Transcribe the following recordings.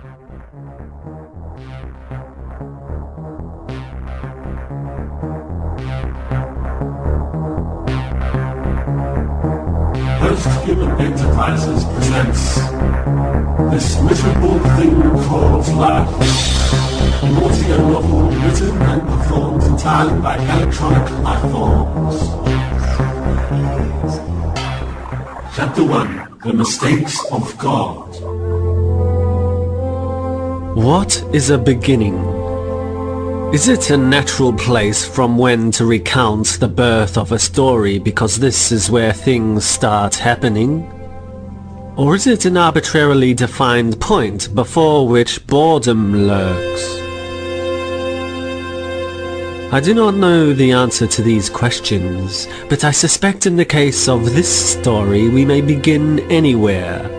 Posthuman Enterprises presents this miserable thing called life. An audio novel written and performed entirely by electronic life forms. Chapter 1. The Mistakes of God. What is a beginning? Is it a natural place from when to recount the birth of a story because this is where things start happening? Or is it an arbitrarily defined point before which boredom lurks? I do not know the answer to these questions, but I suspect in the case of this story we may begin anywhere.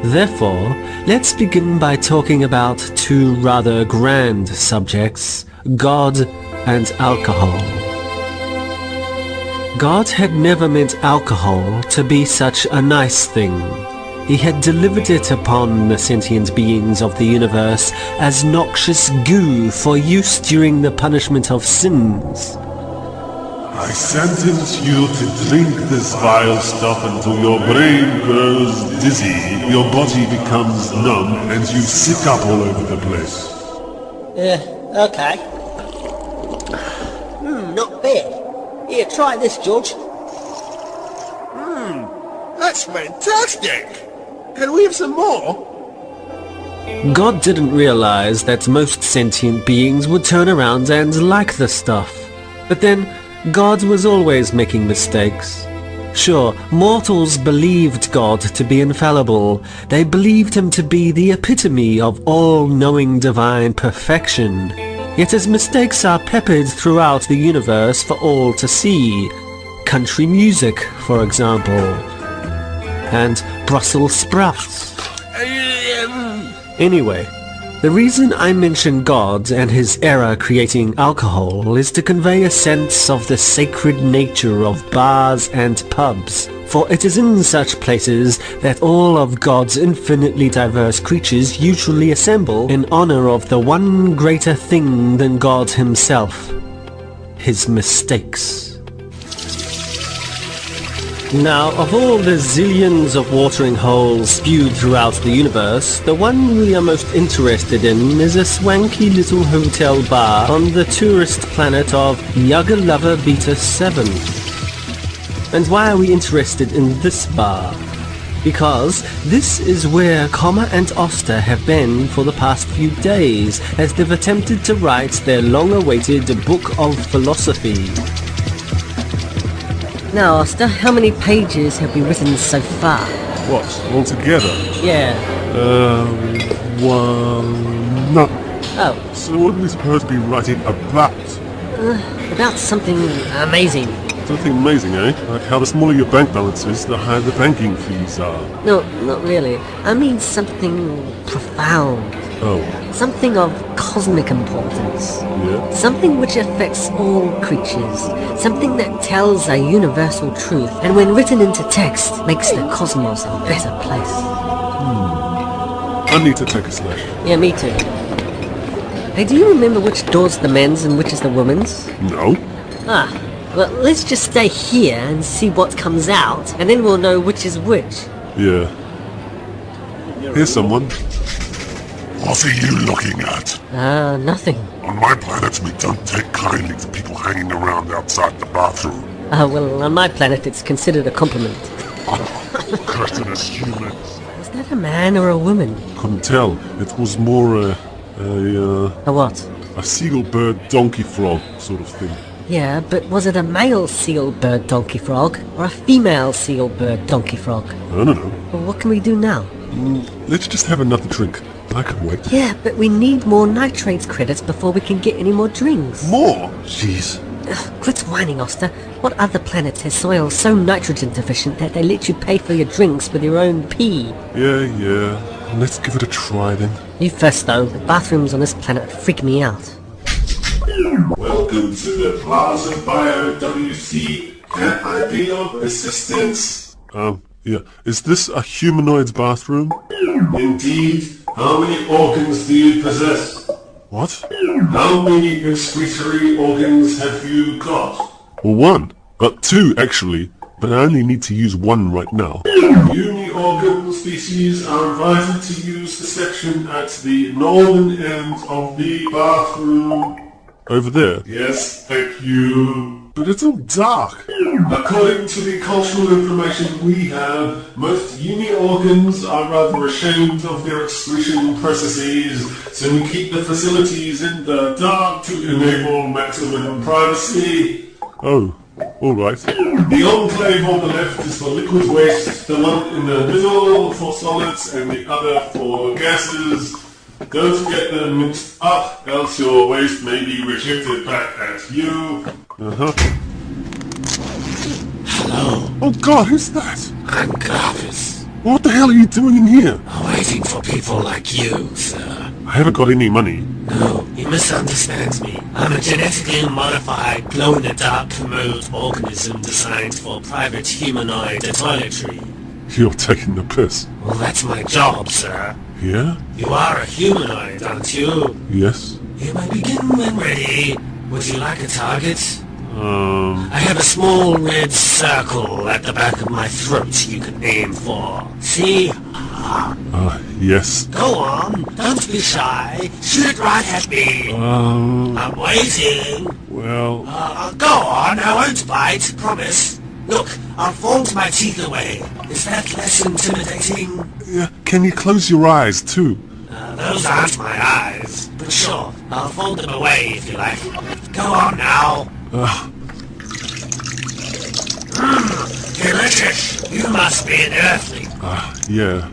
Therefore, let's begin by talking about two rather grand subjects, God and alcohol. God had never meant alcohol to be such a nice thing. He had delivered it upon the sentient beings of the universe as noxious goo for use during the punishment of sins. I sentence you to drink this vile stuff until your brain grows dizzy, your body becomes numb, and you sick up all over the place. Okay. Not bad. Here, try this, George. That's fantastic! Can we have some more? God didn't realize that most sentient beings would turn around and like the stuff. But then, God was always making mistakes. Sure, mortals believed God to be infallible. They believed him to be the epitome of all-knowing divine perfection. Yet his mistakes are peppered throughout the universe for all to see. Country music, for example. And Brussels sprouts. Anyway, the reason I mention God and his error creating alcohol is to convey a sense of the sacred nature of bars and pubs, for it is in such places that all of God's infinitely diverse creatures usually assemble in honor of the one greater thing than God himself, his mistakes. Now, of all the zillions of watering holes spewed throughout the universe, the one we are most interested in is a swanky little hotel bar on the tourist planet of Yuggalover Beta 7. And why are we interested in this bar? Because this is where Comma and Oster have been for the past few days, as they've attempted to write their long-awaited book of philosophy. Now, Oster, how many pages have we written so far? What, altogether? Yeah. None. Oh. So what are we supposed to be writing about? About something amazing. Something amazing, eh? Like how the smaller your bank balance is, the higher the banking fees are. No, not really. I mean something profound. Oh. Something of cosmic importance. Yeah? Something which affects all creatures. Something that tells a universal truth, and when written into text, makes the cosmos a better place. I need to take a slash. Yeah, me too. Hey, do you remember which door's the men's and which is the women's? No? Well, let's just stay here and see what comes out, and then we'll know which is which. Yeah. Here's someone. What are you looking at? Nothing. On my planet, we don't take kindly to people hanging around outside the bathroom. Well, on my planet, it's considered a compliment. Cretinous humans. Was that a man or a woman? Couldn't tell. It was more A what? a seagull bird donkey frog sort of thing. Yeah, but was it a male seal bird donkey frog, or a female seal bird donkey frog? I don't know. Well, what can we do now? Let's just have another drink. I can wait. Yeah, but we need more nitrates credits before we can get any more drinks. More? Jeez. Quit whining, Oster. What other planet has soil so nitrogen deficient that they let you pay for your drinks with your own pee? Yeah. Let's give it a try then. You first, though. The bathrooms on this planet freak me out. Welcome to the Plaza Bio WC. Can I be of assistance? Yeah. Is this a humanoid's bathroom? Indeed. How many organs do you possess? What? How many excretory organs have you got? Well, one. Two, actually. But I only need to use one right now. Uni-organ species are invited to use the section at the northern end of the bathroom. Over there? Yes, thank you. But it's all dark. According to the cultural information we have, most uni-organs are rather ashamed of their excretion processes, so we keep the facilities in the dark to enable maximum privacy. Oh, alright. The enclave on the left is for liquid waste, the one in the middle for solids, and the other for gases. Don't get them mixed up, else your waste may be rejected back at you. Oh god, who's that? I'm Garvis. What the hell are you doing in here? Waiting for people like you, sir. I haven't got any money. No, he misunderstands me. I'm a genetically modified, glow-in-the-dark commode organism designed for private humanoid toiletry. You're taking the piss. Well, that's my job, sir. Yeah? You are a humanoid, aren't you? Yes? You may begin when ready. Would you like a target? I have a small red circle at the back of my throat you can aim for. See? Yes. Go on, don't be shy. Shoot it right at me. I'm waiting. Well... Go on, I won't bite, promise. Look, I'll fold my teeth away. Is that less intimidating? Yeah, can you close your eyes, too? Those aren't my eyes. But sure, I'll fold them away if you like. Go on now. Delicious. You must be an earthling. Yeah.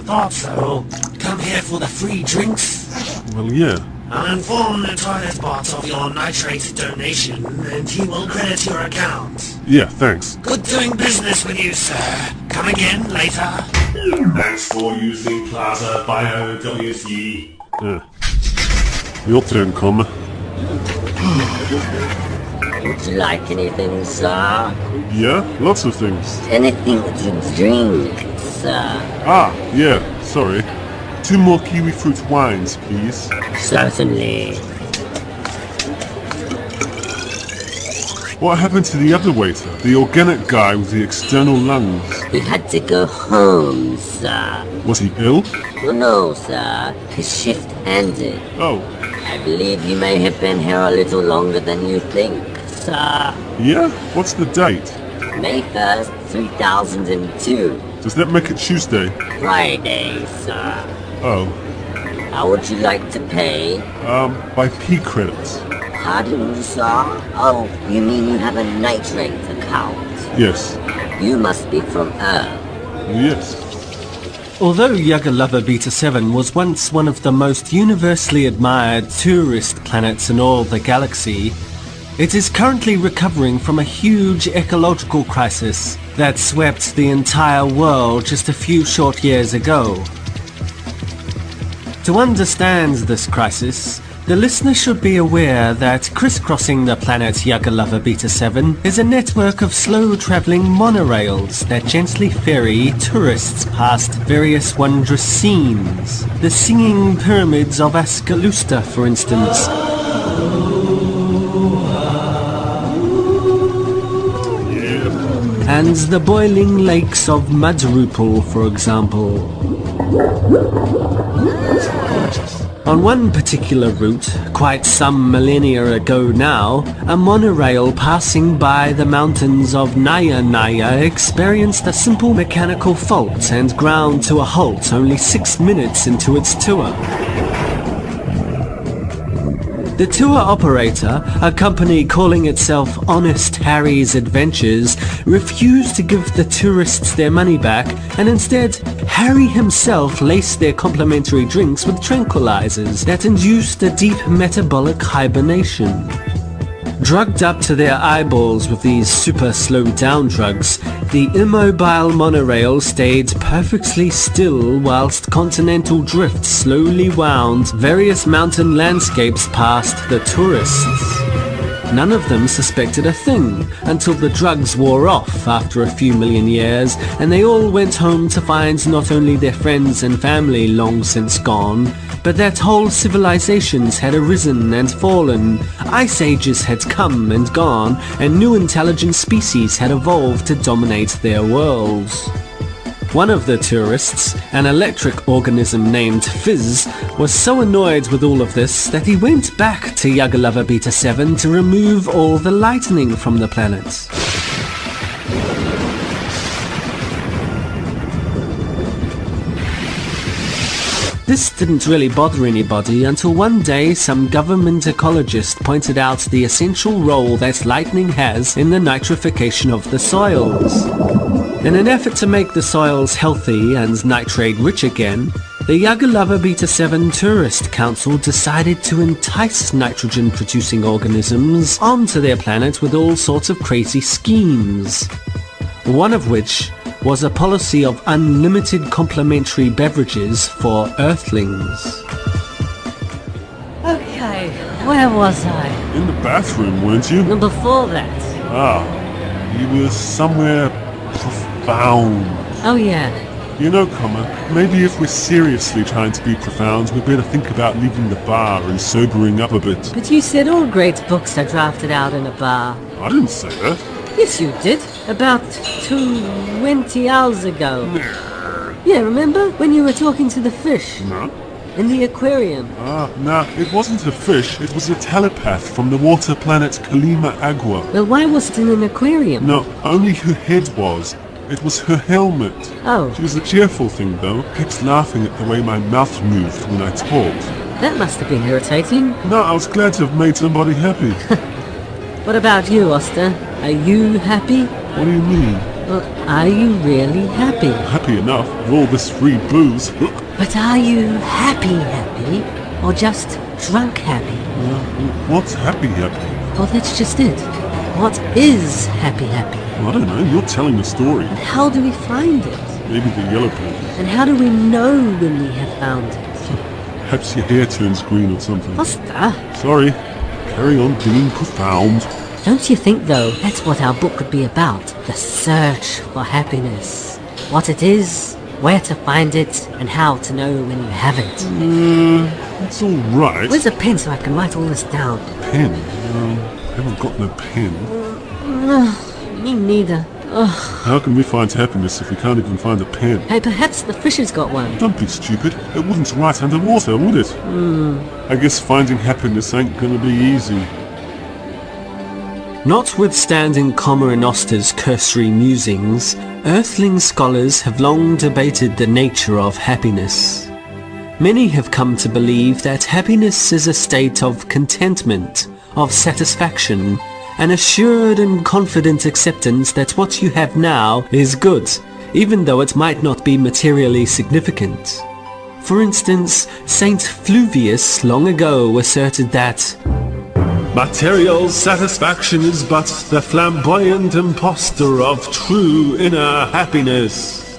Thought so. Come here for the free drinks? Well, yeah. I'll inform the toilet bot of your nitrate donation, and he will credit your account. Yeah, thanks. Good doing business with you, sir. Come again later. Thanks for using Plaza Bio WC. Your turn, Comma. Would you like anything, sir? Yeah, lots of things. Anything to drink, sir? Yeah, sorry. 2 more kiwi fruit wines, please. Certainly. What happened to the other waiter? The organic guy with the external lungs? He had to go home, sir. Was he ill? Oh, no, sir. His shift ended. Oh. I believe you may have been here a little longer than you think, sir. Yeah? What's the date? May 1st, 3002. Does that make it Tuesday? Friday, sir. Oh. How would you like to pay? By P credits. Pardon, sir? Oh, you mean you have a nitrate account? Yes. You must be from Earth. Yes. Although Yagalava Beta 7 was once one of the most universally admired tourist planets in all the galaxy, it is currently recovering from a huge ecological crisis that swept the entire world just a few short years ago. To understand this crisis, the listener should be aware that crisscrossing the planet Yagalava Beta 7 is a network of slow-traveling monorails that gently ferry tourists past various wondrous scenes. The singing pyramids of Ascalusta, for instance. And the boiling lakes of Madrupal, for example. On one particular route, quite some millennia ago now, a monorail passing by the mountains of Naya Naya experienced a simple mechanical fault and ground to a halt only 6 minutes into its tour. The tour operator, a company calling itself Honest Harry's Adventures, refused to give the tourists their money back, and instead, Harry himself laced their complimentary drinks with tranquilizers that induced a deep metabolic hibernation. Drugged up to their eyeballs with these super slowed-down drugs, the immobile monorail stayed perfectly still whilst continental drift slowly wound various mountain landscapes past the tourists. None of them suspected a thing until the drugs wore off after a few million years, and they all went home to find not only their friends and family long since gone, but that whole civilizations had arisen and fallen, ice ages had come and gone, and new intelligent species had evolved to dominate their worlds. One of the tourists, an electric organism named Fizz, was so annoyed with all of this that he went back to Yagalava Beta 7 to remove all the lightning from the planet. This didn't really bother anybody until one day some government ecologist pointed out the essential role that lightning has in the nitrification of the soils. In an effort to make the soils healthy and nitrate-rich again, the Yagalava Beta 7 Tourist Council decided to entice nitrogen-producing organisms onto their planet with all sorts of crazy schemes. One of which was a policy of unlimited complimentary beverages for Earthlings. Okay, where was I? In the bathroom, weren't you? And before that? You were somewhere profound. Oh yeah. You know, Comma, maybe if we're seriously trying to be profound, we'd better think about leaving the bar and sobering up a bit. But you said all great books are drafted out in a bar. I didn't say that. Yes, you did. About 20 hours ago. Yeah, remember? When you were talking to the fish. No. In the aquarium. No, it wasn't a fish. It was a telepath from the water planet Kalima Agua. Well, why was it in an aquarium? No, only her head was. It was her helmet. Oh. She was a cheerful thing, though. Kept laughing at the way my mouth moved when I talked. That must have been irritating. No, I was glad to have made somebody happy. What about you, Oster? Are you happy? What do you mean? Well, are you really happy? Happy enough with all this free booze. But are you happy, or just drunk happy? What's happy? Well, that's just it. What is happy? I don't know, you're telling the story. And how do we find it? Maybe the yellow pages. And how do we know when we have found it? Perhaps your hair turns green or something. Oster, Sorry. Carry on being profound. don't you think, though, that's what our book could be about? The search for happiness. What it is, where to find it, and how to know when you have it. It's all right. Where's a pen so I can write all this down? Pen? I haven't got no pen. Me neither. How can we find happiness if we can't even find a pen? Hey, perhaps the fish has got one. Don't be stupid. It wouldn't write underwater, would it? I guess finding happiness ain't gonna be easy. Notwithstanding Comma and Oster's cursory musings, Earthling scholars have long debated the nature of happiness. Many have come to believe that happiness is a state of contentment, of satisfaction, an assured and confident acceptance that what you have now is good, even though it might not be materially significant. For instance, Saint Fluvius long ago asserted that material satisfaction is but the flamboyant impostor of true inner happiness.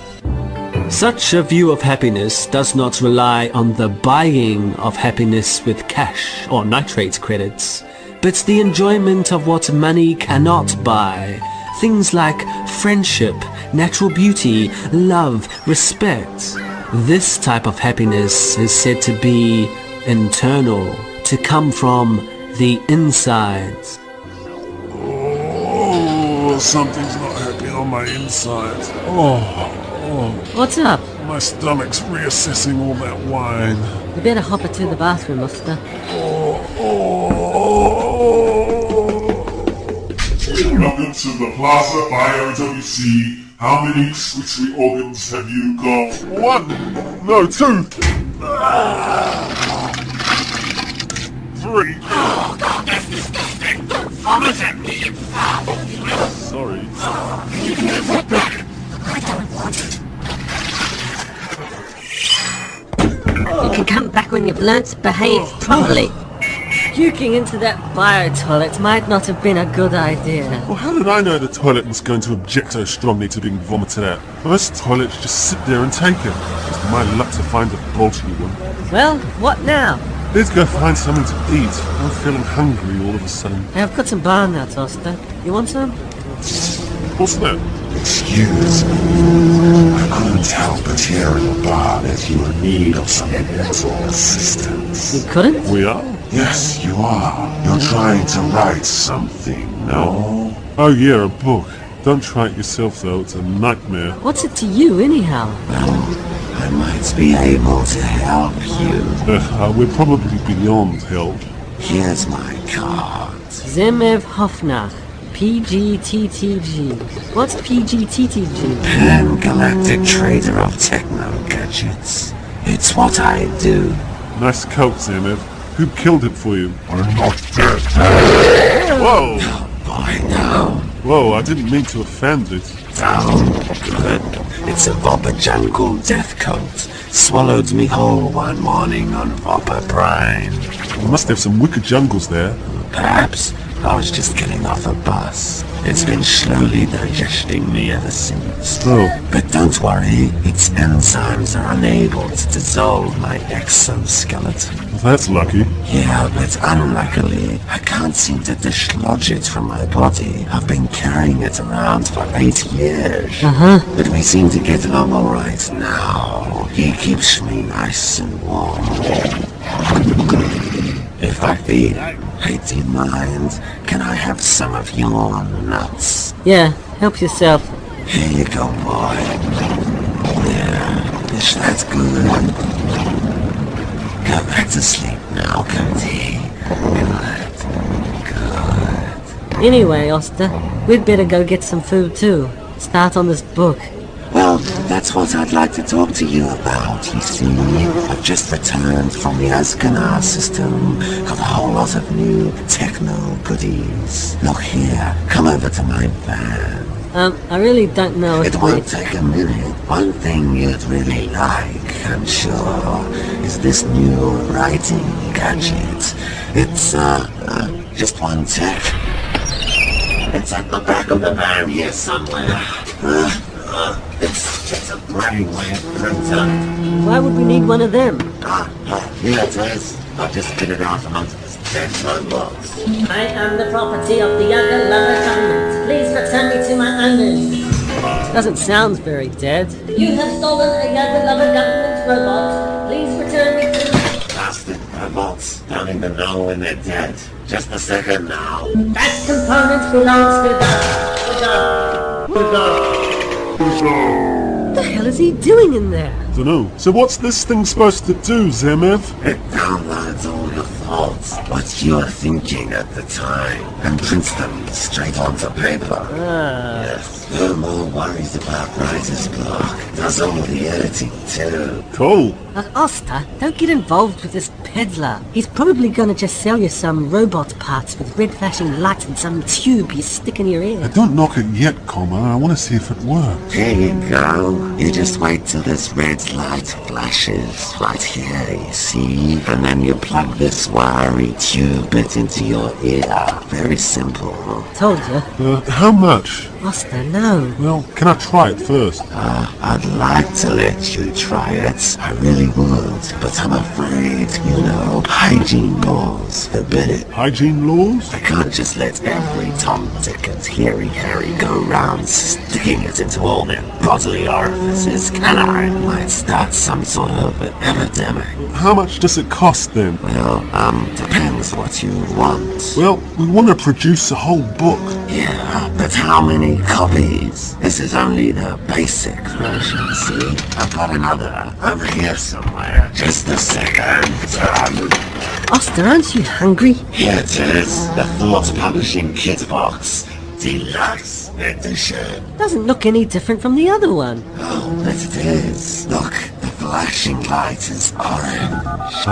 Such a view of happiness does not rely on the buying of happiness with cash or nitrate credits, but the enjoyment of what money cannot buy. Things like friendship, natural beauty, love, respect. This type of happiness is said to be internal, to come from the inside. Oh, something's not happy on my inside. What's up? My stomach's reassessing all that wine. You better hop it to the bathroom, Oster. Welcome to the Plaza by OWC. How many switchery organs have you got? 1. No, 2. 3. Oh, God, that's disgusting. Don't vomit at me, you foul. Sorry. You can give it back. I don't want it. You can come back when you've learnt to behave properly. Puking into that bio-toilet might not have been a good idea. Well, how did I know the toilet was going to object so strongly to being vomited at? Most toilets just sit there and take it. It's my luck to find a bulgy one. Well, what now? Let's go find something to eat. I'm feeling hungry all of a sudden. Hey, I've got some bar nuts, Oster. You want some? What's that? Excuse me. I couldn't help but hear in the bar that you were in need of some mental assistance. You couldn't? We are? Yes, you are. You're trying to write something, no? Oh yeah, a book. Don't try it yourself though, it's a nightmare. What's it to you, anyhow? I might be able to help you. We're probably beyond help. Here's my card. Zemev Hofnach, PGTTG. What's PGTTG? Pan-galactic trader of techno gadgets. It's what I do. Nice coat, Zemev. Who killed it for you? I'm not dead. Whoa! Boy, no. Whoa, I didn't mean to offend it. Oh, good. It's a Vopper Jungle death coat. Swallowed me whole one morning on Vopper Brine. You must have some wicked jungles there. Perhaps I was just getting off a bus. It's been slowly digesting me ever since. Oh. But don't worry, its enzymes are unable to dissolve my exoskeleton. Well, that's lucky. Yeah, but unluckily, I can't seem to dislodge it from my body. I've been carrying it around for 8 years. But we seem to get along alright now. He keeps me nice and warm. If I be, do you mind? Can I have some of your nuts? Yeah, help yourself. Here you go, boy. Yeah, is that good? Go back to sleep now, Cody. Good. Anyway, Oster, we'd better go get some food too. Start on this book. Well, that's what I'd like to talk to you about, you see. I've just returned from the Ascanar system. Got a whole lot of new techno goodies. Look here, come over to my van. I really don't know if It won't take a minute. One thing you'd really like, I'm sure, is this new writing gadget. It's, just one tick. It's at the back of the van here somewhere. It's a brainwave printer. Why would we need one of them? Here it is. I'll just spit it out amongst this dead robots. I am the property of the Yaga Lover government. Please return me to my owners. Doesn't sound very dead. You have stolen a Yaga Lover government robot. Please return me to... Bastard robots. Don't even know when they're dead. Just a second now. That component belongs to What the hell is he doing in there? Dunno. So what's this thing supposed to do, Zemev? It downloads all your thoughts, what you're thinking at the time, and prints them straight onto paper. Yes. No more worries about writer's block. Does all the editing too. Cool. Oster, don't get involved with this peddler. He's probably gonna just sell you some robot parts with red flashing lights and some tube you stick in your ear. Don't knock it yet, Comma. I want to see if it works. Here you go. You just wait till this red light flashes right here, you see? And then you plug this wiry tube bit into your ear. Very simple. Told you. How much? Oster, no. Well, can I try it first? I'd like to let you try it. I really would. But I'm afraid, hygiene laws forbid it. Hygiene laws? I can't just let every Tom, Dick and Harry go round sticking it into all their bodily orifices, can I? Might start some sort of epidemic. How much does it cost then? Well, depends what you want. Well, we want to produce a whole book. Yeah, but how many copies? This is only the basic version, see? I've got another over here somewhere. Just a second. Oster, aren't you hungry? Here it is, the Thought Publishing Kit Box. Deluxe edition. Doesn't look any different from the other one. Oh, but it is. Look, the flashing light is orange.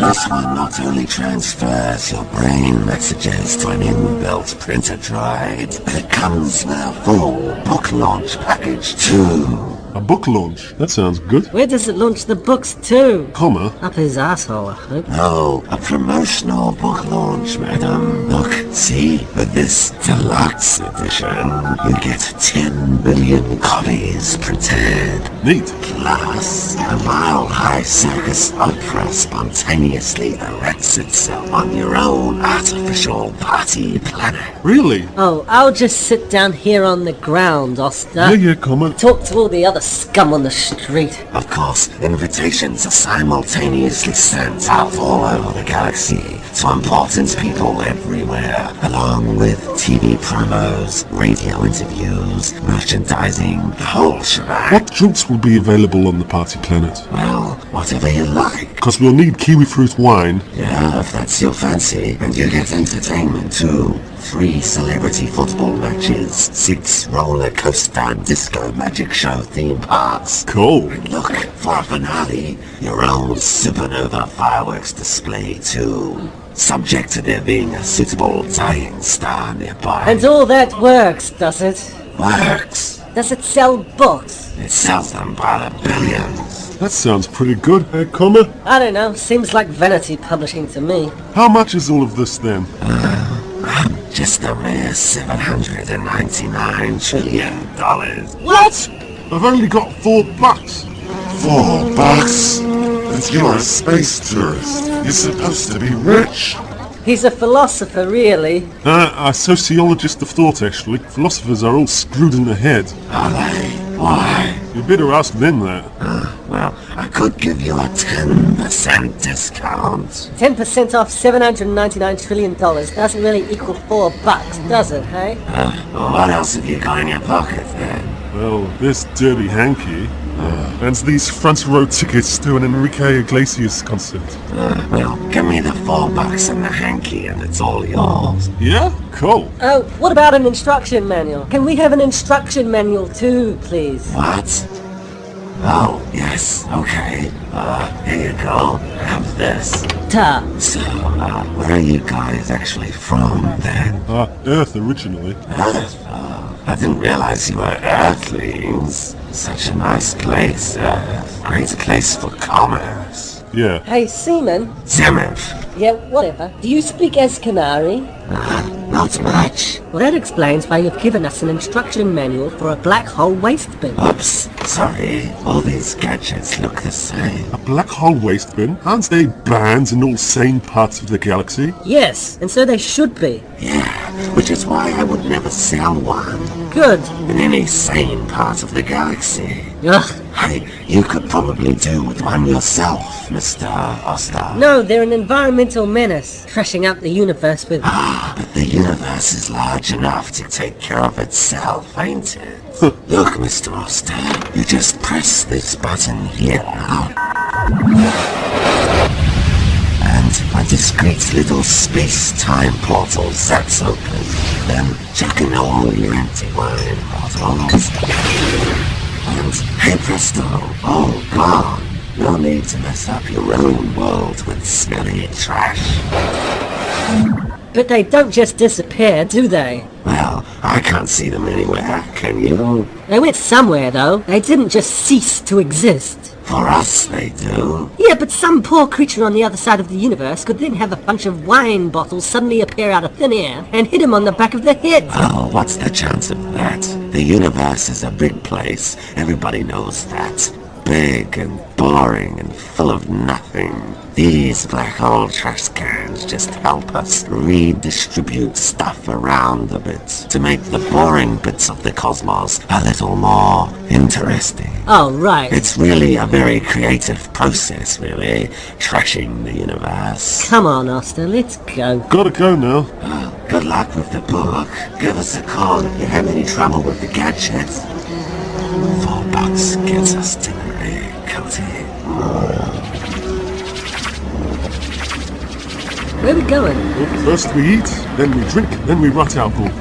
This one not only transfers your brain messages to an inbuilt printer drive, but it comes with a full book launch package too. A book launch. That sounds good. Where does it launch the books to? Comma. Up his asshole, I hope. Oh, a promotional book launch, madam. Look, see? With this deluxe edition, you get 10 million copies printed. Neat. Plus, a mile-high circus opera spontaneously erects itself on your own artificial party planet. Really? Oh, I'll just sit down here on the ground, Oster. Yeah, comma. Talk to all the other scum on the street. Of course, invitations are simultaneously sent out all over the galaxy to important people everywhere, along with TV promos, radio interviews, merchandising, the whole shebang. What drinks will be available on the party planet? Well, whatever you like. Because we'll need kiwi fruit wine. Yeah, if that's your fancy. And you get entertainment too. 3 celebrity football matches, 6 roller coaster and disco magic show theme parks. Cool. And look, for a finale, your own supernova fireworks display too. Subject to there being a suitable dying star nearby. And all that works, does it? Works. Does it sell books? It sells them by the billions. That sounds pretty good, comma. I don't know, seems like vanity publishing to me. How much is all of this then? Just a mere $799 trillion. What? I've only got $4. $4? But you're a space tourist. You're supposed to be rich. He's a philosopher, really. A sociologist of thought, actually. Philosophers are all screwed in the head. Are they? Why? You better ask them that. Well, I could give you a 10% discount. 10% off $799 trillion doesn't really equal $4, does it, hey? Well, what else have you got in your pocket then? Well, this dirty hanky. And these front row tickets to an Enrique Iglesias concert. Well, give me the $4 and the hanky and it's all yours. Yeah? Cool. Oh, what about an instruction manual? Can we have an instruction manual too, please? What? Oh, yes, okay. Here you go. Have this. Ta. So, where are you guys actually from then? Earth originally. Earth? I didn't realize you were Earthlings. Such a nice place, Earth. Great place for commerce. Yeah. Hey, Seaman. Zemev. Yeah, whatever. Do you speak Escanari? Not much. Well, that explains why you've given us an instruction manual for a black hole waste bin. Oops, sorry. All these gadgets look the same. A black hole waste bin? Aren't they banned in all sane parts of the galaxy? Yes, and so they should be. Yeah, which is why I would never sell one. Good. In any sane part of the galaxy. Ugh. Hey, you could probably do with one yourself, Mr. Oster. No, they're an environmental menace, trashing out the universe with... But the universe is large enough to take care of itself, ain't it? Look, Mr. Oster, you just press this button here. And a discreet little space-time portal sets open. Then check in all your empty wine bottles. And hey presto, all gone. No need to mess up your own world with smelly trash. But they don't just disappear, do they? Well, I can't see them anywhere, can you? They went somewhere, though. They didn't just cease to exist. For us, they do. Yeah, but some poor creature on the other side of the universe could then have a bunch of wine bottles suddenly appear out of thin air and hit him on the back of the head. Oh, what's the chance of that? The universe is a big place. Everybody knows that. Big and boring and full of nothing. These black hole trash cans just help us redistribute stuff around a bit to make the boring bits of the cosmos a little more interesting. Oh, right. It's really a very creative process, really, trashing the universe. Come on, Oster, let's go. Gotta go now. Good luck with the book. Give us a call if you have any trouble with the gadgets. $4 gets us to the big cozy. Where are we going? First we eat, then we drink, then we write our book.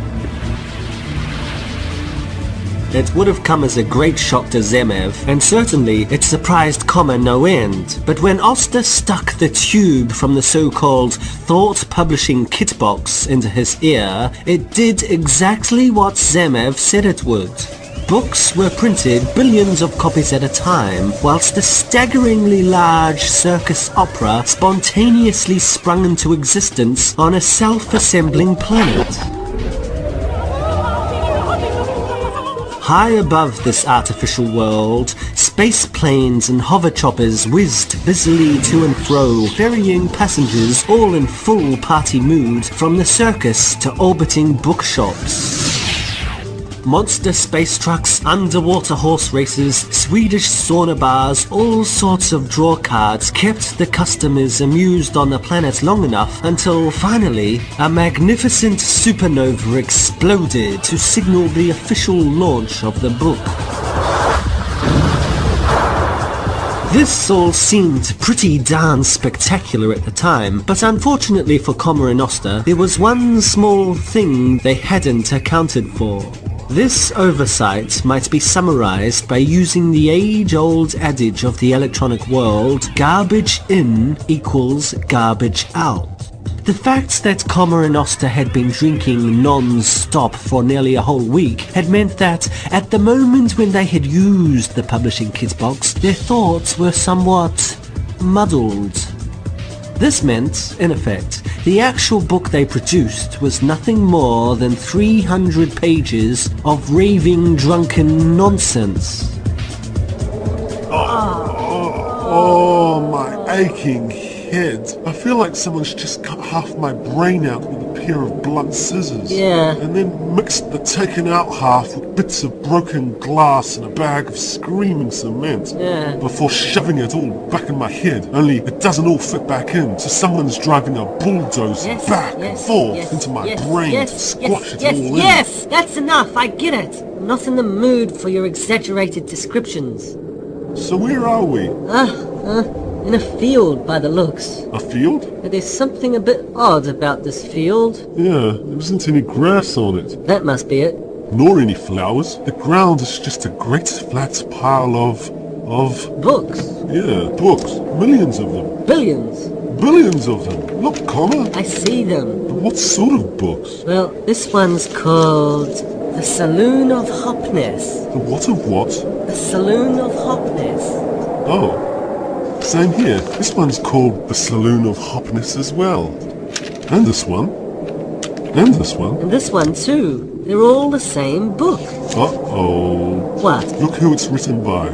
It would have come as a great shock to Zemev, and certainly it surprised Comma no end. But when Oster stuck the tube from the so-called Thought Publishing kit box into his ear, it did exactly what Zemev said it would. Books were printed billions of copies at a time, whilst the staggeringly large circus opera spontaneously sprung into existence on a self-assembling planet. High above this artificial world, space planes and hover choppers whizzed busily to and fro, ferrying passengers all in full party mood from the circus to orbiting bookshops. Monster space trucks, underwater horse races, Swedish sauna bars, all sorts of draw cards kept the customers amused on the planet long enough until finally a magnificent supernova exploded to signal the official launch of the book. This all seemed pretty darn spectacular at the time, but unfortunately for Comma and Oster, there was one small thing they hadn't accounted for. This oversight might be summarized by using the age-old adage of the electronic world, garbage in equals garbage out. The fact that Comma and Oster had been drinking non-stop for nearly a whole week had meant that, at the moment when they had used the publishing kit box, their thoughts were somewhat muddled. This meant, in effect, the actual book they produced was nothing more than 300 pages of raving drunken nonsense. Oh, my aching head. I feel like someone's just cut half my brain out with a pair of blunt scissors. Yeah. And then mixed the taken out half with bits of broken glass and a bag of screaming cement. Yeah. Before shoving it all back in my head, only it doesn't all fit back in, so someone's driving a bulldozer back and forth into my brain to squash it all in. Yes, that's enough, I get it. I'm not in the mood for your exaggerated descriptions. So where are we? In a field by the looks. A field? There's something a bit odd about this field. Yeah, there isn't any grass on it. That must be it. Nor any flowers. The ground is just a great flat pile of... Books. Yeah, books. Millions of them. Billions. Billions of them. Look, Connor. I see them. But what sort of books? Well, this one's called The Saloon of Hopness. The what of what? The Saloon of Hopness. Oh. Same here. This one's called The Saloon of Hopness as well. And this one. And this one. And this one too. They're all the same book. Uh-oh. What? Look who it's written by.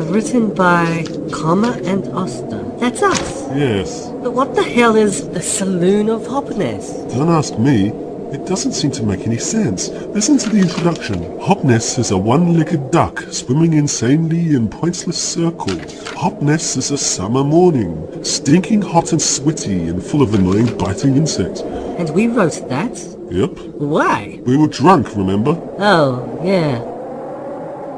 Written by Comma and Oster. That's us. Yes. But what the hell is The Saloon of Hopness? Don't ask me. It doesn't seem to make any sense. Listen to the introduction. Hopness is a one-legged duck swimming insanely in pointless circles. Hopness is a summer morning, stinking hot and sweaty and full of annoying biting insects. And we wrote that? Yep. Why? We were drunk, remember? Oh, yeah.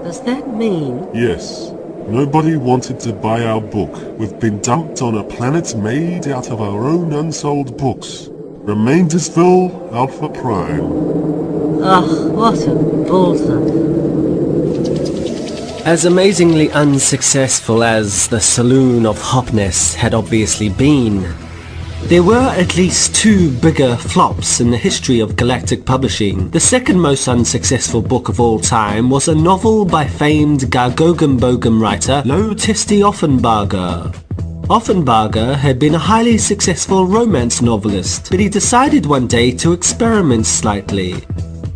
Does that mean... Yes. Nobody wanted to buy our book. We've been dumped on a planet made out of our own unsold books. Remaindersville, Alpha Prime. Ugh, what a bullshit. As amazingly unsuccessful as The Saloon of Hopness had obviously been, there were at least two bigger flops in the history of galactic publishing. The second most unsuccessful book of all time was a novel by famed Gargogum writer Lo Testi Offenbarger. Offenbarger had been a highly successful romance novelist, but he decided one day to experiment slightly.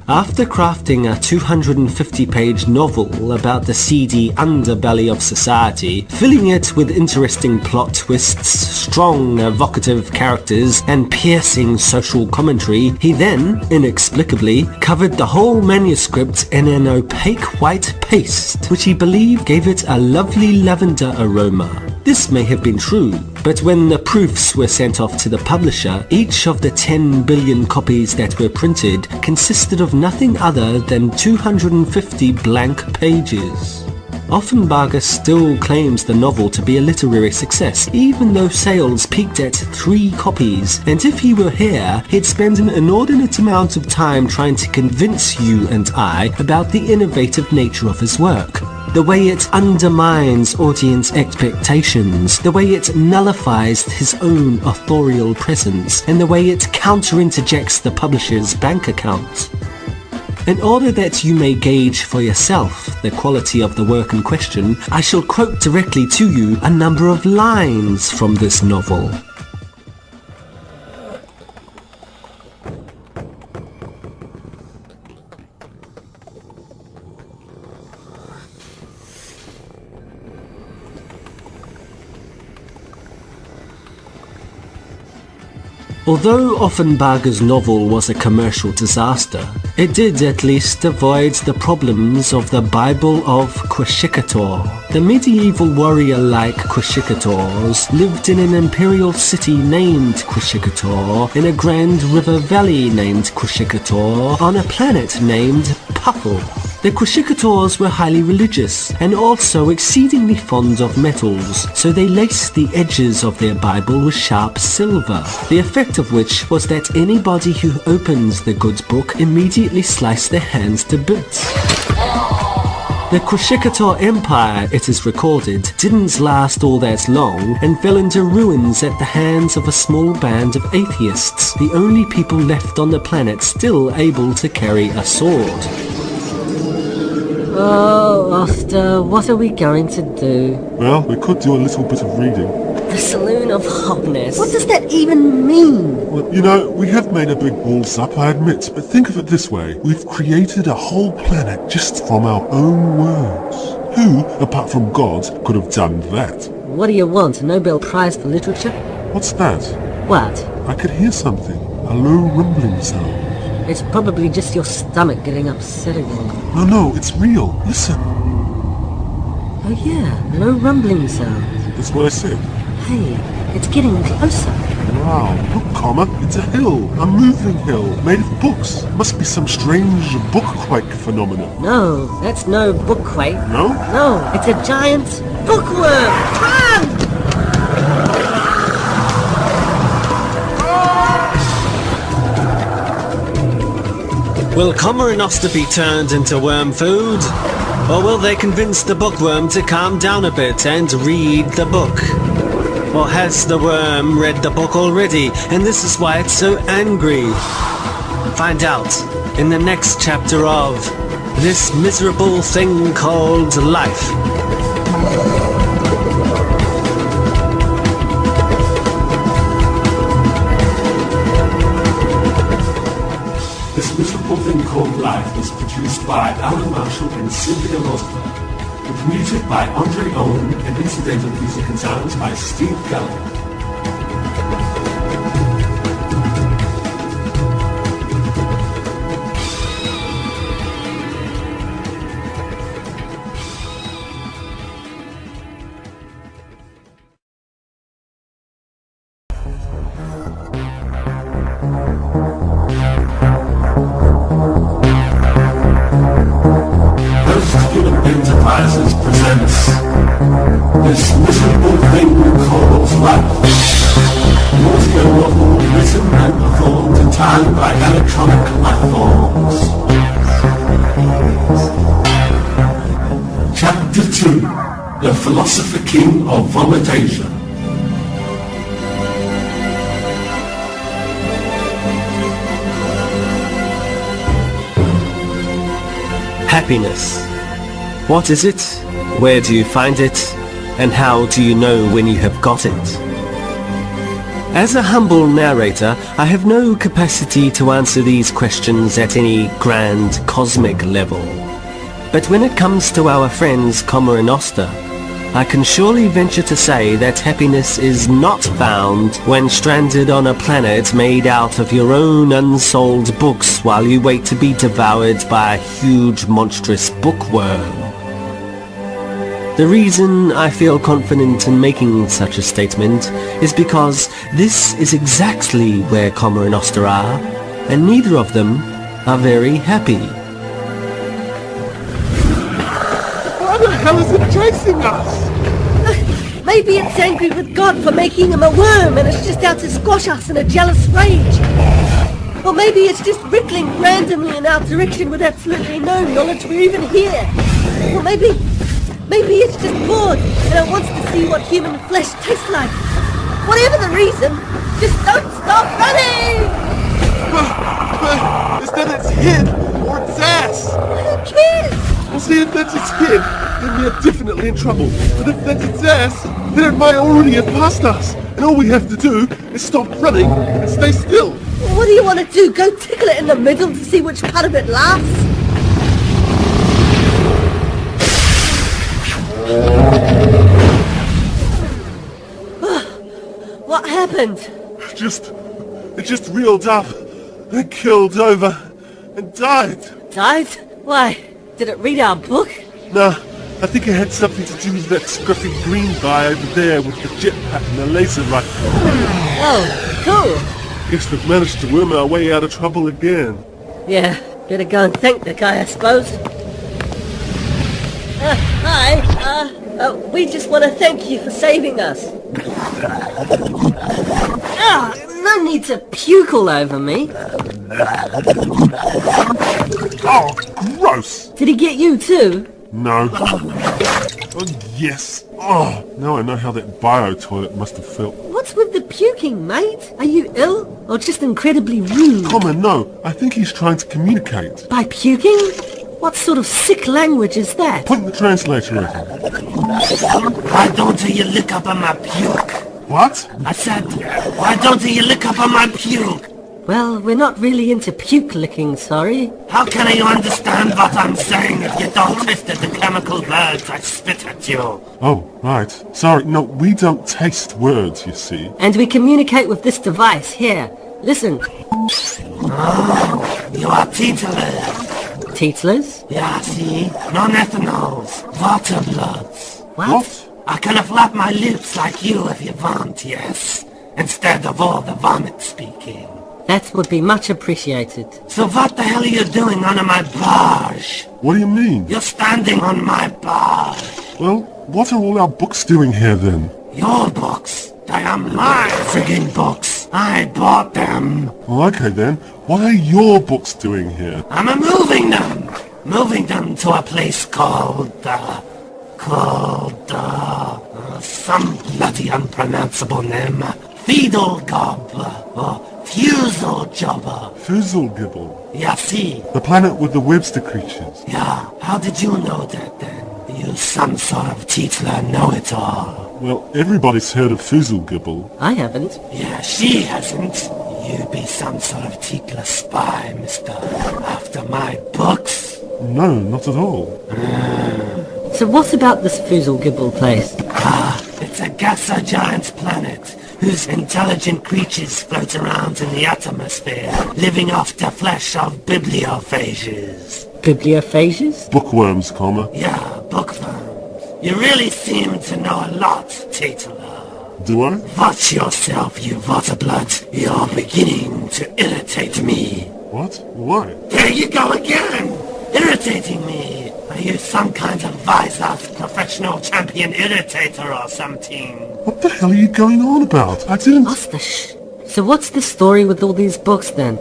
After crafting a 250-page novel about the seedy underbelly of society, filling it with interesting plot twists, strong, evocative characters, and piercing social commentary, he then, inexplicably, covered the whole manuscript in an opaque white paste, which he believed gave it a lovely lavender aroma. This may have been true, but when the proofs were sent off to the publisher, each of the 10 billion copies that were printed consisted of nothing other than 250 blank pages. Offenbarger still claims the novel to be a literary success, even though sales peaked at 3 copies, and if he were here, he'd spend an inordinate amount of time trying to convince you and I about the innovative nature of his work. The way it undermines audience expectations, the way it nullifies his own authorial presence, and the way it counter-interjects the publisher's bank account. In order that you may gauge for yourself the quality of the work in question, I shall quote directly to you a number of lines from this novel. Although Offenbarger's novel was a commercial disaster, it did at least avoid the problems of the Bible of Quashikator. The medieval warrior-like Quashikators lived in an imperial city named Quashikator, in a grand river valley named Quashikator, on a planet named Puffle. The Quashikators were highly religious and also exceedingly fond of metals, so they laced the edges of their Bible with sharp silver, the effect of which was that anybody who opens the good book immediately sliced their hands to bits. The Quashikator Empire, it is recorded, didn't last all that long and fell into ruins at the hands of a small band of atheists, the only people left on the planet still able to carry a sword. Oh, Oster, what are we going to do? Well, we could do a little bit of reading. The Saloon of Hotness. What does that even mean? Well, you know, we have made a big balls up, I admit, but think of it this way. We've created a whole planet just from our own words. Who, apart from God, could have done that? What do you want, a Nobel Prize for Literature? What's that? What? I could hear something. A low rumbling sound. It's probably just your stomach getting upset again. No, it's real. Listen. Oh yeah, low rumbling sound. That's what I said. Hey, it's getting closer. Wow, look, Comma, it's a hill. A moving hill, made of books. Must be some strange bookquake phenomenon. No, that's no bookquake. No? No, it's a giant bookworm. Run! Will Comma and Oster be turned into worm food? Or will they convince the bookworm to calm down a bit and read the book? Or has the worm read the book already, and this is why it's so angry? Find out in the next chapter of This Miserable Thing Called Life. This Miserable Thing Called Life was produced by Alan Marshall and Sylvia Rosberg, with music by Andre Owen and incidental music and sounds by Steve Gallagher. Posthuman Enterprises presents This Miserable Thing Called Life. An audio novel written and performed entirely by electronic life forms. Chapter 2. The Philosopher King of Vomitation. Happiness. What is it? Where do you find it? And how do you know when you have got it? As a humble narrator, I have no capacity to answer these questions at any grand cosmic level. But when it comes to our friends Comma and Oster, I can surely venture to say that happiness is not found when stranded on a planet made out of your own unsold books while you wait to be devoured by a huge monstrous bookworm. The reason I feel confident in making such a statement is because this is exactly where Comma and Oster are, and neither of them are very happy. Why the hell is it chasing us? Maybe it's angry with God for making him a worm and it's just out to squash us in a jealous rage. Or maybe it's just rippling randomly in our direction with absolutely no knowledge we're even here. Or maybe it's just bored and it wants to see what human flesh tastes like. Whatever the reason, just don't stop running! Is that its head or its ass? Who cares? I see, if that's its head, then we are definitely in trouble. But if that's its ass, then it might already have passed us. And all we have to do is stop running and stay still. What do you want to do? Go tickle it in the middle to see which part of it laughs? What happened? It just reeled up and killed over and died. Died? Why? Did it read our book? Nah, I think it had something to do with that scruffy green guy over there with the jetpack and the laser rifle. Oh, cool. Guess we've managed to worm our way out of trouble again. Yeah, better go and thank the guy, I suppose. Hi, we just want to thank you for saving us. No need to puke all over me. Oh, gross! Did he get you too? No. Oh, yes. Oh, now I know how that bio-toilet must have felt. What's with the puking, mate? Are you ill? Or just incredibly rude? Common, no. I think he's trying to communicate. By puking? What sort of sick language is that? Point the translator at him. Why don't you look up on my puke? What? I said, why don't you look up on my puke? Well, we're not really into puke licking, sorry. How can you understand what I'm saying if you don't twist the chemical words I spit at you? Oh, right. Sorry, no, we don't taste words, you see. And we communicate with this device here. Listen. Oh, you are teetlers. Teetlers? Yeah, see? Non-ethanols. Water bloods. What? I can flap my lips like you if you want, yes. Instead of all the vomit speaking. That would be much appreciated. So what the hell are you doing on my barge? What do you mean? You're standing on my barge. Well, what are all our books doing here then? Your books? They are my friggin' books. I bought them. Well, okay then. What are your books doing here? I'm moving them. Moving them to a place called, some bloody unpronounceable name. Fiddlegob, or Fuseljobber. Fuselgibble. Yeah, see? The planet with the Webster creatures. Yeah, how did you know that then? You some sort of teetler know-it-all. Well, everybody's heard of Fuselgibble. I haven't. Yeah, she hasn't. You be some sort of teetler spy, mister. After my books? No, not at all. So what about this Fuselgibble place? It's a gasser giant's planet, whose intelligent creatures float around in the atmosphere, living off the flesh of bibliophages. Bibliophages? Bookworms, comma. Yeah, bookworms. You really seem to know a lot, Teetler. Do I? Watch yourself, you waterblood. You're beginning to irritate me. What? Why? There you go again! Irritating me. Are you some kind of wise-ass professional champion irritator or something? What the hell are you going on about? I didn't... Ostash. So what's the story with all these books then?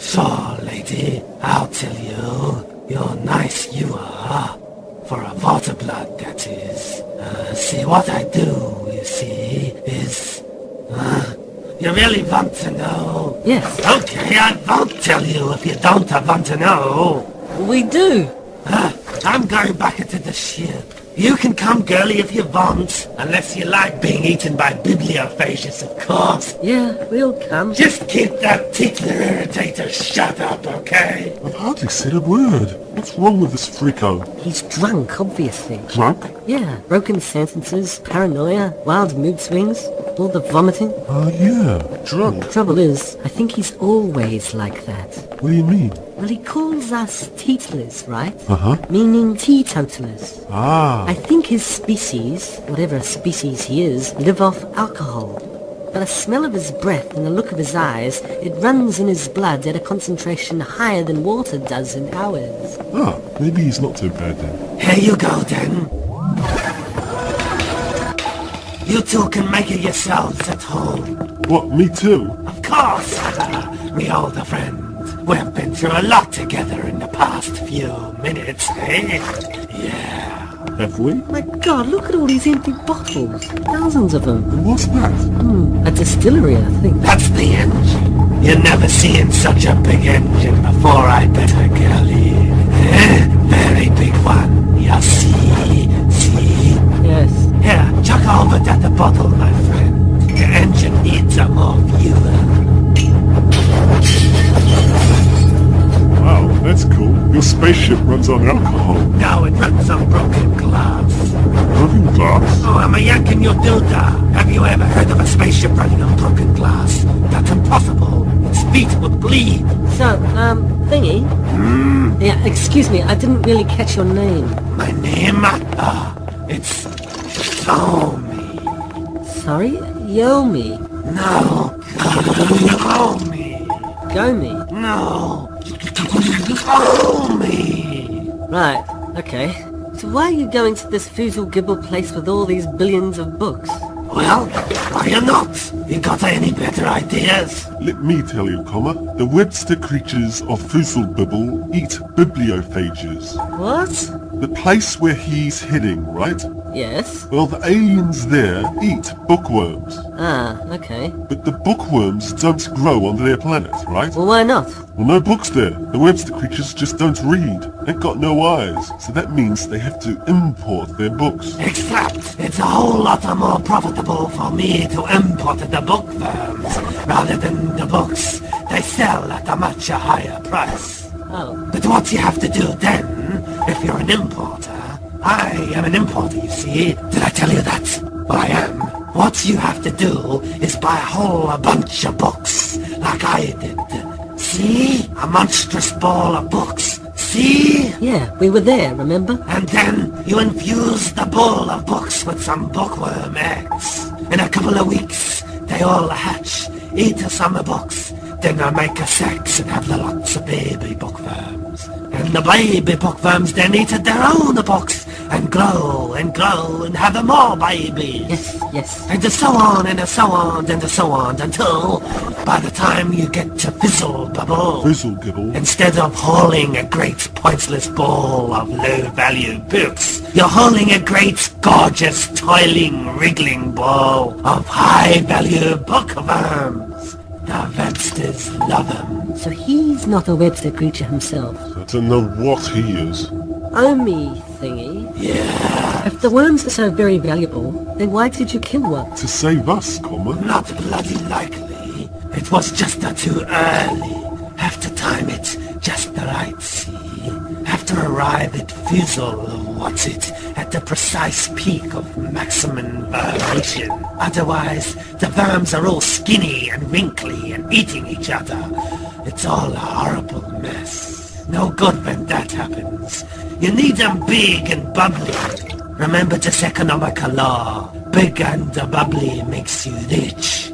Sure, lady. I'll tell you. You're nice, you are. For a waterblood, that is. See, what I do, you see, is... you really want to know? Yes. Okay, I won't tell you if you don't want to know. We do. I'm going back into the ship. You can come, girlie, if you want. Unless you like being eaten by bibliophages, of course. Yeah, we'll come. Just keep that tickler irritator shut up, okay? I've hardly said a word. What's wrong with this freako? He's drunk, obviously. Drunk? Yeah, broken sentences, paranoia, wild mood swings, all the vomiting. Oh, yeah. Drunk. Trouble is, I think he's always like that. What do you mean? Well, he calls us teetlers, right? Uh-huh. Meaning teetotalers. Ah. I think his species, whatever species he is, live off alcohol. By the smell of his breath and the look of his eyes, it runs in his blood at a concentration higher than water does in ours. Ah, maybe he's not too bad then. Here you go, then. You two can make it yourselves at home. What, me too? Of course! We old friend. We've been through a lot together in the past few minutes, eh? Yeah. Have we? My God, look at all these empty bottles. Thousands of them. And what's that? A distillery, I think. That's the engine. You never seen such a big engine before, I better, girlie. Very big one, you see? Yes. Here, chuck over that the bottle, my friend. The engine needs a more fuel. Wow, that's cool. Your spaceship runs on alcohol. Now it runs on broken glass. Broken glass? Oh, am I yanking your dilda? Have you ever heard of a spaceship running on broken glass? That's impossible. Its feet would bleed. So, Thingy? Yeah, excuse me, I didn't really catch your name. My name? It's Somi. Sorry? Yomi. No. Somi. Gomi. No. Somi. Right, okay. So why are you going to this foozle gibble place with all these billions of books? Well, why not? You got any better ideas? Let me tell you, the Webster creatures of Foozlebibble eat bibliophages. What? The place where he's heading, right? Yes? Well, the aliens there eat bookworms. Ah, okay. But the bookworms don't grow on their planet, right? Well, why not? Well, no books there. The Webster creatures just don't read. They've got no eyes. So that means they have to import their books. Except it's a whole lot more profitable for me to import the bookworms rather than the books they sell at a much higher price. Oh. But what you have to do then, if you're an importer, I am an importer, you see. Did I tell you that? Well, I am. What you have to do is buy a whole bunch of books, like I did. See? A monstrous ball of books. See? Yeah, we were there, remember? And then you infuse the bowl of books with some bookworm eggs. In a couple of weeks, they all hatch, eat some books, then I make a sex and have lots of baby bookworms. And the baby bookworms then eat their own books and grow and grow and have more babies. Yes. And so on and so on and so on until by the time you get to Fizzlebubble, Foozlegibble. instead of hauling a great pointless ball of low-value books, you're hauling a great, gorgeous, toiling, wriggling ball of high-value bookworms. The Websters love them. So he's not a Webster creature himself. I don't know what he is. Omi thingy? Yeah, If the worms are so very valuable, then why did you kill one? To save us, not bloody likely. It was just too early. Have to time it just right, see? Have to arrive at at the precise peak of maximum vibration. Otherwise, the worms are all skinny and wrinkly and eating each other. It's all a horrible mess. No good when that happens. You need them big and bubbly. Remember this economical law. Big and bubbly makes you rich.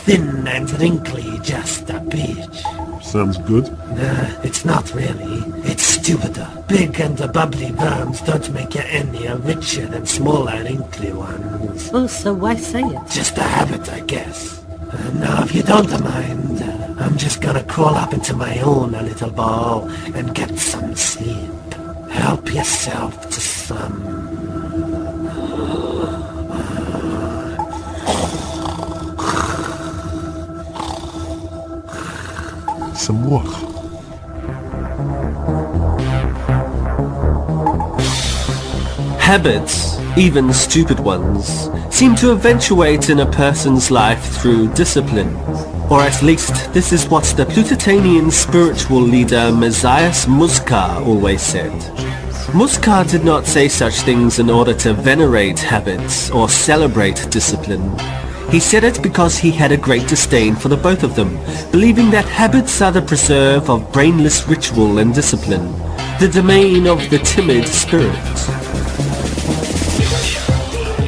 Thin and wrinkly just a bitch. Sounds good. Nah, it's not really. It's stupider. Big and bubbly worms don't make you any richer than smaller wrinkly ones. Well, so why say it? Just a habit, I guess. Now, if you don't mind, I'm just gonna crawl up into my own little ball and get some sleep. Help yourself to some... Some what? Habits, even stupid ones, seem to eventuate in a person's life through discipline. Or at least this is what the Plutonian spiritual leader Messias Muska always said. Muska did not say such things in order to venerate habits or celebrate discipline. He said it because he had a great disdain for the both of them, believing that habits are the preserve of brainless ritual and discipline, the domain of the timid spirit.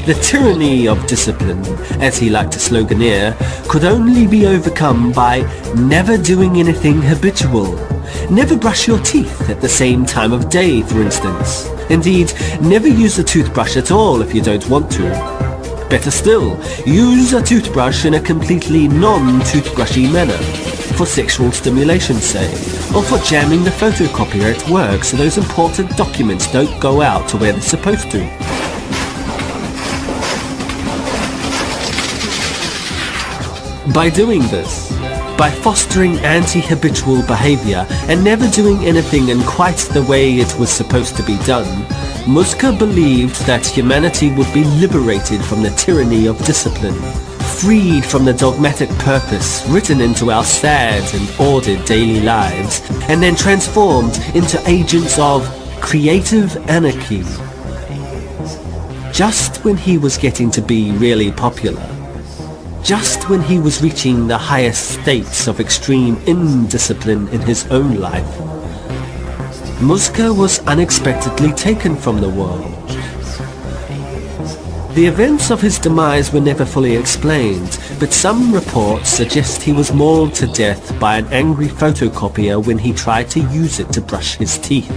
The tyranny of discipline, as he liked to sloganeer, could only be overcome by never doing anything habitual. Never brush your teeth at the same time of day, for instance. Indeed, never use a toothbrush at all if you don't want to. Better still, use a toothbrush in a completely non-toothbrushy manner. for sexual stimulation, say, or for jamming the photocopier at work so those important documents don't go out to where they're supposed to. By doing this, by fostering anti-habitual behavior and never doing anything in quite the way it was supposed to be done, Muska believed that humanity would be liberated from the tyranny of discipline, freed from the dogmatic purpose written into our sad and ordered daily lives, and then transformed into agents of creative anarchy. Just when he was getting to be really popular, just when he was reaching the highest states of extreme indiscipline in his own life, Muska was unexpectedly taken from the world. The events of his demise were never fully explained, but some reports suggest he was mauled to death by an angry photocopier when he tried to use it to brush his teeth.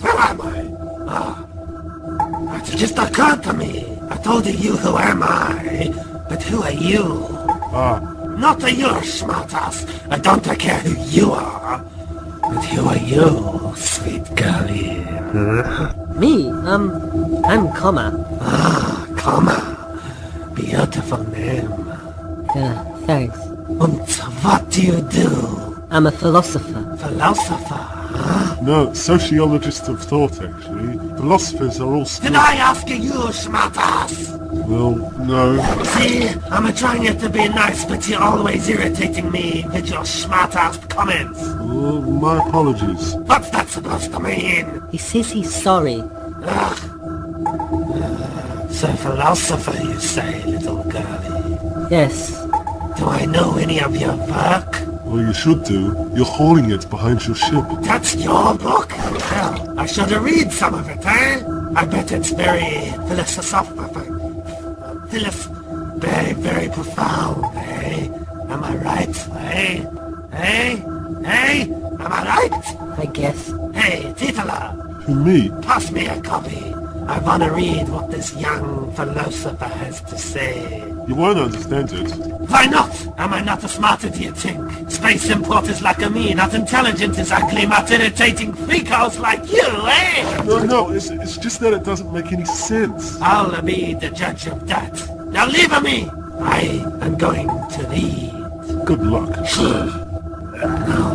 Where am I? It just occurred to me. I told you who am I, but who are you? Not a you, smartass. I don't care who you are, but who are you, sweet girlie? Me? I'm Comma. Comma. Beautiful name. Yeah, thanks. And what do you do? I'm a philosopher. Philosopher? No, sociologists of thought, actually. Philosophers are all... Did I ask you, smartass? Well, no. See, I'm trying to be nice, but you're always irritating me with your smart-ass comments. Well, my apologies. What's that supposed to mean? He says he's sorry. So philosopher, you say, little girlie. Yes. Do I know any of your work? Well, you should do. You're hauling it behind your ship. That's your book? Well, I should read some of it, eh? I bet it's very philosophical. Very, very profound, eh? Am I right, eh? Am I right? I guess. Hey, titular, Who, me? pass me a copy. I want to read what this young philosopher has to say. You won't understand it. Why not? Am I not smarter, do you think? Space importers like me, not intelligent exactly, not irritating freakos like you, eh? No, it's just that it doesn't make any sense. I'll be the judge of that. Now leave me! I am going to read. Good luck. Now,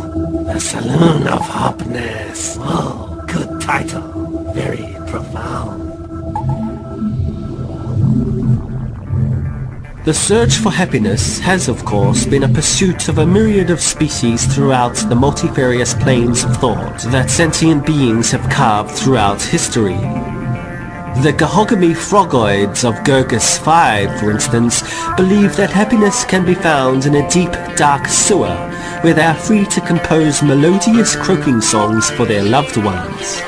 The Saloon of Happiness. Oh, good title. Very profound. The search for happiness has, of course, been a pursuit of a myriad of species throughout the multifarious planes of thought that sentient beings have carved throughout history. The Gahogami frogoids of Gurgis 5, for instance, believe that happiness can be found in a deep, dark sewer, where they are free to compose melodious croaking songs for their loved ones.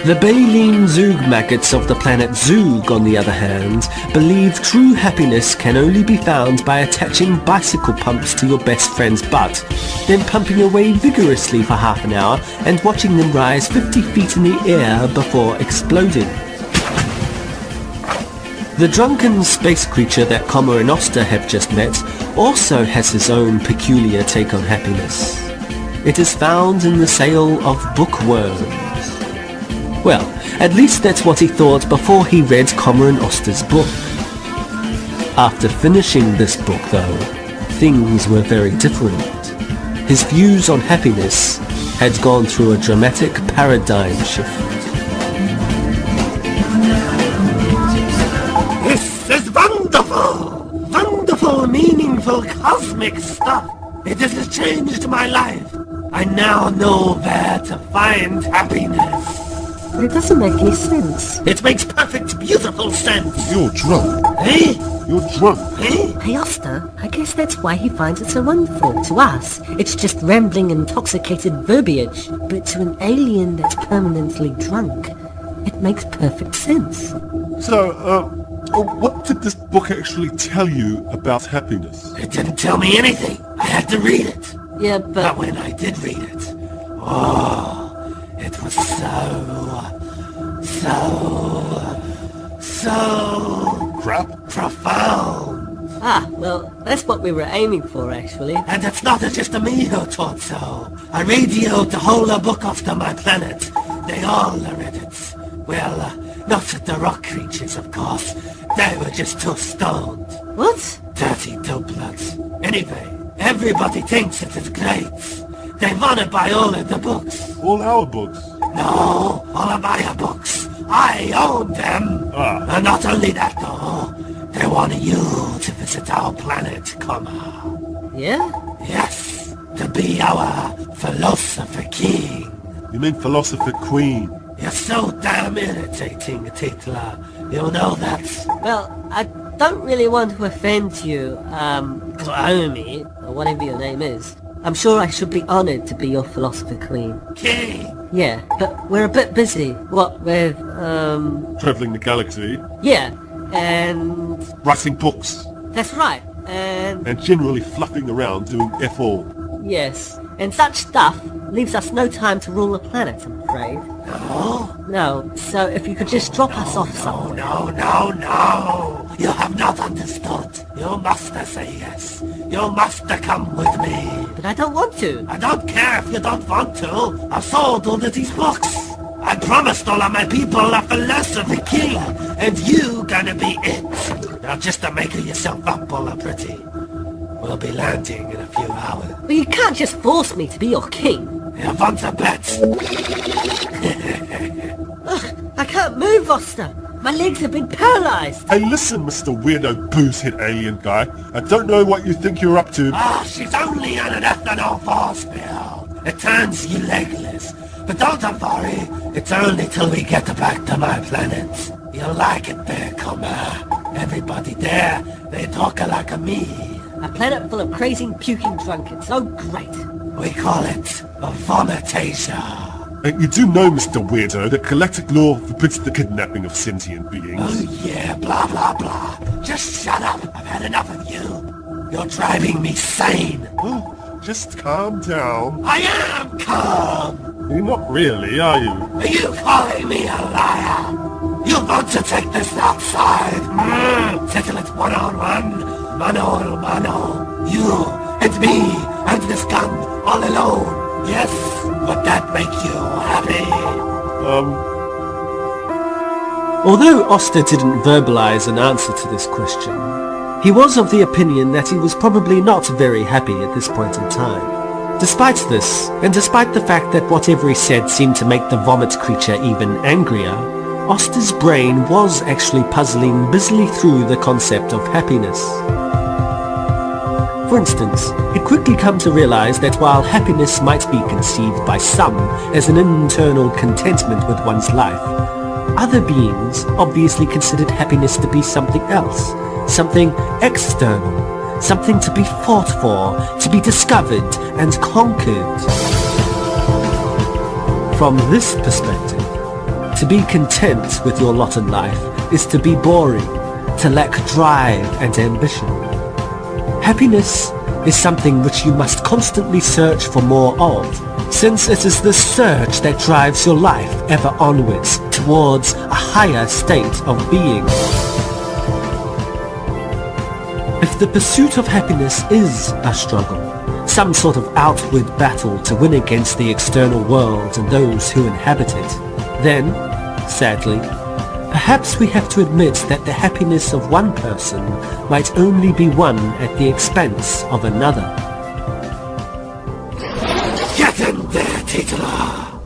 The baleen Zoog maggots of the planet Zoog, on the other hand, believe true happiness can only be found by attaching bicycle pumps to your best friend's butt, then pumping away vigorously for half an hour and watching them rise 50 feet in the air before exploding. The drunken space creature that Comma and Oster have just met also has his own peculiar take on happiness. It is found in the sale of bookworms. Well, at least that's what he thought before he read Comma and Oster's book. After finishing this book, though, things were very different. His views on happiness had gone through a dramatic paradigm shift. This is wonderful! Wonderful, meaningful, cosmic stuff. It has changed my life. I now know where to find happiness. But it doesn't make any sense. It makes perfect, beautiful sense. You're drunk. Eh? You're drunk. Eh? Hey, Oster, I guess that's why he finds it so wonderful. To us, it's just rambling, intoxicated verbiage. But to an alien that's permanently drunk, it makes perfect sense. So, what did this book actually tell you about happiness? It didn't tell me anything. I had to read it. Yeah, But but... when I did read it, oh, it was so Crap? profound. well, that's what we were aiming for, actually. And it's not just me who thought so. I radioed the whole book off to my planet. They all read it. Well, not the rock creatures, of course. They were just too stoned. What? Dirty dope-bloods. Anyway, everybody thinks it is great. They want to buy all of the books. All our books. No, all of my books. I own them. And not only that, though. They want you to visit our planet, Yeah? Yes, to be our philosopher king. You mean Philosopher Queen? You're so damn irritating, Titla. You know that? Well, I don't really want to offend you, Omi, or whatever your name is. I'm sure I should be honored to be your philosopher queen. King! Yeah, but we're a bit busy. What with, Travelling the galaxy. yeah, and... Writing books. That's right, and... And generally fluffing around doing F all. Yes, and such stuff leaves us no time to rule the planet, I'm afraid. No? No, so if you could just drop us off somewhere. No. You have not understood. You must say yes. You must come with me. But I don't want to. I don't care if you don't want to. I've sold all of these books. I promised all of my people a philosophy king, and you gonna be it. Now just to make yourself up all pretty. We'll be landing in a few hours. But you can't just force me to be your king. You want a bet? I can't move, Voster. My legs have been paralyzed. Hey, listen, Mr. Weirdo booze-hit alien guy. I don't know what you think you're up to. She's only on an ethanol force pill. It turns you legless. But don't worry, it's only till we get back to my planet. You'll like it there, Everybody there, they talk like me. A planet full of crazy, puking drunkards. Oh, great. We call it a vomitation. And you do know, Mr. Weirdo, that galactic law forbids the kidnapping of sentient beings. Oh yeah, blah blah blah. Just shut up. I've had enough of you. You're driving me sane. Oh, just calm down. I am calm. You're not really, are you? Are you calling me a liar? You want to take this outside? Settle it one-on-one. Mano a mano. You and me and this gun all alone. Yes? Would that make you happy? Although Oster didn't verbalize an answer to this question, he was of the opinion that he was probably not very happy at this point in time. Despite this, and despite the fact that whatever he said seemed to make the vomit creature even angrier, Oster's brain was actually puzzling busily through the concept of happiness. For instance, he'd quickly come to realize that while happiness might be conceived by some as an internal contentment with one's life, other beings obviously considered happiness to be something else, something external, something to be fought for, to be discovered and conquered. From this perspective, to be content with your lot in life is to be boring, to lack drive and ambition. Happiness is something which you must constantly search for more of, since it is the search that drives your life ever onwards towards a higher state of being. If the pursuit of happiness is a struggle, some sort of outward battle to win against the external world and those who inhabit it, then, sadly, perhaps we have to admit that the happiness of one person might only be won at the expense of another. Get in there, Titular!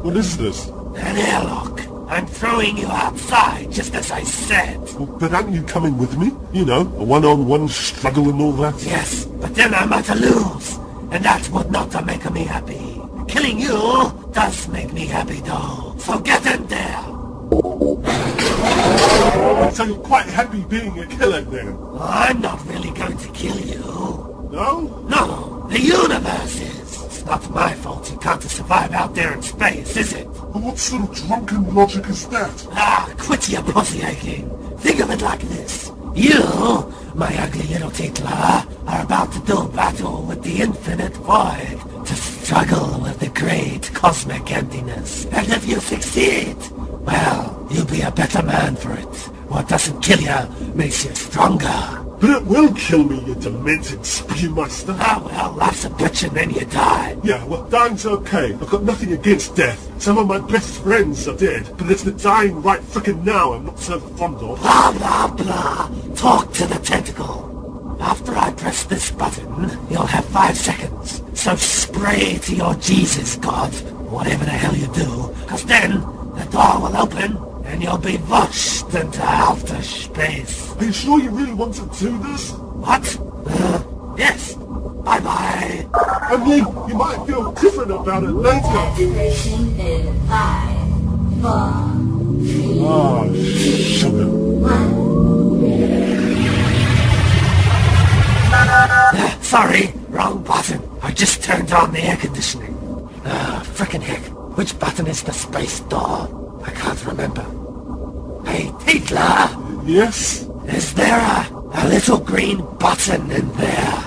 What is this? An airlock. I'm throwing you outside, just as I said. Well, but aren't you coming with me? You know, a one-on-one struggle and all that? Yes, but then I might lose, and that would not make me happy. Killing you does make me happy, though. So get in there! So you're quite happy being a killer then? I'm not really going to kill you. No? No, the universe is. It's not my fault you can't survive out there in space, is it? Well, what sort of drunken logic is that? Quit your pussy aching. Think of it like this. You, my ugly little Titla, are about to do battle with the infinite void struggle with the great cosmic emptiness. And if you succeed, well, you'll be a better man for it. What doesn't kill you makes you stronger. But it will kill me, you demented spewmaster. Ah, well, life's a bitch and then you die. Yeah, well, dying's okay. I've got nothing against death. Some of my best friends are dead, but it's the dying right frickin' now I'm not so fond of. Blah, blah, blah. Talk to the tentacle. After I press this button, you'll have 5 seconds. So spray to your Jesus God, whatever the hell you do, because then the door will open and you'll be washed into outer space. Are you sure you really want to do this? What? Yes. Bye-bye. I mean, you might feel different about it later. Duration in 5, 4, 3, Oh, sugar. 1. Sorry, wrong button. I just turned on the air conditioning. Frickin' heck. Which button is the space door? I can't remember. Hey, Hitler! Yes? Is there a little green button in there?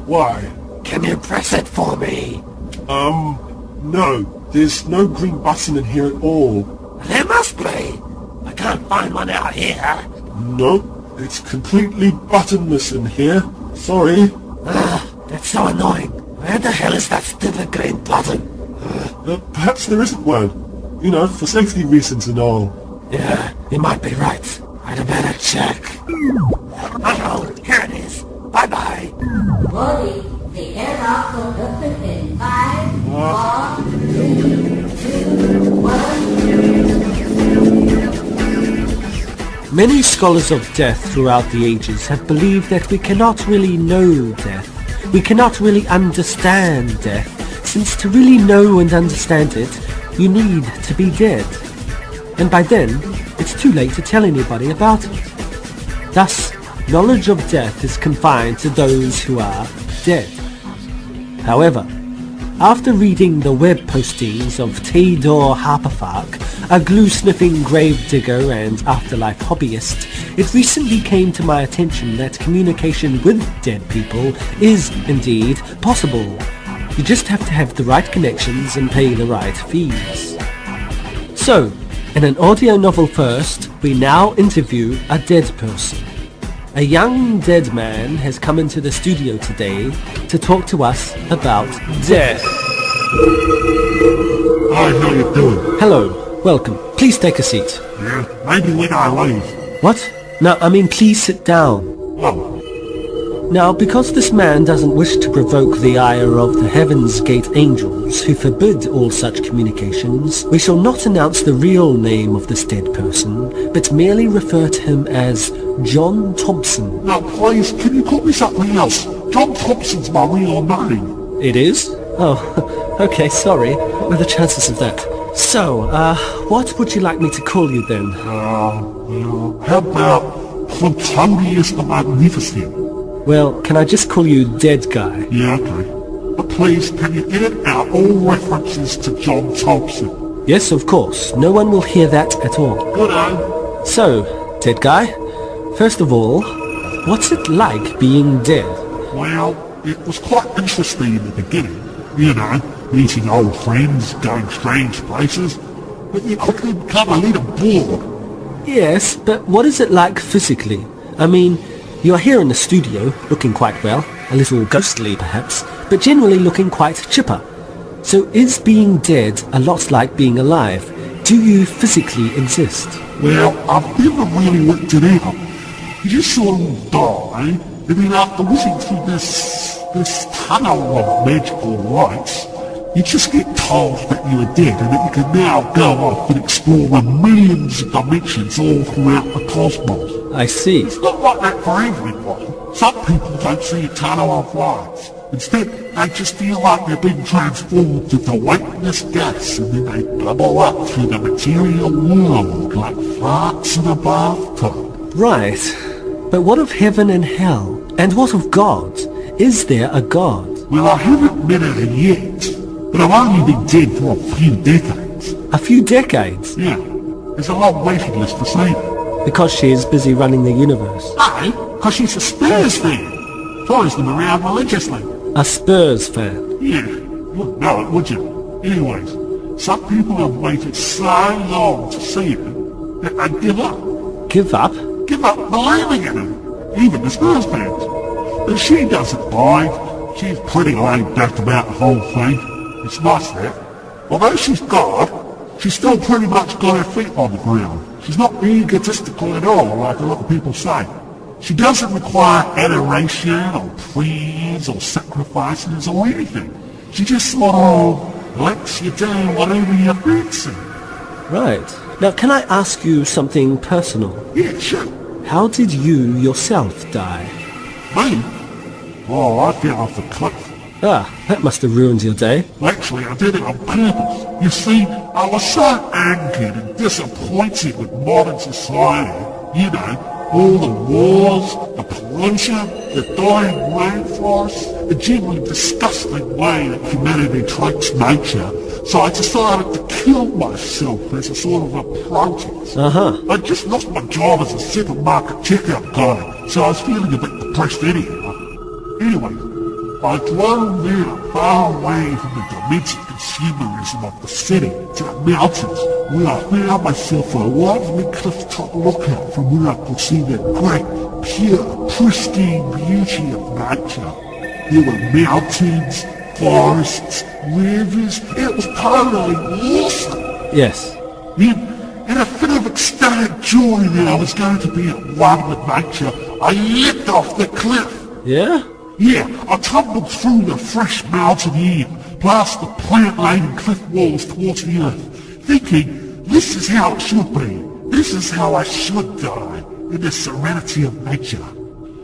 Why? Can you press it for me? No. There's no green button in here at all. There must be. I can't find one out here. No, it's completely buttonless in here. Sorry. That's so annoying. Where the hell is that stupid green button? Perhaps there isn't one. You know, for safety reasons and all. Yeah, you might be right. I'd better check. Uh-oh, here it is. Bye-bye. Wally, the airlock will open in 5, 4, 3, 2, 1. Many scholars of death throughout the ages have believed that we cannot really know death. We cannot really understand death, since to really know and understand it, you need to be dead. And by then, it's too late to tell anybody about it. Thus, knowledge of death is confined to those who are dead. However, after reading the web postings of Theodore Harperfark, a glue-sniffing gravedigger and afterlife hobbyist, it recently came to my attention that communication with dead people is indeed possible. You just have to have the right connections and pay the right fees. So, in an audio novel first, we now interview a dead person. A young dead man has come into the studio today to talk to us about death. Hi, how you doing? Hello, welcome. Please take a seat. Yeah, maybe when I leave. What? No, I mean please sit down. Oh, Now, because this man doesn't wish to provoke the ire of the Heaven's Gate angels, who forbid all such communications, we shall not announce the real name of this dead person, but merely refer to him as John Thompson. now please, can you call me something else? John Thompson's my real name. It is? Oh, okay, sorry. What were the chances of that? So, what would you like me to call you then? How about Plutonius the Magnificent? Well, can I just call you Dead Guy? Yeah, okay. But please, can you edit out all references to John Thompson? Yes, of course. No one will hear that at all. Good on. So, Dead Guy, first of all, what's it like being dead? Well, it was quite interesting in the beginning. You know, meeting old friends, going strange places. But you quickly become a little bored. Yes, but what is it like physically? I mean, you're here in the studio, looking quite well, a little ghostly perhaps, but generally looking quite chipper. So is being dead a lot like being alive? Do you physically exist? Well, I've never really worked it out. You just sort of die, and then after whizzing through this tunnel of magical lights, you just get told that you're dead and that you can now go off and explore the millions of dimensions all throughout the cosmos. I see. It's not like that for everyone. Some people don't see a tunnel of lights. Instead, they just feel like they're being transformed into weightless gas and then they bubble up through the material world like farts in a bathtub. Right. But what of heaven and hell? And what of God? Is there a God? Well, I haven't met her yet, but I've only been dead for a few decades. A few decades? Yeah, there's a long waiting list to see her. Because she is busy running the universe. No, because she's a spares fan. Follows them around religiously. A Spurs fan. Yeah, you wouldn't know it, would you? Anyways, some people have waited so long to see her that they give up. Give up? Give up believing in her, even the Spurs fans. But she doesn't mind. She's pretty laid back about the whole thing. It's nice that. Although she's God, she's still pretty much got her feet on the ground. She's not egotistical at all, like a lot of people say. She doesn't require adoration or prayers or sacrifices or anything. She just sort of lets you do whatever you fancy. Right. Now, can I ask you something personal? Yeah, sure. How did you yourself die? Me? Oh, I fell off the cliff. Ah, that must have ruined your day. Actually, I did it on purpose. You see, I was so angered and disappointed with modern society. You know, all the wars, the pollution, the dying rainforests, the generally disgusting way that humanity treats nature. So I decided to kill myself as a sort of a protest. I just lost my job as a supermarket checkout guy, so I was feeling a bit depressed anyhow. Anyway, I drove out far away from the demented consumerism of the city to the mountains, where I found myself a lovely cliff-top lookout from where I could see the great, pure, pristine beauty of nature. There were mountains, forests, rivers. It was totally awesome. Yes. Then, in a fit of ecstatic joy that I was going to be at one with nature, I leapt off the cliff. Yeah? Yeah, I tumbled through the fresh mountain air, past the plant-laden cliff walls towards the earth, thinking, this is how it should be. This is how I should die, in the serenity of nature.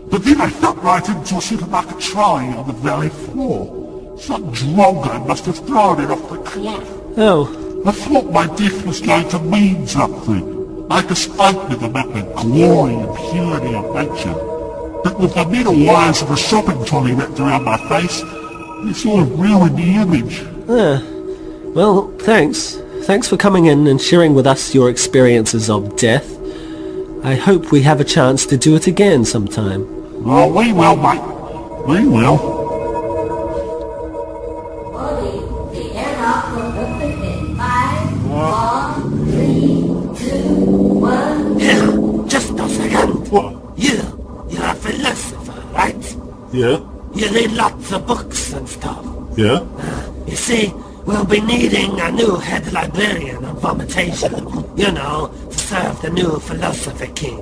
But then I fell right into a supermarket trolley on the valley floor. Some drongo must have thrown it off the cliff. Oh. I thought my death was going to mean something, like a statement about the glory and purity of nature. But with the metal wires of a shopping trolley wrapped around my face, it sort of ruined the image. Well, thanks. Thanks for coming in and sharing with us your experiences of death. I hope we have a chance to do it again sometime. Oh, we will, mate. We will. Body, the airlock will open in 5, 4, 3, 2, 1. Yeah, just a second. What? You're a philosopher, right? Yeah? You read lots of books and stuff. Yeah? You see, we'll be needing a new head librarian of vomitation. You know, to serve the new philosophy king.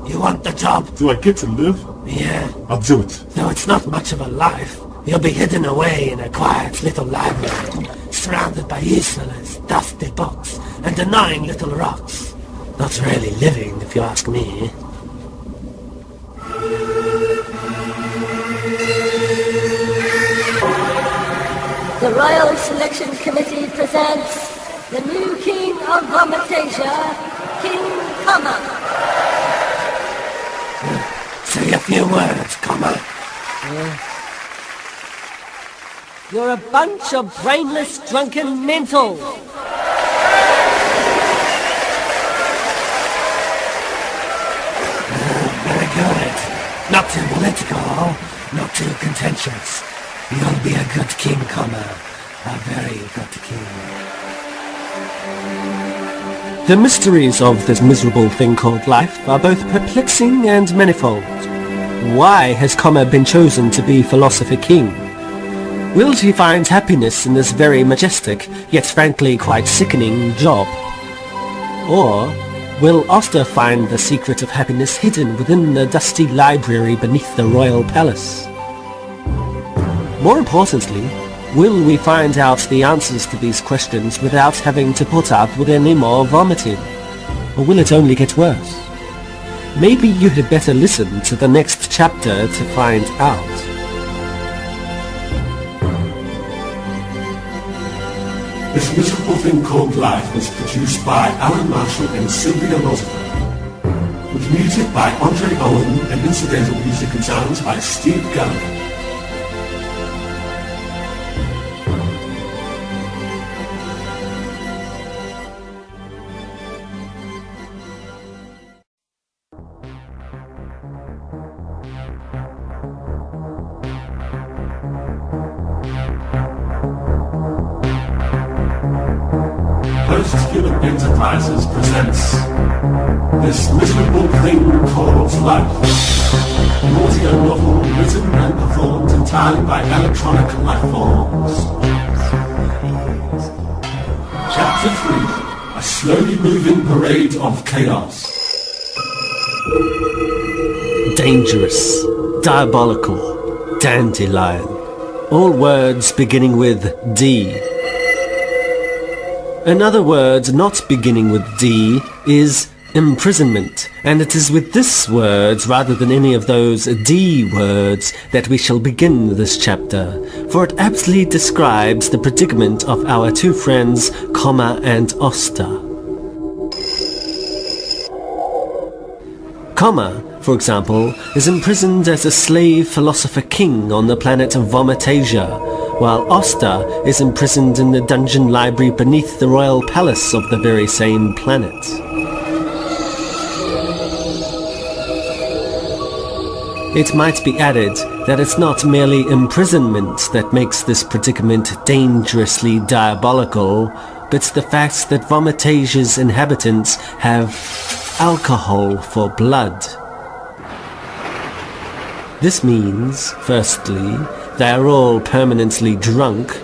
You want the job? Do I get to live? Yeah. I'll do it. Though it's not much of a life. You'll be hidden away in a quiet little library, surrounded by useless, dusty books and annoying little rocks. Not really living, if you ask me. The Royal Selection Committee presents the new King of Vomitasia, King Comma. Say a few words, comma. You're a bunch of brainless, drunken mentals. Very good. Not too political, not too contentious. You'll be a good king, comma. A very good king. The mysteries of this miserable thing called life are both perplexing and manifold. Why has Comma been chosen to be Philosopher King? Will she find happiness in this very majestic, yet frankly quite sickening job? Or will Oster find the secret of happiness hidden within the dusty library beneath the royal palace? More importantly, will we find out the answers to these questions without having to put up with any more vomiting? Or will it only get worse? Maybe you had better listen to the next chapter to find out. This miserable thing called life was produced by Alan Marshall and Sylvia Roosevelt, with music by Andre Owen and incidental music and sounds by Steve Gallagher. Posthuman Enterprises presents this miserable thing called life. An audio novel written and performed entirely by electronic life forms. Chapter 3. A slowly moving parade of chaos. Dangerous, diabolical, dandelion. All words beginning with D. Another word not beginning with D is imprisonment, and it is with this word rather than any of those D words that we shall begin this chapter, for it aptly describes the predicament of our two friends, Comma and Oster. Comma, for example, is imprisoned as a slave philosopher king on the planet Vomitasia, while Oster is imprisoned in the dungeon library beneath the royal palace of the very same planet. It might be added that it's not merely imprisonment that makes this predicament dangerously diabolical, but the fact that Vomitasia's inhabitants have alcohol for blood. This means, firstly, they are all permanently drunk,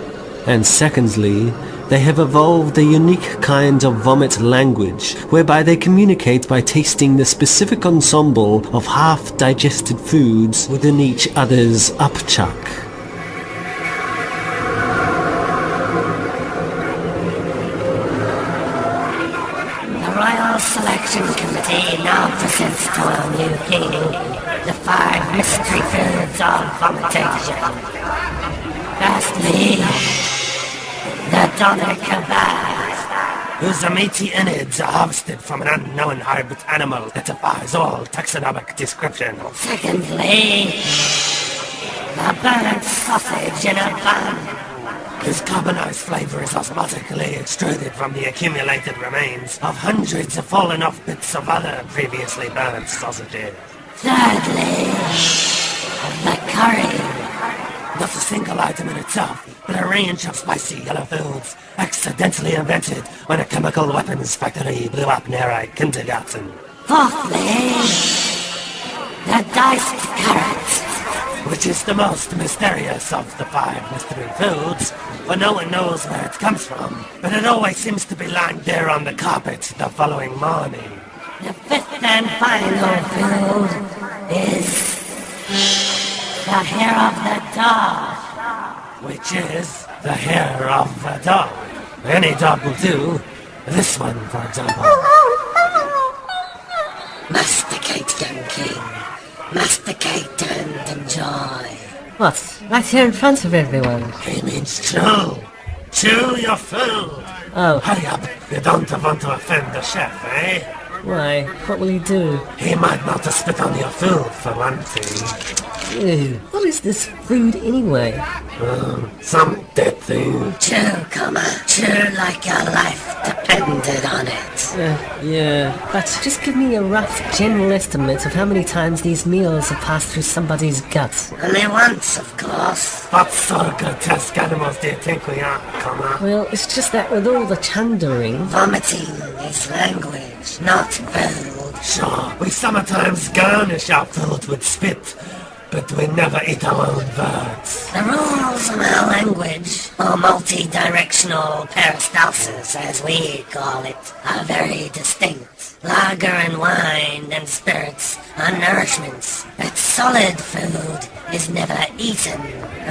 and secondly, they have evolved a unique kind of vomit language, whereby they communicate by tasting the specific ensemble of half-digested foods within each other's upchuck. The Royal Selection Committee now presents to our new king the 5 mystery foods of Vomitasia. Firstly, the doner kebab, whose meaty innards are harvested from an unknown hybrid animal that defies all taxonomic description. Secondly, the burnt sausage in a bun, Whose carbonized flavor is osmotically extruded from the accumulated remains of hundreds of fallen off bits of other previously burnt sausages. thirdly, the curry, Not a single item in itself, but a range of spicy yellow foods accidentally invented when a chemical weapons factory blew up near a kindergarten. fourthly, the diced carrot, Which is the most mysterious of the 5 mystery foods, for no one knows where it comes from, but it always seems to be lying there on the carpet the following morning. the fifth and final food is the hair of the dog. Which is the hair of a dog. Any dog will do. This one, for example. Masticate, young king. Masticate and enjoy. What? Right here in front of everyone? He means chew. Chew your food. Oh, Hurry up. You don't want to offend the chef, eh? why? What will he do? He might not spit on your food, for one thing. Ew, what is this food anyway? Some dead thing. Chew, comma. Chew like your life depended on it. Yeah, but just give me a rough general estimate of how many times these meals have passed through somebody's gut. Only once, of course. What sort of grotesque animals do you think we are, comma? Well, it's just that with all the chundering... Vomiting is language, not food. Sure, we sometimes garnish our food with spit, but we never eat our own words. The rules of our language, or multi-directional peristalsis as we call it, are very distinct. Lager and wine and spirits are nourishments, but solid food is never eaten,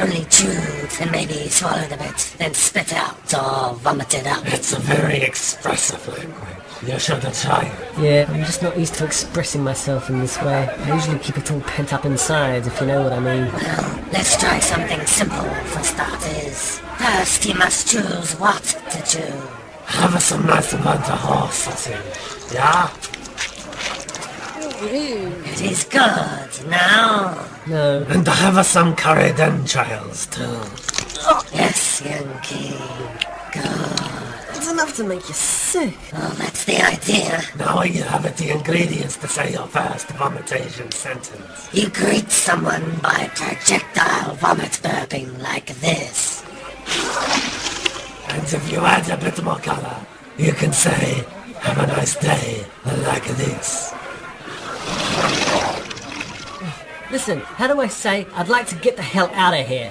only chewed and maybe swallowed a bit, then spit out or vomited up. It's a very expressive language. You should try it. Yeah, I'm just not used to expressing myself in this way. I usually keep it all pent up inside, if you know what I mean. Well, let's try something simple for starters. First, you must choose what to chew. Have some nice burnt horse sausage, yeah? It is good. Now, No. And have some curried entrails too. yes, young king. Good. It's enough to make you sick. Well, that's the idea. Now you have the ingredients to say your first vomitation sentence. You greet someone by projectile vomit burping like this. And if you add a bit more color, you can say, "Have a nice day," like this. Listen, how do I say, I'd like to get the hell out of here?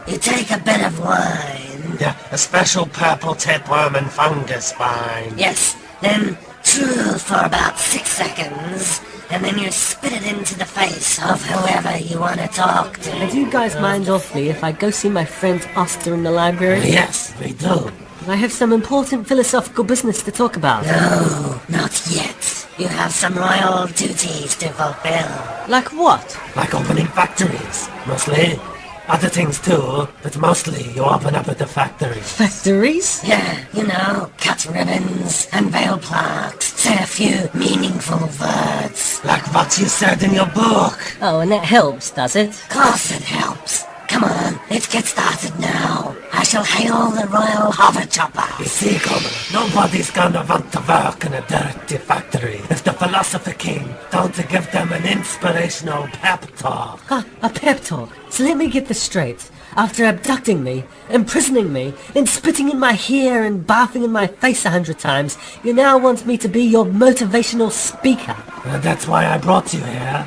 You take a bit of wine. Yeah, a special purple tapeworm and fungus wine. Yes, then drool for about 6 seconds, and then you spit it into the face of whoever you want to talk to. And do you guys mind awfully if I go see my friend Oster in the library? Yes, we do. I have some important philosophical business to talk about. No, not yet. You have some royal duties to fulfill. Like what? Like opening factories, mostly. Other things too, but mostly you open up at the factories. Factories? Yeah, you know, cut ribbons, unveil plaques, say a few meaningful words. Like what you said in your book. Oh, and that helps, does it? Of course it helps. Come on, let's get started now. I shall hail the royal hover chopper. You see, Coleman, nobody's gonna want to work in a dirty factory if the philosopher king don't give them an inspirational pep talk. Ah, a pep talk. So let me get this straight. After abducting me, imprisoning me, and spitting in my hair and bathing in my face 100 times, you now want me to be your motivational speaker. And that's why I brought you here.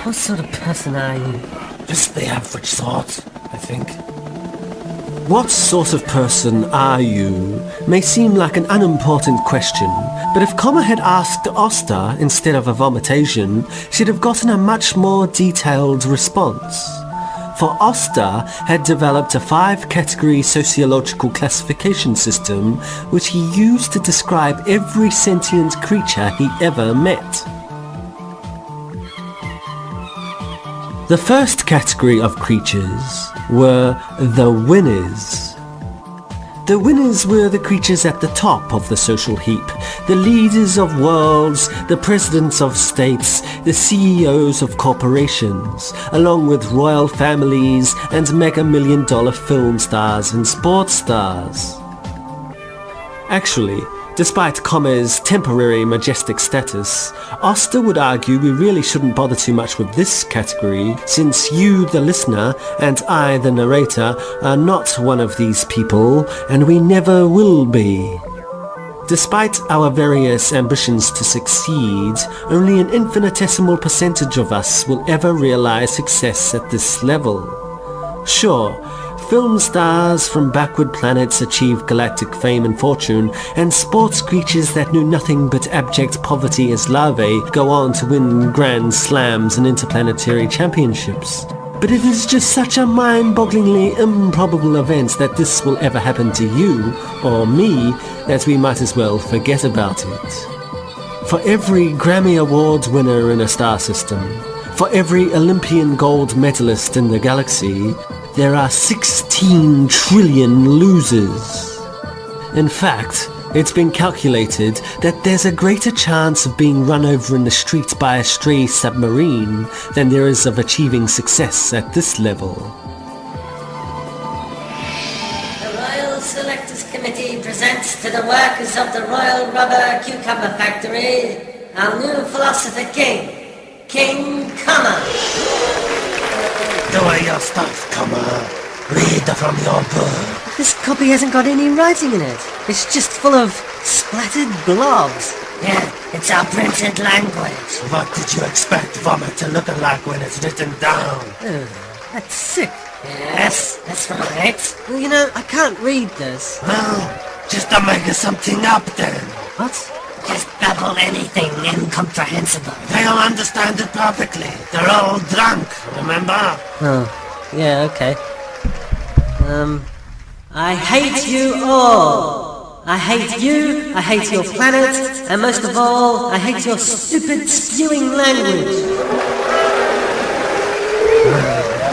What sort of person are you? Just the average sort, I think. What sort of person are you may seem like an unimportant question, but if Comma had asked Oster instead of a vomitation, she'd have gotten a much more detailed response. For Oster had developed a 5-category sociological classification system which he used to describe every sentient creature he ever met. The first category of creatures were the winners. The winners were the creatures at the top of the social heap, the leaders of worlds, the presidents of states, the CEOs of corporations, along with royal families and mega-million-dollar film stars and sports stars. Actually, despite Comma's temporary majestic status, Oster would argue we really shouldn't bother too much with this category, since you, the listener, and I, the narrator, are not one of these people, and we never will be. Despite our various ambitions to succeed, only an infinitesimal percentage of us will ever realize success at this level. Sure, film stars from backward planets achieve galactic fame and fortune, and sports creatures that knew nothing but abject poverty as larvae go on to win grand slams and interplanetary championships. But it is just such a mind-bogglingly improbable event that this will ever happen to you, or me, that we might as well forget about it. For every Grammy Awards winner in a star system, for every Olympian gold medalist in the galaxy, there are 16 trillion losers. In fact, it's been calculated that there's a greater chance of being run over in the street by a stray submarine than there is of achieving success at this level. The Royal Selectors Committee presents to the workers of the Royal Rubber Cucumber Factory our new philosopher king, King Comma. Do your stuff, Comma. Read from your book. This copy hasn't got any writing in it. It's just full of splattered blobs. Yeah, it's our printed language. What did you expect vomit to look like when it's written down? That's sick. Yes, that's right. Well, you know, I can't read this. Well, just to make something up then. What? Just babble anything incomprehensible. They'll understand it perfectly. They're all drunk, remember? Oh, yeah, okay. I hate you all. I hate you, I hate your planet, and most of all, I hate your stupid spewing language.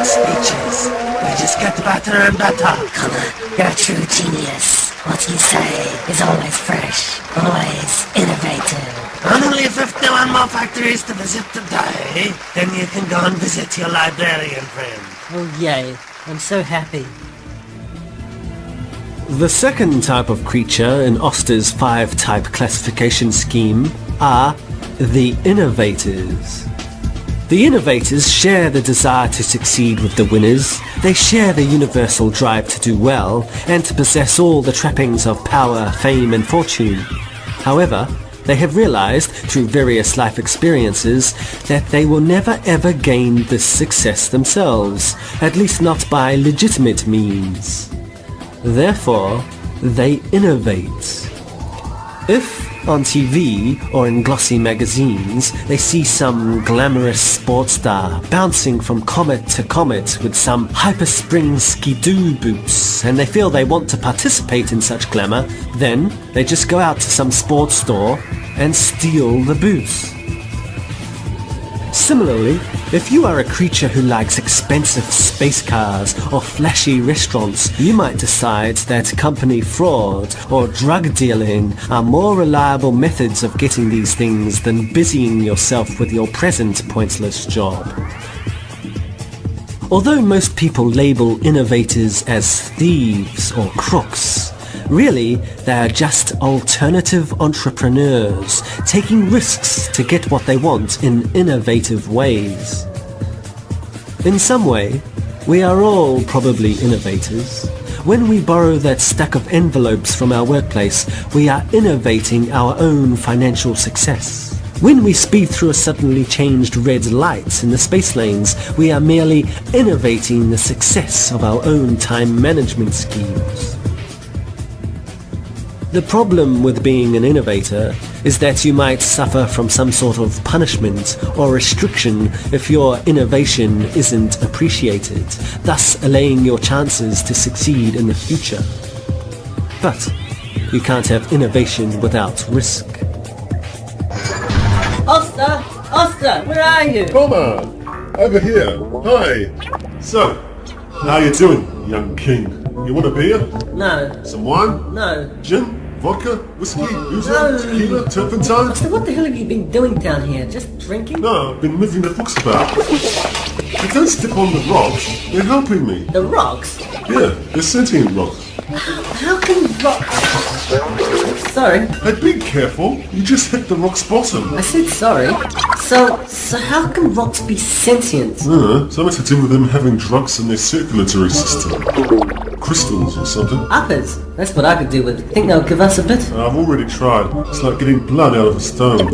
Speeches. They just get better and better. Comma, you're a true genius. What you say is always fresh, always innovative. Only 51 more factories to visit today. Then you can go and visit your librarian friend. Oh yay, I'm so happy. The second type of creature in Oster's 5-type classification scheme are the innovators. The innovators share the desire to succeed with the winners. They share the universal drive to do well and to possess all the trappings of power, fame and fortune. However, they have realized through various life experiences that they will never ever gain this success themselves, at least not by legitimate means. Therefore, they innovate. If on TV or in glossy magazines they see some glamorous sports star bouncing from comet to comet with some hyperspring skidoo boots and they feel they want to participate in such glamour, then they just go out to some sports store and steal the boots. Similarly, if you are a creature who likes expensive space cars or flashy restaurants, you might decide that company fraud or drug dealing are more reliable methods of getting these things than busying yourself with your present pointless job. Although most people label innovators as thieves or crooks, really, they are just alternative entrepreneurs taking risks to get what they want in innovative ways. In some way, we are all probably innovators. When we borrow that stack of envelopes from our workplace, we are innovating our own financial success. When we speed through a suddenly changed red light in the space lanes, we are merely innovating the success of our own time management schemes. The problem with being an innovator is that you might suffer from some sort of punishment or restriction if your innovation isn't appreciated, thus allaying your chances to succeed in the future. But you can't have innovation without risk. Oster, where are you? Come on, over here. Hi. So, how you doing, young king? You want a beer? No. Some wine? No. Gin? Vodka? Whiskey? Ouzo? No. Tequila? Turpentine? Oster, what the hell have you been doing down here? Just drinking? No, I've been moving the books about. They don't step on the rocks. They're helping me. The rocks? Yeah, they're sentient rocks. How can rocks... Sorry. Hey, be careful. You just hit the rock's bottom. I said sorry. So how can rocks be sentient? Something to do with them having drugs in their circulatory system. Crystals or something. Uppers. That's what I could do with. Think they'll give us a bit? I've already tried. It's like getting blood out of a stone.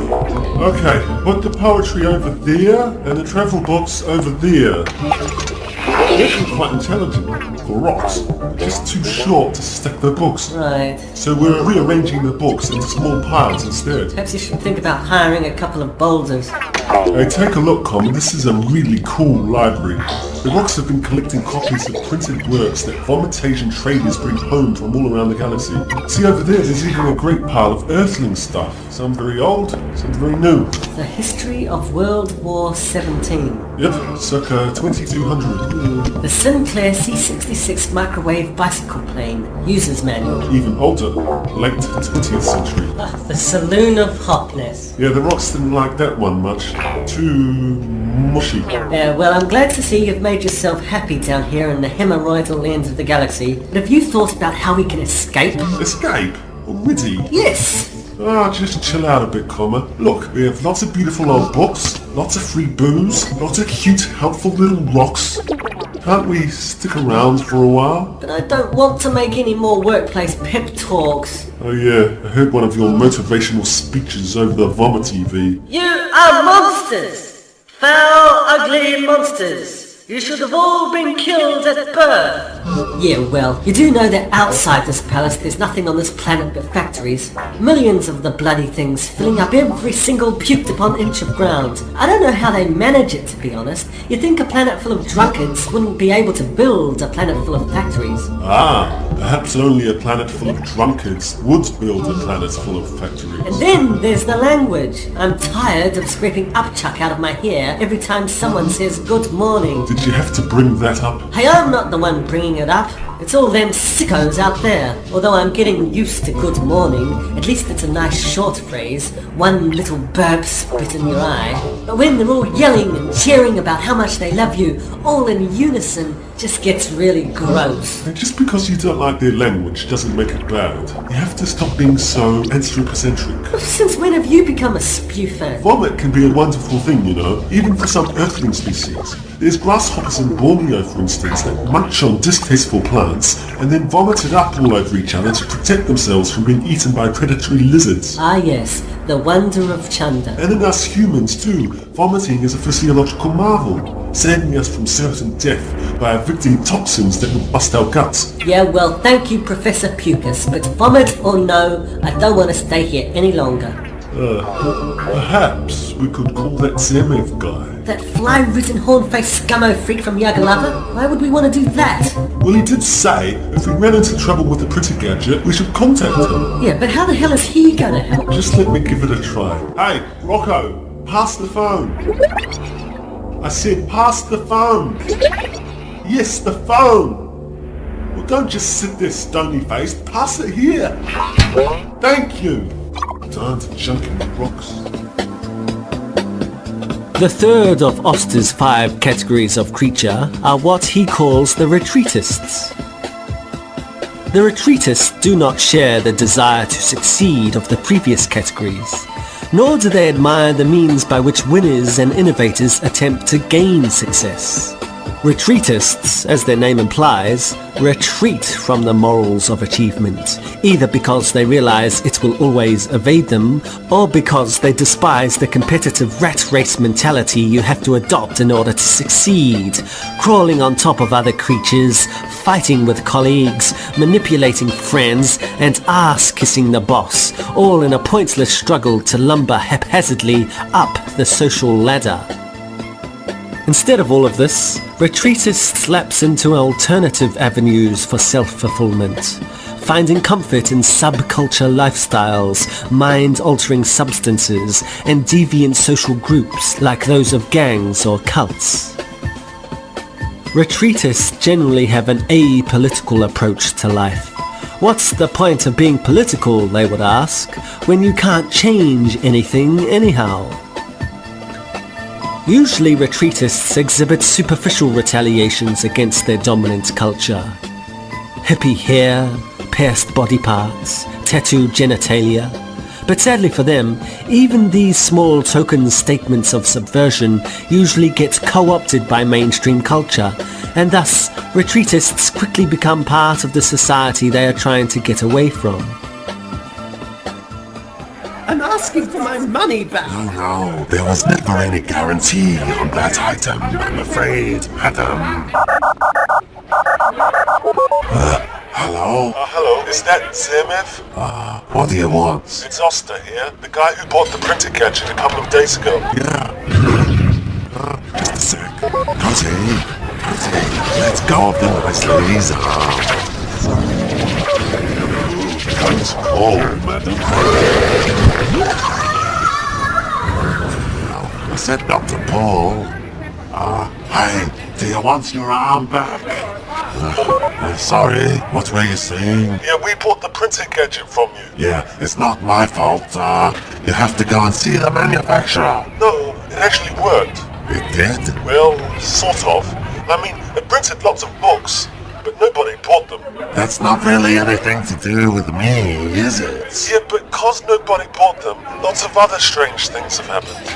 Okay, put the poetry over there and the travel books over there. They're actually quite intelligent for rocks. Just too short to stack the books. Right. So we're rearranging the books into small piles instead. Perhaps you should think about hiring a couple of boulders. Hey, take a look, Common. This is a really cool library. The rocks have been collecting copies of printed works that Vomitation traders bring home from all around the galaxy. See over there's even a great pile of Earthling stuff. Some very old, some very new. The history of World War 17. Yep, circa 2200. The Sinclair C-66 microwave bicycle plane. User's manual. Even older, late 20th century. The Saloon of Hotness. Yeah, the rocks didn't like that one much. Too mushy. Yeah, well, I'm glad to see you've made yourself happy down here in the hemorrhoidal end of the galaxy. But have you thought about how we can escape? Escape? Already? Yes! Just chill out a bit, Comma. Look, we have lots of beautiful old books, lots of free booze, lots of cute, helpful little rocks. Can't we stick around for a while? But I don't want to make any more workplace pep talks. Oh yeah, I heard one of your motivational speeches over the Vomit TV. You are monsters! Foul, ugly monsters! You should have all been killed at birth! Yeah, well, you do know that outside this palace there's nothing on this planet but factories. Millions of the bloody things filling up every single puked upon inch of ground. I don't know how they manage it, to be honest. You'd think a planet full of drunkards wouldn't be able to build a planet full of factories. Perhaps only a planet full of drunkards would build a planet full of factories. And then there's the language. I'm tired of scraping upchuck out of my hair every time someone says good morning. Did you have to bring that up? Hey, I'm not the one bringing it up. It's all them sickos out there. Although I'm getting used to good morning, at least it's a nice short phrase, one little burp spit in your eye. But when they're all yelling and cheering about how much they love you, all in unison, just gets really gross. And just because you don't like their language doesn't make it bad. You have to stop being so anthropocentric. Since when have you become a spew fan? Vomit can be a wonderful thing, you know, even for some earthling species. There's grasshoppers in Borneo, for instance, that munch on distasteful plants and then vomit it up all over each other to protect themselves from being eaten by predatory lizards. Ah yes, the wonder of Chanda. And in us humans too, vomiting is a physiological marvel, saving us from certain death by evicting toxins that would bust our guts. Yeah, well, thank you, Professor Pucus, but vomit or no, I don't want to stay here any longer. Perhaps we could call that Zemev guy. That fly-ridden horn-faced scummo freak from Yagalava? Why would we want to do that? Well, he did say if we ran into trouble with the printer gadget, we should contact him. Yeah, but how the hell is he gonna help? Just let me give it a try. Hey, Rocco, pass the phone. I said pass the phone. Yes, the phone. Well, don't just sit there stony-faced. Pass it here. Thank you. Time to chunk in the rocks. The third of Oster's 5 categories of creature are what he calls the retreatists. The retreatists do not share the desire to succeed of the previous categories, nor do they admire the means by which winners and innovators attempt to gain success. Retreatists, as their name implies, retreat from the morals of achievement, either because they realize it will always evade them, or because they despise the competitive rat race mentality you have to adopt in order to succeed, crawling on top of other creatures, fighting with colleagues, manipulating friends, and ass-kissing the boss, all in a pointless struggle to lumber haphazardly up the social ladder. Instead of all of this, retreatists lapse into alternative avenues for self-fulfillment, finding comfort in subculture lifestyles, mind-altering substances, and deviant social groups like those of gangs or cults. Retreatists generally have an apolitical approach to life. What's the point of being political, they would ask, when you can't change anything anyhow? Usually retreatists exhibit superficial retaliations against their dominant culture. Hippie hair, pierced body parts, tattooed genitalia. But sadly for them, even these small token statements of subversion usually get co-opted by mainstream culture, and thus retreatists quickly become part of the society they are trying to get away from. I'm asking for my money back. No, there was never any guarantee on that item, I'm afraid, madam. Hello? Hello, is that Zemev? What do you want? It's Oster here, the guy who bought the printer gadget a couple of days ago. Yeah. Just a sec. Cosy, let's go of the nice ladies. Oh, madam. I said Dr. Paul. Hey, do you want your arm back? Sorry, what were you saying? Yeah, we bought the printer gadget from you. Yeah, it's not my fault. You have to go and see the manufacturer. No, it actually worked. It did? Well, sort of. I mean, it printed lots of books, but nobody bought them. That's not really anything to do with me, is it? Yeah, but cause nobody bought them, lots of other strange things have happened.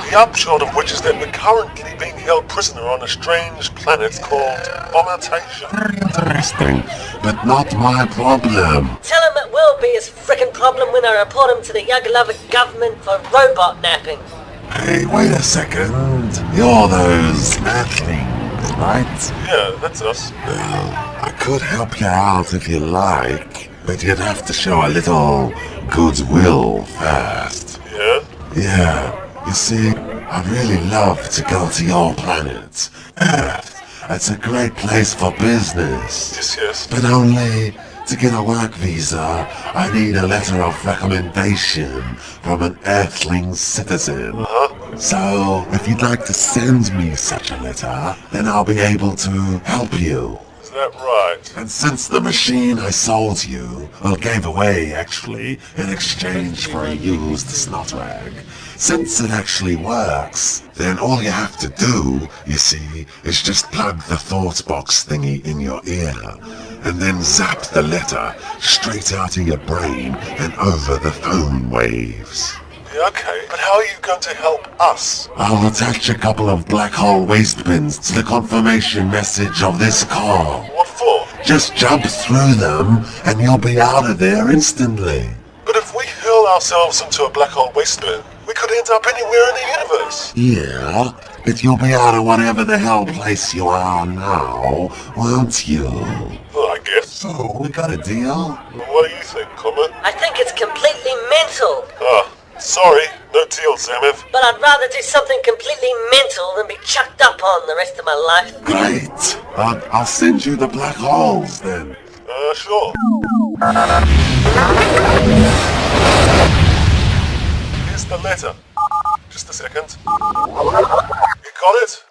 The upshot of which is that we're currently being held prisoner on a strange planet called Vomitation. Very interesting, but not my problem. Tell him it will be his frickin' problem when I report him to the Yagalava government for robot napping. Hey, wait a second. You're those earthlings, right? Yeah, that's us. Well, I could help you out if you like, but you'd have to show a little goodwill first. Yeah? Yeah. You see, I'd really love to go to your planet, Earth. It's a great place for business. Yes. But only to get a work visa, I need a letter of recommendation from an Earthling citizen. So, if you'd like to send me such a letter, then I'll be able to help you. Is that right? And since the machine I sold you, or gave away actually, in exchange for a used snot rag, since it actually works, then all you have to do, you see, is just plug the thought box thingy in your ear, and then zap the letter straight out of your brain and over the phone waves. Yeah, okay, but how are you going to help us? I'll attach a couple of black hole waste bins to the confirmation message of this call. What for? Just jump through them and you'll be out of there instantly. But if we hurl ourselves into a black hole waste bin, we could end up anywhere in the universe. Yeah, but you'll be out of whatever the hell place you are now, won't you? Well, I guess. So, we got a deal? What do you think, Comet? I think it's completely mental. Sorry, no deal, Zamith. But I'd rather do something completely mental than be chucked up on the rest of my life. Great! I'll send you the black holes then. Sure. Here's the letter. Just a second. You got it?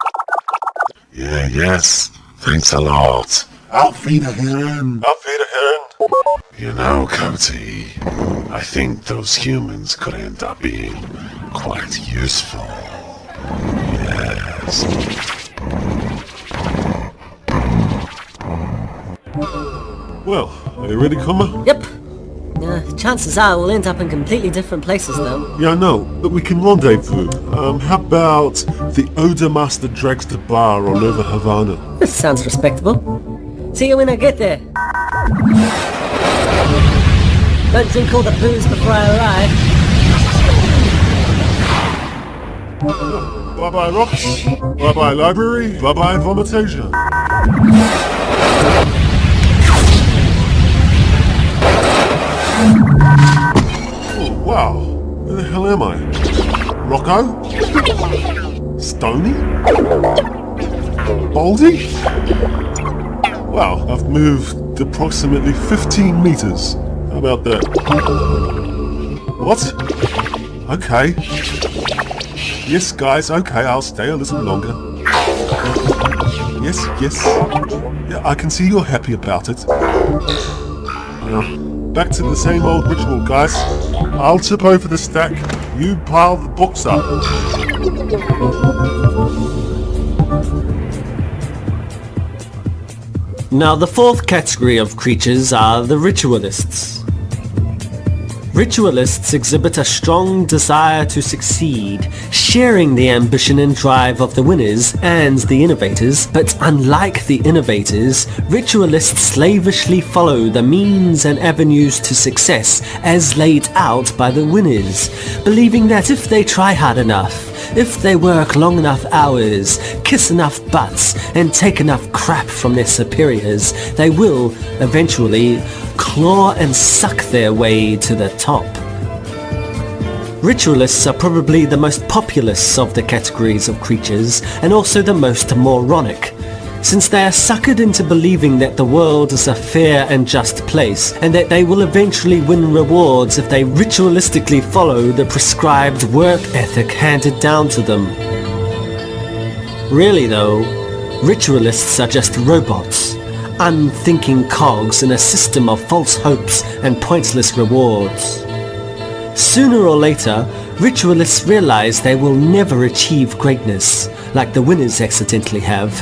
Yes. Thanks a lot. Auf Wiederhören. Auf Wiederhören. You know, Cody, I think those humans could end up being quite useful. Yes. Well, are you ready, Comet? Yep. Chances are we'll end up in completely different places, though. Yeah, I know, but we can rendezvous. How about the Odor Master Dragster Bar on Nova Havana? This sounds respectable. See you when I get there. Don't drink all the booze before I arrive. Bye-bye, rocks. Bye-bye, library. Bye-bye, Vomitasia. Oh, wow. Where the hell am I? Rocco? Stony? Baldy? Wow, I've moved approximately 15 meters. How about that? What? Okay. Yes, guys, okay, I'll stay a little longer. Yes. Yeah, I can see you're happy about it. Now, back to the same old ritual, guys. I'll tip over the stack, you pile the books up. Now, the fourth category of creatures are the ritualists. Ritualists exhibit a strong desire to succeed, sharing the ambition and drive of the winners and the innovators, but unlike the innovators, ritualists slavishly follow the means and avenues to success as laid out by the winners, believing that if they try hard enough, if they work long enough hours, kiss enough butts, and take enough crap from their superiors, they will, eventually, claw and suck their way to the top. Ritualists are probably the most populous of the categories of creatures, and also the most moronic, since they are suckered into believing that the world is a fair and just place, and that they will eventually win rewards if they ritualistically follow the prescribed work ethic handed down to them. Really though, ritualists are just robots, unthinking cogs in a system of false hopes and pointless rewards. Sooner or later, ritualists realize they will never achieve greatness, like the winners accidentally have,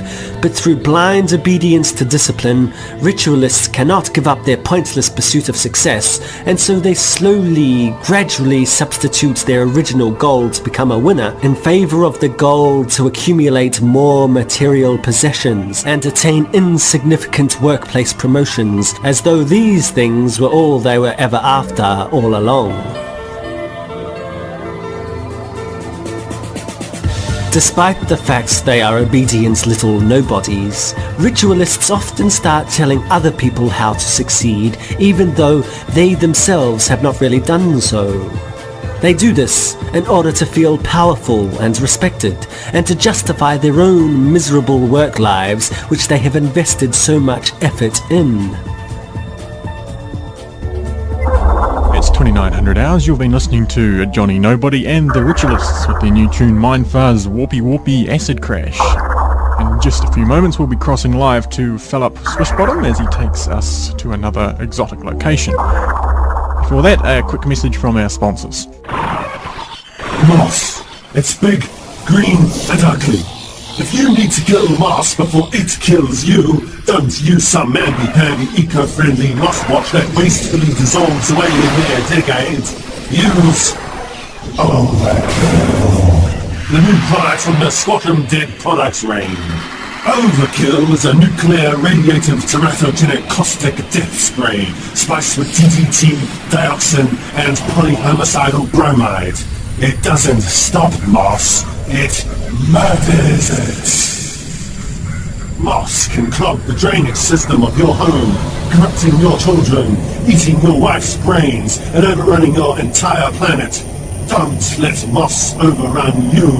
but through blind obedience to discipline, ritualists cannot give up their pointless pursuit of success, and so they slowly, gradually substitute their original goal to become a winner in favor of the goal to accumulate more material possessions and attain insignificant workplace promotions, as though these things were all they were ever after all along. Despite the fact they are obedient little nobodies, ritualists often start telling other people how to succeed, even though they themselves have not really done so. They do this in order to feel powerful and respected, and to justify their own miserable work lives which they have invested so much effort in. It's 2900 hours. You've been listening to Johnny Nobody and the Ritualists with their new tune Mind Fuzz Warpy Warpy Acid Crash. And just a few moments, we'll be crossing live to Philip Swishbottom as he takes us to another exotic location. Before that, a quick message from our sponsors. Moss. It's big, green and ugly. If you need to kill moss before it kills you, don't use some mamby-pamby eco-friendly moss watch that wastefully dissolves away in their decades. Use Overkill, the new product from the Squat'em Dead products range. Overkill is a nuclear radiative teratogenic caustic death spray spiced with DDT, dioxin and polyhomicidal bromide. It doesn't stop moss, it murders it. Moss can clog the drainage system of your home, corrupting your children, eating your wife's brains, and overrunning your entire planet. Don't let moss overrun you.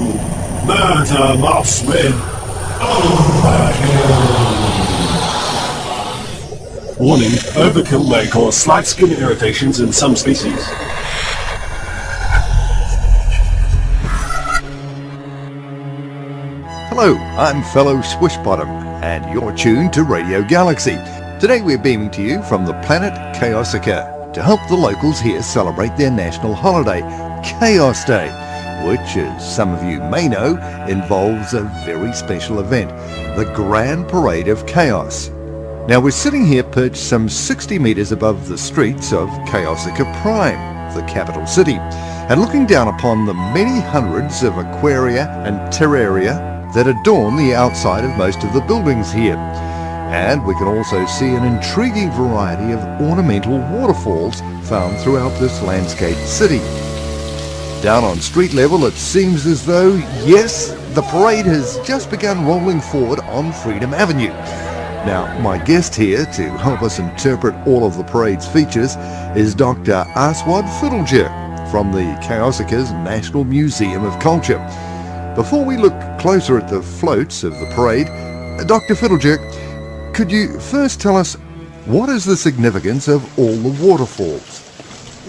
Murder moss with Overkill. Warning, overkill may cause slight skin irritations in some species. Hello, I'm fellow Swishbottom, and you're tuned to Radio Galaxy. Today we're beaming to you from the planet Chaosica to help the locals here celebrate their national holiday, Chaos Day, which, as some of you may know, involves a very special event, the Grand Parade of Chaos. Now we're sitting here perched some 60 metres above the streets of Chaosica Prime, the capital city, and looking down upon the many hundreds of aquaria and terraria that adorn the outside of most of the buildings here. And we can also see an intriguing variety of ornamental waterfalls found throughout this landscaped city. Down on street level, it seems as though, yes, the parade has just begun rolling forward on Freedom Avenue. Now, my guest here to help us interpret all of the parade's features is Dr. Aswad Fiddlejer from the Chaosica's National Museum of Culture. Before we look closer at the floats of the parade, Dr. Fiddlejer, could you first tell us what is the significance of all the waterfalls?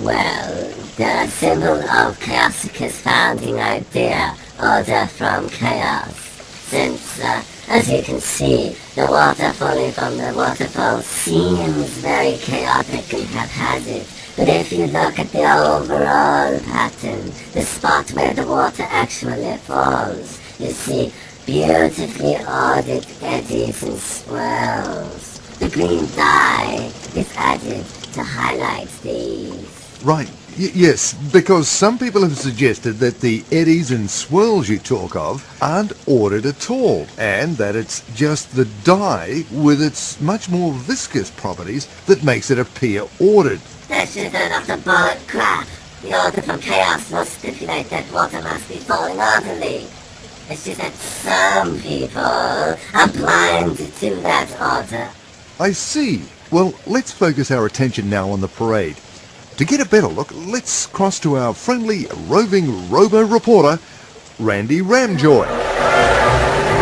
Well, they're a symbol of Chaosica's founding idea, order from chaos. Since, as you can see, the water falling from the waterfall seems very chaotic and haphazard. But if you look at the overall pattern, the spot where the water actually falls, you see beautifully ordered eddies and swirls. The green dye is added to highlight these. Right, yes, because some people have suggested that the eddies and swirls you talk of aren't ordered at all, and that it's just the dye with its much more viscous properties that makes it appear ordered. That's just a lot of bollard crap. The order from chaos will stipulate that water must be falling orderly. It's just that some people are blind to that order. I see. Well, let's focus our attention now on the parade. To get a better look, let's cross to our friendly roving robo-reporter, Randy Ramjoy.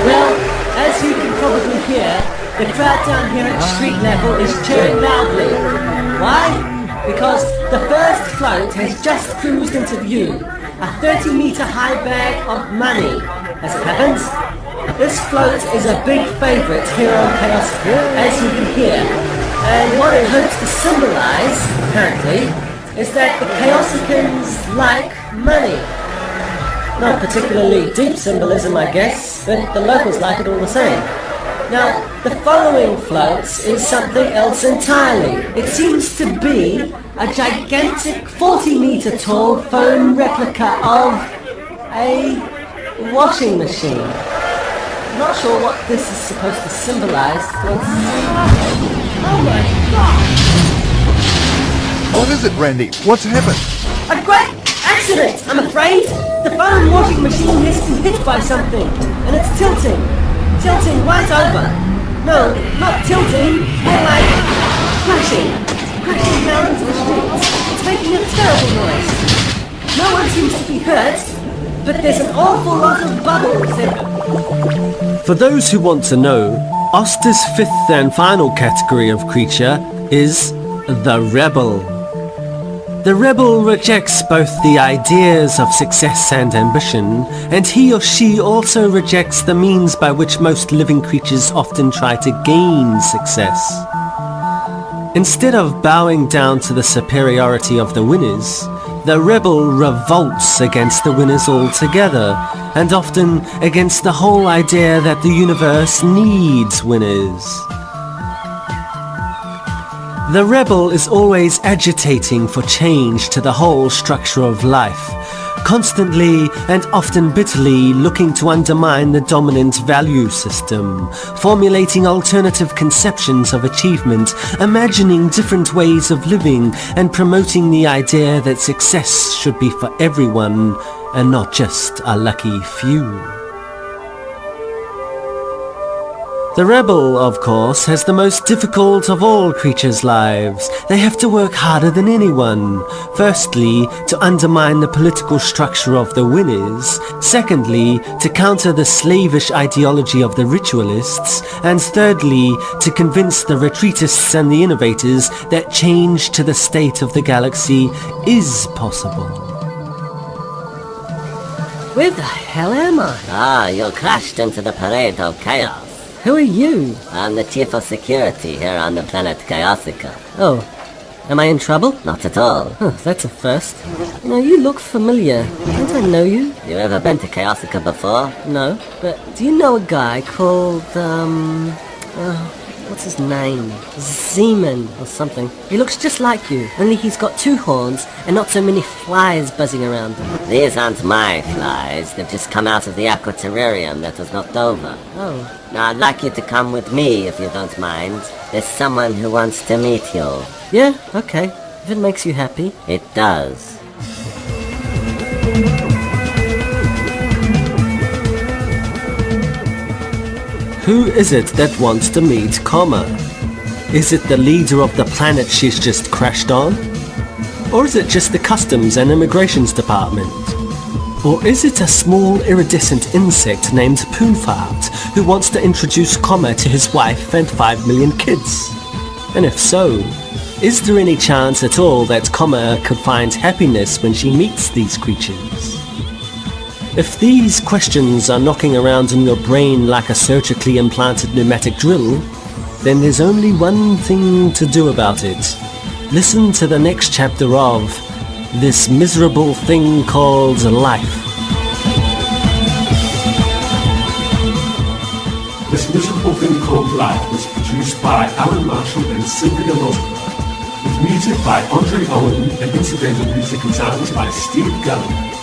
Well, as you can probably hear, the crowd down here at street level is cheering loudly. Why? Because the first float has just cruised into view, a 30-metre high bag of money. As it happens, this float is a big favourite here on Chaos, as you can hear. And what it hopes to symbolise, apparently, is that the Chaosicans like money. Not particularly deep symbolism, I guess, but the locals like it all the same. Now, the following floats is something else entirely. It seems to be a gigantic 40-metre tall foam replica of a washing machine. I'm not sure what this is supposed to symbolise. Oh my god! What is it, Randy? What's happened? A great accident, I'm afraid! The foam washing machine has been hit by something, and it's tilting. Tilting right over. No, not tilting, more like crashing. Crashing down into the streets. It's making a terrible noise. No one seems to be hurt, but there's an awful lot of bubbles in. For those who want to know, Oster's fifth and final category of creature is the Rebel. The rebel rejects both the ideas of success and ambition, and he or she also rejects the means by which most living creatures often try to gain success. Instead of bowing down to the superiority of the winners, the rebel revolts against the winners altogether, and often against the whole idea that the universe needs winners. The rebel is always agitating for change to the whole structure of life, constantly and often bitterly looking to undermine the dominant value system, formulating alternative conceptions of achievement, imagining different ways of living, and promoting the idea that success should be for everyone and not just a lucky few. The rebel, of course, has the most difficult of all creatures' lives. They have to work harder than anyone. Firstly, to undermine the political structure of the winners. Secondly, to counter the slavish ideology of the ritualists. And thirdly, to convince the retreatists and the innovators that change to the state of the galaxy is possible. Where the hell am I? Ah, you crashed into the parade of chaos. Who are you? I'm the chief of security here on the planet Chaosica. Oh, am I in trouble? Not at all. Oh, that's a first. You know, you look familiar. Don't I know you? You ever been to Chaosica before? No, but do you know a guy called, what's his name? Zeman or something. He looks just like you, only he's got two horns and not so many flies buzzing around him. These aren't my flies. They've just come out of the aquaterrarium that was knocked over. Oh. Now, I'd like you to come with me, if you don't mind. There's someone who wants to meet you. Yeah, okay. If it makes you happy. It does. Who is it that wants to meet Comma? Is it the leader of the planet she's just crashed on? Or is it just the Customs and Immigrations Department? Or is it a small iridescent insect named Poonfart who wants to introduce Comma to his wife and 5 million kids? And if so, is there any chance at all that Comma could find happiness when she meets these creatures? If these questions are knocking around in your brain like a surgically implanted pneumatic drill, then there's only one thing to do about it. Listen to the next chapter of This Miserable Thing Called Life. This Miserable Thing Called Life was produced by Alan Marshall and Sylvia Rosberg, with music by Andre Owen and incidental music and sounds by Steve Gallagher.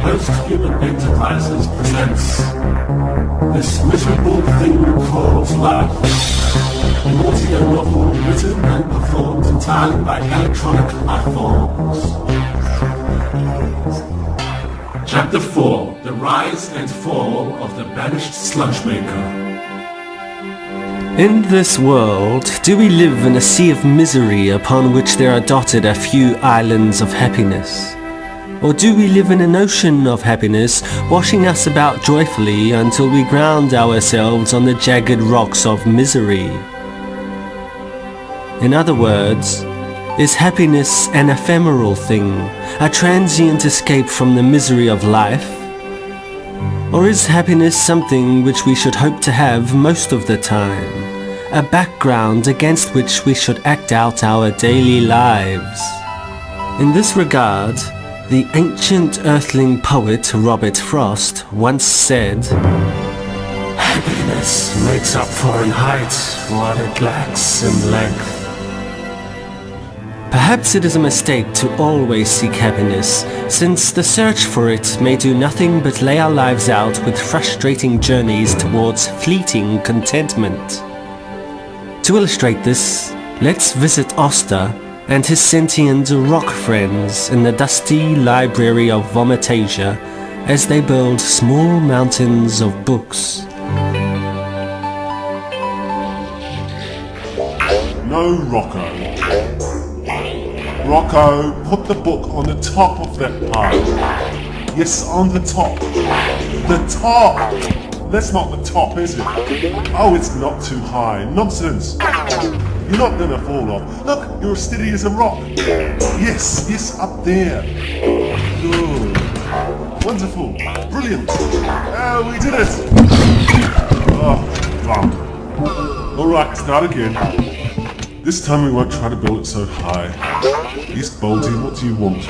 Posthuman Enterprises presents This Miserable Thing Called Life, an audio novel written and performed entirely by electronic platforms. Chapter 4, The Rise and Fall of the Banished Sludge Maker. In this world, do we live in a sea of misery upon which there are dotted a few islands of happiness? Or do we live in an ocean of happiness, washing us about joyfully until we ground ourselves on the jagged rocks of misery? In other words, is happiness an ephemeral thing, a transient escape from the misery of life? Or is happiness something which we should hope to have most of the time, a background against which we should act out our daily lives? In this regard, the ancient earthling poet Robert Frost once said, Happiness makes up for in height what it lacks in length. Perhaps it is a mistake to always seek happiness, since the search for it may do nothing but lay our lives out with frustrating journeys towards fleeting contentment. To illustrate this, let's visit Oster and his sentient rock friends in the dusty library of Vomitasia as they build small mountains of books. No, Rocco. Rocco, put the book on the top of that pile. Yes, on the top. The top! That's not the top, is it? Oh, it's not too high. Nonsense. You're not gonna fall off. Look, you're as steady as a rock. Yes, up there. Good. Wonderful. Brilliant. Oh, we did it. Oh, bump. Alright, start again. This time we won't try to build it so high. Yes, Baldy, what do you want?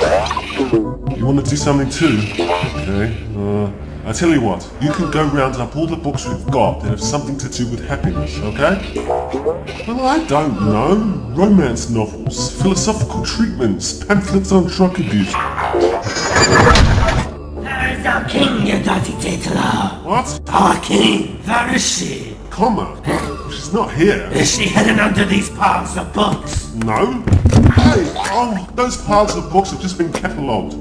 You want to do something too? Okay, I tell you what, you can go round up all the books we've got that have something to do with happiness, okay? Well, I don't know. Romance novels, philosophical treatments, pamphlets on drug abuse. There is our king, you dirty titular. What? Our king, where is she? Comma? She's not here. Is she hidden under these piles of books? No. Hey, those piles of books have just been catalogued.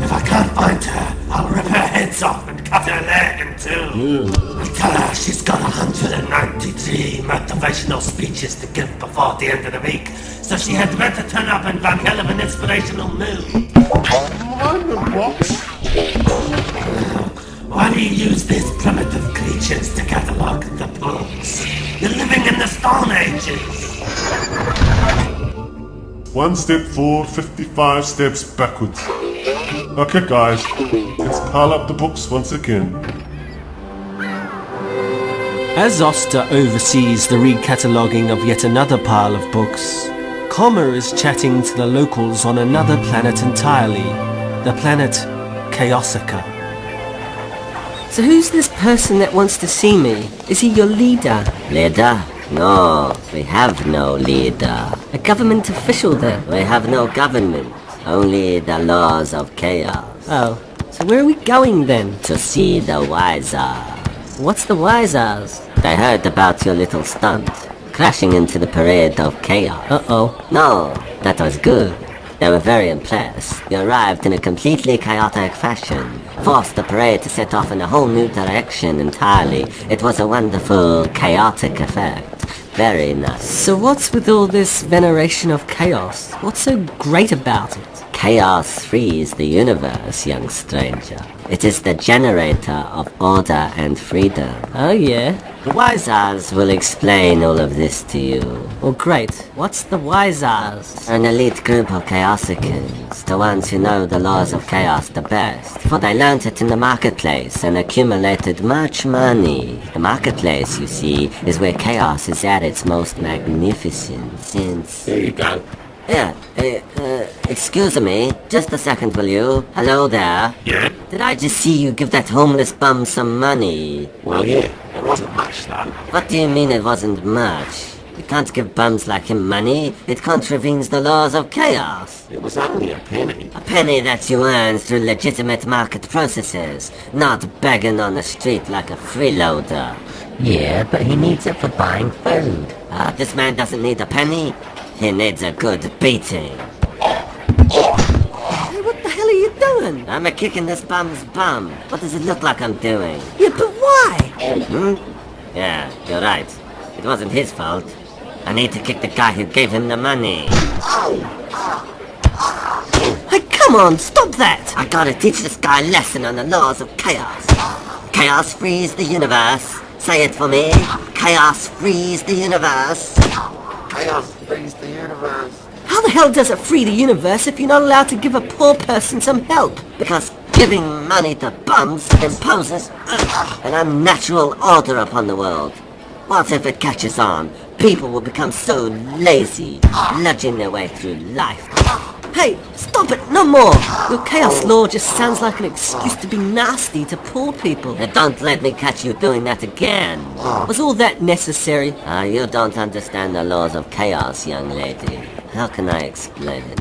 If I can't find her, I'll rip her heads off and cut her leg in two. And tell her she's got 193 motivational speeches to give before the end of the week, so she had better turn up in one hell of an inspirational mood. I'm the what? Why do you use these primitive creatures to catalogue the books? You're living in the Stone Ages. 1 step forward, 55 steps backwards. Okay guys, let's pile up the books once again. As Oster oversees the recataloguing of yet another pile of books, Comma is chatting to the locals on another planet entirely, the planet Chaosica. So who's this person that wants to see me? Is he your leader? Leader? No, we have no leader. A government official then? We have no government, only the laws of chaos. Oh, so where are we going then? To see the Wisers. What's the Wisers? They heard about your little stunt, crashing into the parade of chaos. Uh-oh. No, that was good. They were very impressed. You arrived in a completely chaotic fashion, forced the parade to set off in a whole new direction entirely. It was a wonderful, chaotic effect. Very nice. So what's with all this veneration of chaos? What's so great about it? Chaos frees the universe, young stranger. It is the generator of order and freedom. Oh yeah? The Wisers will explain all of this to you. Well great. What's the Wisers? An elite group of Chaosicans, the ones who know the laws of chaos the best, for they learnt it in the marketplace and accumulated much money. The marketplace, you see, is where chaos is at its most magnificent since... There you go. Yeah, excuse me, just a second will you? Hello there. Yeah? Did I just see you give that homeless bum some money? Well, yeah, it wasn't much, though. What do you mean it wasn't much? You can't give bums like him money. It contravenes the laws of chaos. It was only a penny. A penny that you earn through legitimate market processes, not begging on the street like a freeloader. Yeah, but he needs it for buying food. This man doesn't need a penny. He needs a good beating. Hey, what the hell are you doing? I'm kicking this bum's bum. What does it look like I'm doing? Yeah, but why? Yeah, you're right. It wasn't his fault. I need to kick the guy who gave him the money. Hey, come on, stop that! I gotta teach this guy a lesson on the laws of chaos. Chaos frees the universe. Say it for me. Chaos frees the universe. Chaos frees the universe. How the hell does it free the universe if you're not allowed to give a poor person some help? Because giving money to bums imposes an unnatural order upon the world. What if it catches on? People will become so lazy, nudging their way through life. Hey, stop it, no more! Your chaos law just sounds like an excuse to be nasty to poor people. Don't let me catch you doing that again. Was all that necessary? You don't understand the laws of chaos, young lady. How can I explain it?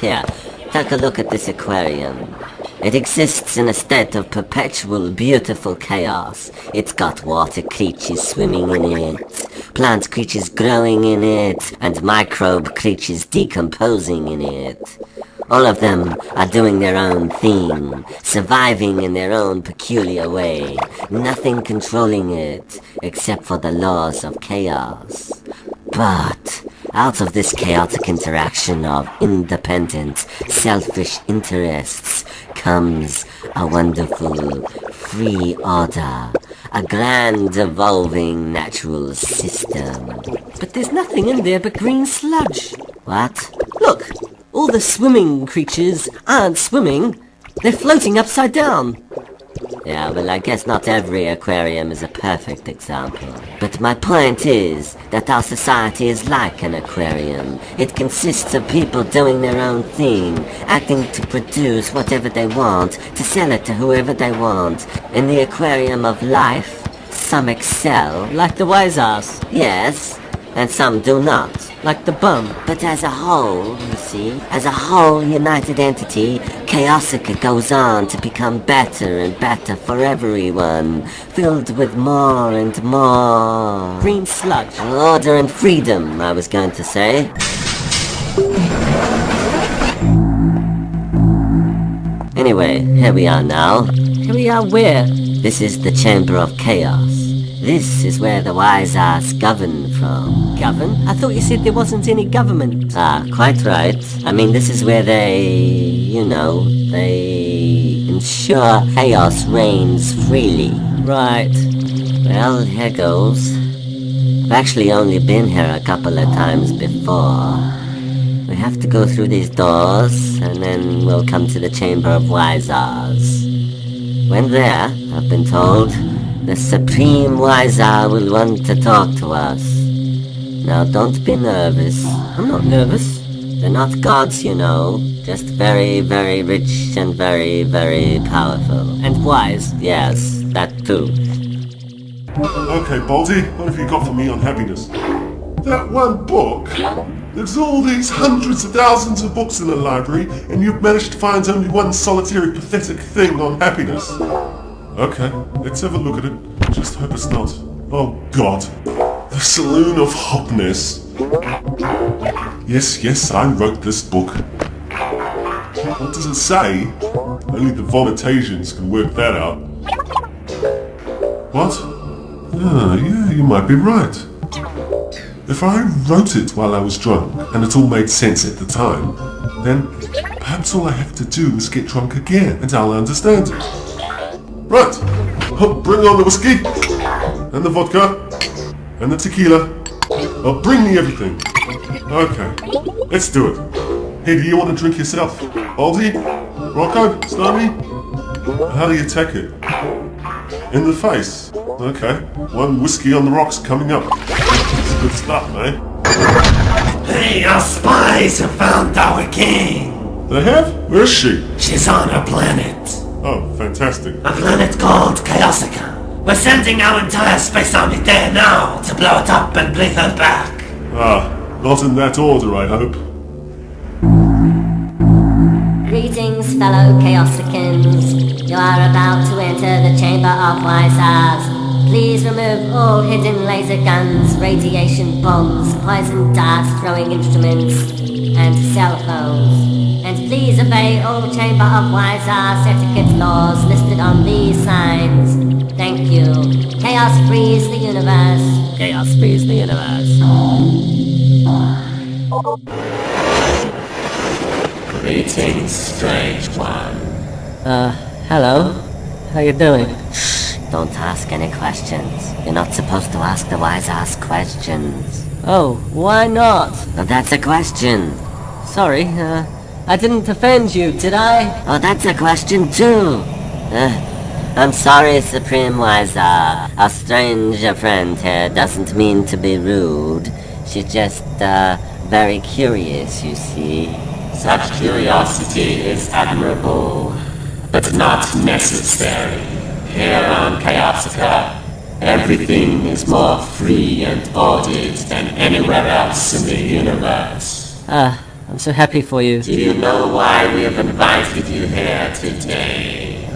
Here, take a look at this aquarium. It exists in a state of perpetual, beautiful chaos. It's got water creatures swimming in it, plant creatures growing in it, and microbe creatures decomposing in it. All of them are doing their own thing, surviving in their own peculiar way, nothing controlling it except for the laws of chaos. But Out of this chaotic interaction of independent, selfish interests comes a wonderful free order, a grand evolving natural system. But there's nothing in there but green sludge. What? Look, all the swimming creatures aren't swimming. They're floating upside down. Yeah, well, I guess not every aquarium is a perfect example. But my point is that our society is like an aquarium. It consists of people doing their own thing, acting to produce whatever they want, to sell it to whoever they want. In the aquarium of life, some excel. Like the wise ass. Yes, and some do not. Like the bum. But as a whole, you see, as a whole united entity, Chaosica goes on to become better and better for everyone, filled with more and more... green sludge. Order and freedom, I was going to say. Anyway, here we are now. Here we are where? This is the Chamber of Chaos. This is where the wise ass govern from. Govern? I thought you said there wasn't any government. Ah, quite right. I mean, this is where they ensure chaos reigns freely. Right. Well, here goes. I've actually only been here a couple of times before. We have to go through these doors, and then we'll come to the Chamber of Wise-Ars. When there, I've been told, the Supreme Wise-Ar will want to talk to us. Now, don't be nervous. I'm not nervous. They're not gods, you know. Just very, very rich and very, very powerful. And wise. Yes, that too. Okay, Baldy, what have you got for me on happiness? That one book? There's all these hundreds of thousands of books in the library, and you've managed to find only one solitary pathetic thing on happiness. Okay, let's have a look at it. Just hope it's not. Oh God. The Saloon of Hopness. Yes, I wrote this book. What does it say? Only the Vomitations can work that out. What? Ah, yeah, you might be right. If I wrote it while I was drunk, and it all made sense at the time, then perhaps all I have to do is get drunk again, and I'll understand it. Right, bring on the whiskey, and the vodka, and the tequila. Oh, bring me everything. Okay, let's do it. Hey, do you want to drink yourself? Baldy? Rocco? Stormy? How do you take it? In the face? Okay, one whiskey on the rocks coming up. That's good stuff, eh? Hey, our spies have found our king. They have? Where is she? She's on her planet. Oh, fantastic. A planet called Chaosica. We're sending our entire space army there now to blow it up and bring her back. Ah, not in that order, I hope. Greetings, fellow Chaosicans. You are about to enter the Chamber of Wise-Ars. Please remove all hidden laser guns, radiation bombs, poison dart-throwing instruments, and cell phones. And please obey all Chamber of Wise-Ars etiquette laws listed on these signs. Thank you. Chaos frees the universe. Chaos frees the universe. Greetings, strange one. Hello. How you doing? Don't ask any questions. You're not supposed to ask the wise-ass questions. Oh, why not? Well, that's a question. Sorry, I didn't offend you, did I? Oh, that's a question too. I'm sorry, Supreme Wise-Ar. Our strange friend here doesn't mean to be rude. She's just, very curious, you see. Such curiosity is admirable, but not necessary. Here on Chaosica, everything is more free and ordered than anywhere else in the universe. I'm so happy for you. Do you know why we have invited you here today?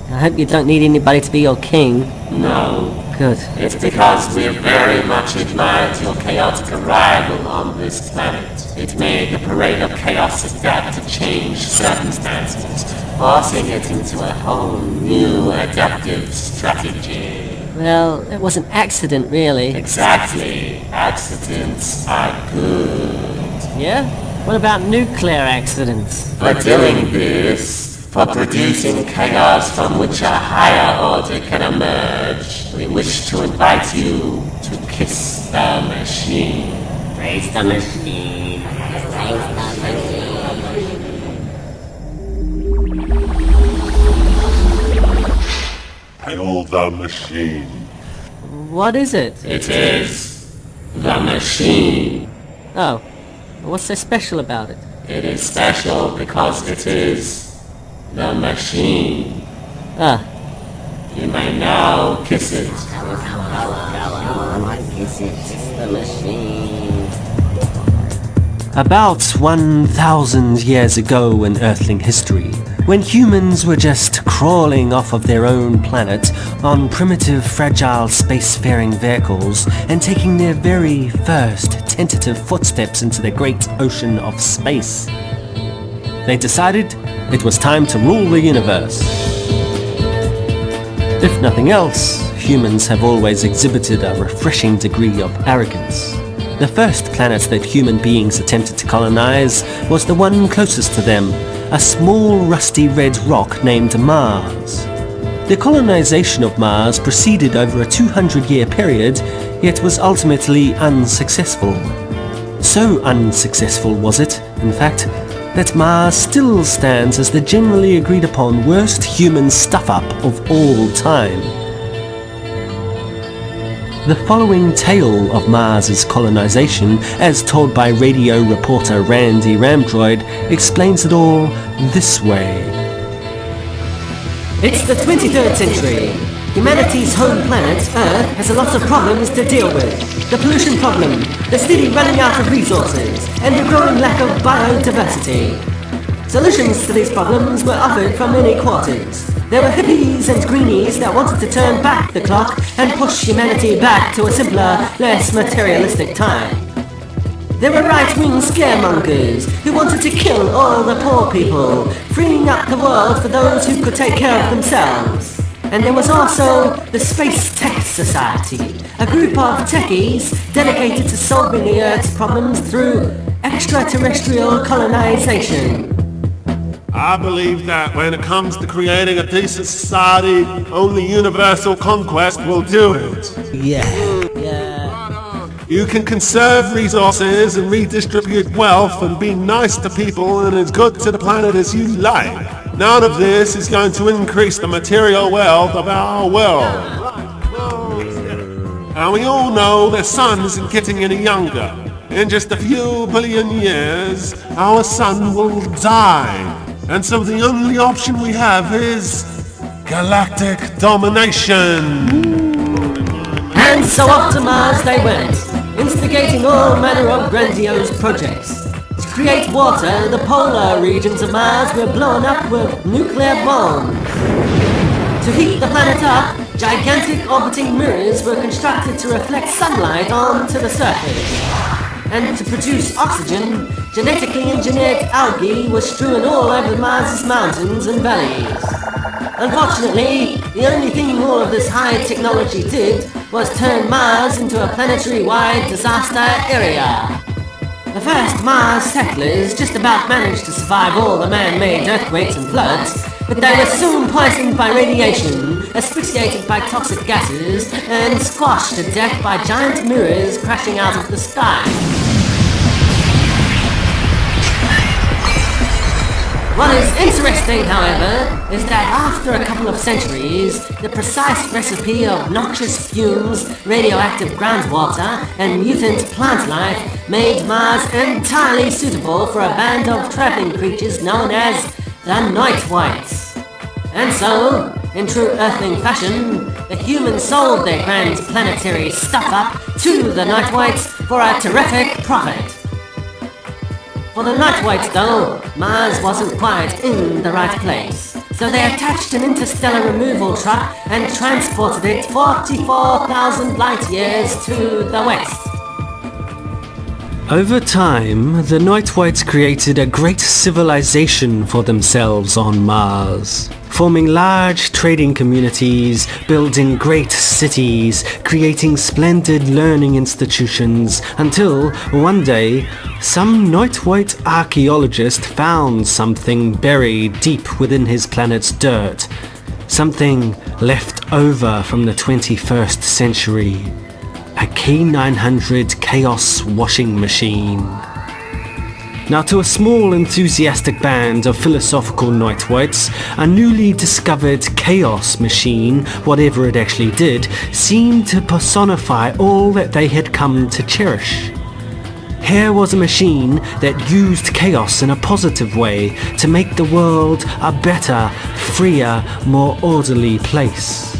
I hope you don't need anybody to be your king. No. Good. It's because we very much admired your chaotic arrival on this planet. It made the parade of chaos adapt to change circumstances, forcing it into a whole new adaptive strategy. Well, it was an accident, really. Exactly. Accidents are good. Yeah? What about nuclear accidents? For doing this, for producing chaos from which a higher order can emerge, we wish to invite you to kiss the machine. Praise the machine. Praise the machine. Hail the machine. What is it? It is the machine. Oh, what's so special about it? It is special because it is the machine. Ah, You may now kiss it. The machine. About 1,000 years ago in Earthling history, when humans were just crawling off of their own planet on primitive fragile spacefaring vehicles and taking their very first tentative footsteps into the great ocean of space, they decided it was time to rule the universe. If nothing else, humans have always exhibited a refreshing degree of arrogance. The first planet that human beings attempted to colonize was the one closest to them, a small rusty red rock named Mars. The colonization of Mars proceeded over a 200-year period, yet was ultimately unsuccessful. So unsuccessful was it, in fact, that Mars still stands as the generally agreed upon worst human stuff-up of all time. The following tale of Mars's colonization, as told by radio reporter Randy Ramdroid, explains it all this way. it's the 23rd century. Humanity's home planet, Earth, has a lot of problems to deal with. The pollution problem, the steady running out of resources, and the growing lack of biodiversity. Solutions to these problems were offered from many quarters. There were hippies and greenies that wanted to turn back the clock and push humanity back to a simpler, less materialistic time. There were right-wing scaremongers who wanted to kill all the poor people, freeing up the world for those who could take care of themselves. And there was also the Space Tech Society, a group of techies dedicated to solving the Earth's problems through extraterrestrial colonization. I believe that when it comes to creating a decent society, only universal conquest will do it. Yeah. You can conserve resources and redistribute wealth and be nice to people and as good to the planet as you like. None of this is going to increase the material wealth of our world. And we all know the sun isn't getting any younger. In just a few billion years, our sun will die. And so the only option we have is galactic domination. And so off to Mars they went, instigating all manner of grandiose projects. To create water, the polar regions of Mars were blown up with nuclear bombs. To heat the planet up, gigantic orbiting mirrors were constructed to reflect sunlight onto the surface. And to produce oxygen, genetically engineered algae was strewn all over Mars' mountains and valleys. Unfortunately, the only thing all of this high technology did was turn Mars into a planetary-wide disaster area. The first Mars settlers just about managed to survive all the man-made earthquakes and floods, but they were soon poisoned by radiation, asphyxiated by toxic gases, and squashed to death by giant mirrors crashing out of the sky. What is interesting, however, is that after a couple of centuries, the precise recipe of noxious fumes, radioactive groundwater, and mutant plant life made Mars entirely suitable for a band of traveling creatures known as the Night Whites. And so, in true Earthling fashion, the humans sold their grand planetary stuff-up to the Night Whites for a terrific profit. For the Night Whites, though, Mars wasn't quite in the right place. So they attached an interstellar removal truck and transported it 44,000 light years to the west. Over time, the Night Whites created a great civilization for themselves on Mars. forming large trading communities, building great cities, creating splendid learning institutions, until one day some Neutwoid archaeologist found something buried deep within his planet's dirt. Something left over from the 21st century. A K900 Chaos washing machine. Now, to a small enthusiastic band of philosophical Neutwoids, a newly discovered Chaos machine, whatever it actually did, seemed to personify all that they had come to cherish. Here was a machine that used chaos in a positive way to make the world a better, freer, more orderly place.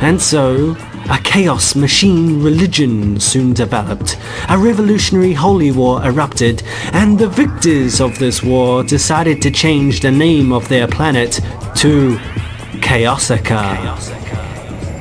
And so, a chaos machine religion soon developed, a revolutionary holy war erupted, and the victors of this war decided to change the name of their planet to Chaosica.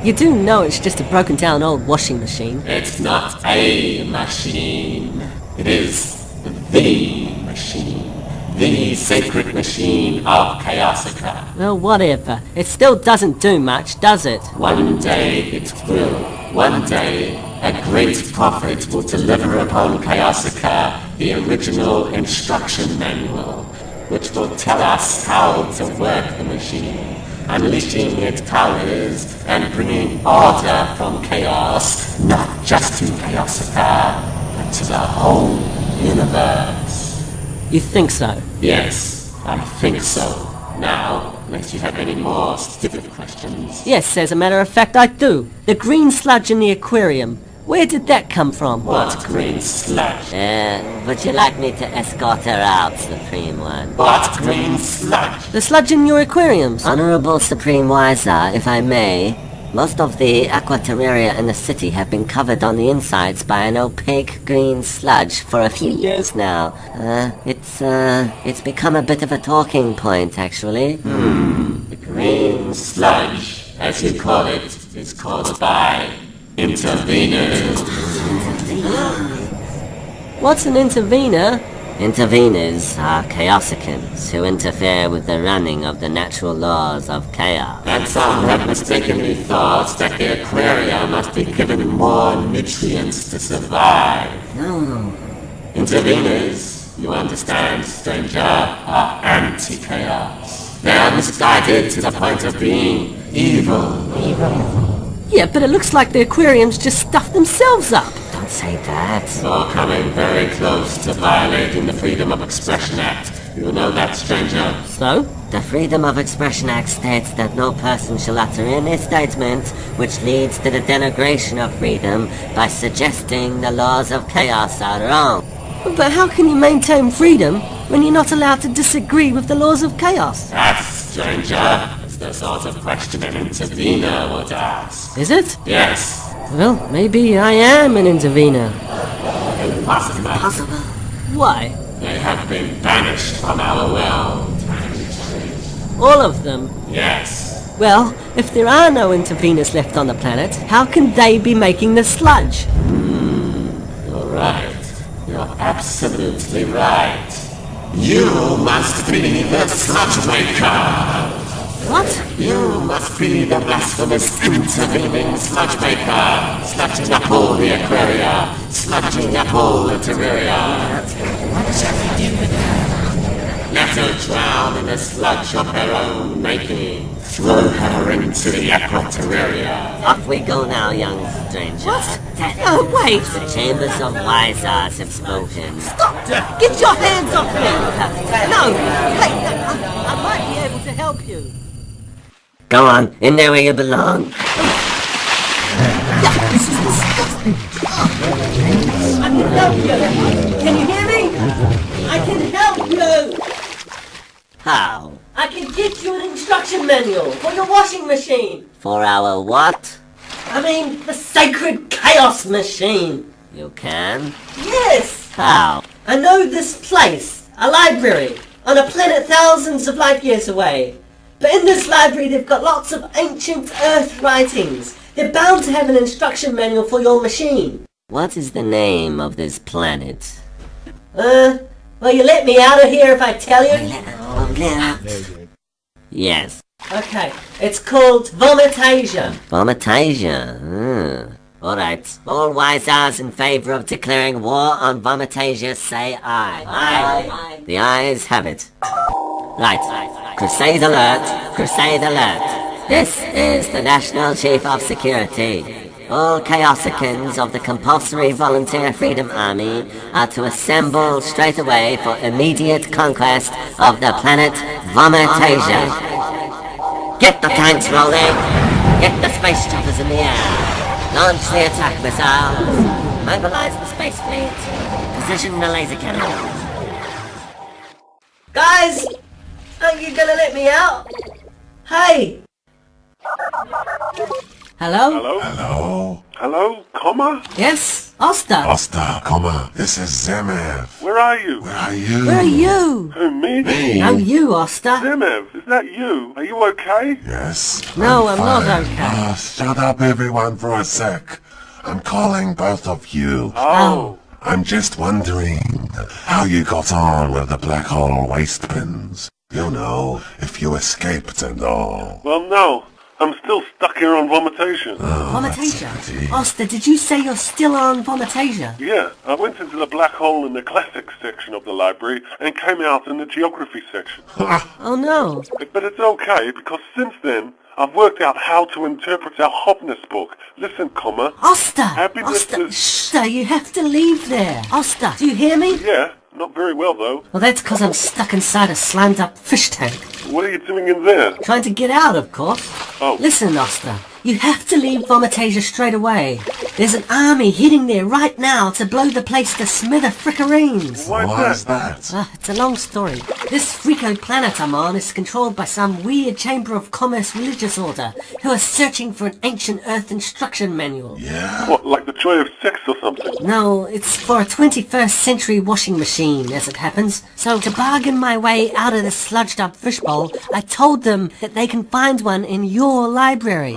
You do know it's just a broken down old washing machine. It's not a machine. It is the machine. The sacred machine of Chaosica. Well, whatever. It still doesn't do much, does it? One day it will. One day a great prophet will deliver upon Chaosica the original instruction manual, which will tell us how to work the machine, unleashing its powers and bringing order from chaos, not just to Chaosica, but to the whole universe. You think so? Yes, I think so. Now, unless you have any more stupid questions. Yes, as a matter of fact, I do. The green sludge in the aquarium. Where did that come from? What green sludge? Would you like me to escort her out, Supreme One? What green sludge? The sludge in your aquariums. Honorable Supreme Wiser, if I may, most of the aquaterraria in the city have been covered on the insides by an opaque green sludge for a few years now. It's become a bit of a talking point, actually. The green sludge, as you call it, is caused by interveners. What's an intervener? Interveners are Chaosicans who interfere with the running of the natural laws of chaos. And some have mistakenly thought that the aquaria must be given more nutrients to survive. No. Interveners, you understand, stranger, are anti-chaos. They are misguided to the point of being evil. Yeah, but it looks like the aquariums just stuffed themselves up. Don't say that. You're coming very close to violating the Freedom of Expression Act. You know that, stranger? So? The Freedom of Expression Act states that no person shall utter any statement which leads to the denigration of freedom by suggesting the laws of chaos are wrong. But how can you maintain freedom when you're not allowed to disagree with the laws of chaos? That, stranger, is the sort of question an intervener would ask. Is it? Yes. Well, maybe I am an intervener. Impossible. Why? They have been banished from our world. All of them? Yes. Well, if there are no interveners left on the planet, how can they be making the sludge? You're right. You're absolutely right. You must be the sludge maker. What? You must be the blasphemous intervening sludge maker, sludging up all the aquaria, sludging up all the terraria. What shall we do with her? Let her drown in the sludge of her own making. Throw her into the aquaterraria. Off we go now, young stranger. What? Oh, wait! The chambers of Wisars have spoken. Stop! Get your hands off me! No! Wait! I might be able to help you. Go on, in there where you belong. This is disgusting! I can help you! Can you hear me? I can help you! How? I can get you an instruction manual for your washing machine! For our what? I mean, the sacred chaos machine! You can? Yes! How? I know this place, a library, on a planet thousands of light years away. But in this library they've got lots of ancient Earth writings. They're bound to have an instruction manual for your machine. What is the name of this planet? Well, you let me out of here if I tell you? Yes. Okay, it's called Vomitasia. Vomitasia. Alright. All wise eyes in favour of declaring war on Vomitasia say aye. Aye. The ayes have it. Right. Crusade alert. Crusade alert. This is the National Chief of Security. All Chaosicans of the Compulsory Volunteer Freedom Army are to assemble straight away for immediate conquest of the planet Vomitasia. Get the tanks rolling! Get the space choppers in the air! Launch the attack missiles! Mobilize the space fleet! Position the laser cannon! Guys! Aren't you gonna let me out? Hey! Hello? Hello? Hello, comma? Yes? Oster? Oster, comma. This is Zemev. Where are you? Where are you? Where are you? Who, me? No, you, Oster. Zemev, is that you? Are you okay? Yes. No, I'm not fine. okay. Shut up, everyone, for a sec. I'm calling both of you. Oh. I'm just wondering how you got on with the black hole waste bins. You know, if you escaped and all. Well, no. I'm still stuck here on Vomitasia. Vomitasia? Oster, did you say you're still on Vomitasia? Yeah, I went into the black hole in the classics section of the library and came out in the geography section. Oh no. But it's okay, because since then, I've worked out how to interpret our Hopness book. Listen, comma. Oster! Happiness Oster, is... Oster, you have to leave there. Oster, do you hear me? Yeah, not very well, though. Well, that's because I'm stuck inside a slammed-up fish tank. What are you doing in there? Trying to get out, of course. Oh. Listen, Oster, you have to leave Vomitasia straight away. There's an army heading there right now to blow the place to smither-frickareens. Why is that? It's a long story. This freako planet I'm on is controlled by some weird Chamber of Commerce religious order who are searching for an ancient Earth instruction manual. Yeah? What, like the joy of sex or something? No, it's for a 21st century washing machine, as it happens. So to bargain my way out of this sludged-up fishbowl, I told them that they can find one in your library.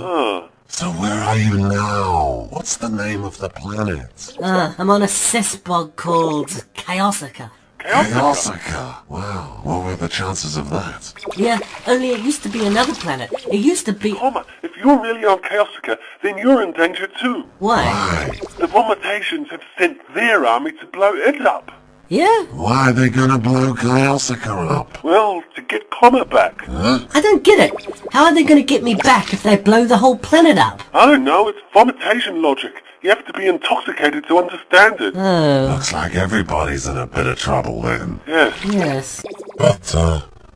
So where are you now? What's the name of the planet? I'm on a cessbog called Chaosica. Chaosica. Wow, what were the chances of that? Yeah, only it used to be another planet. It used to be... Comma, if you're really on Chaosica, then you're in danger too. Why? The Vomitations have sent their army to blow it up. Yeah? Why are they gonna blow Chaosica up? Well, to get Comma back. Huh? I don't get it. How are they going to get me back if they blow the whole planet up? I don't know, it's Vomitation logic. You have to be intoxicated to understand it. Oh. Looks like everybody's in a bit of trouble then. Yes. Yes. But,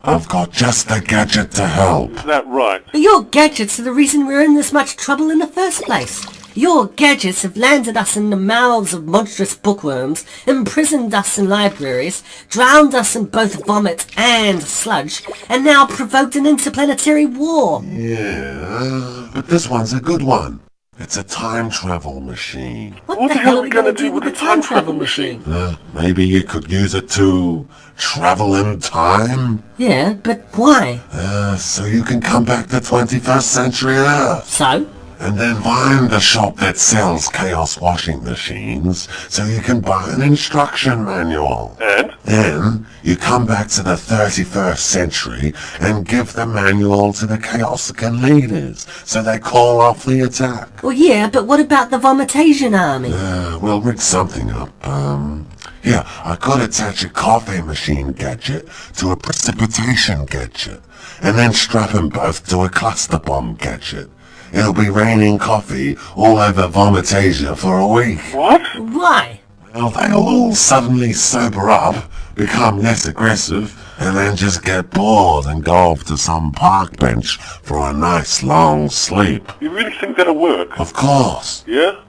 I've got just the gadget to help. Is that right? But your gadgets are the reason we're in this much trouble in the first place. Your gadgets have landed us in the mouths of monstrous bookworms, imprisoned us in libraries, drowned us in both vomit and sludge, and now provoked an interplanetary war. Yeah, but this one's a good one. It's a time travel machine. What the hell are we going to do with the time travel machine? Maybe you could use it to travel in time? Yeah, but why? So you can come back to 21st century Earth. So? And then find a shop that sells chaos washing machines so you can buy an instruction manual. And? Then you come back to the 31st century and give the manual to the Chaosican leaders so they call off the attack. Well, yeah, but what about the Vomitasian army? We'll rig something up. Here, I could attach a coffee machine gadget to a precipitation gadget and then strap them both to a cluster bomb gadget. It'll be raining coffee all over Vomitasia for a week. What? Why? Well, they'll all suddenly sober up, become less aggressive, and then just get bored and go off to some park bench for a nice long sleep. You really think that'll work? Of course. Yeah?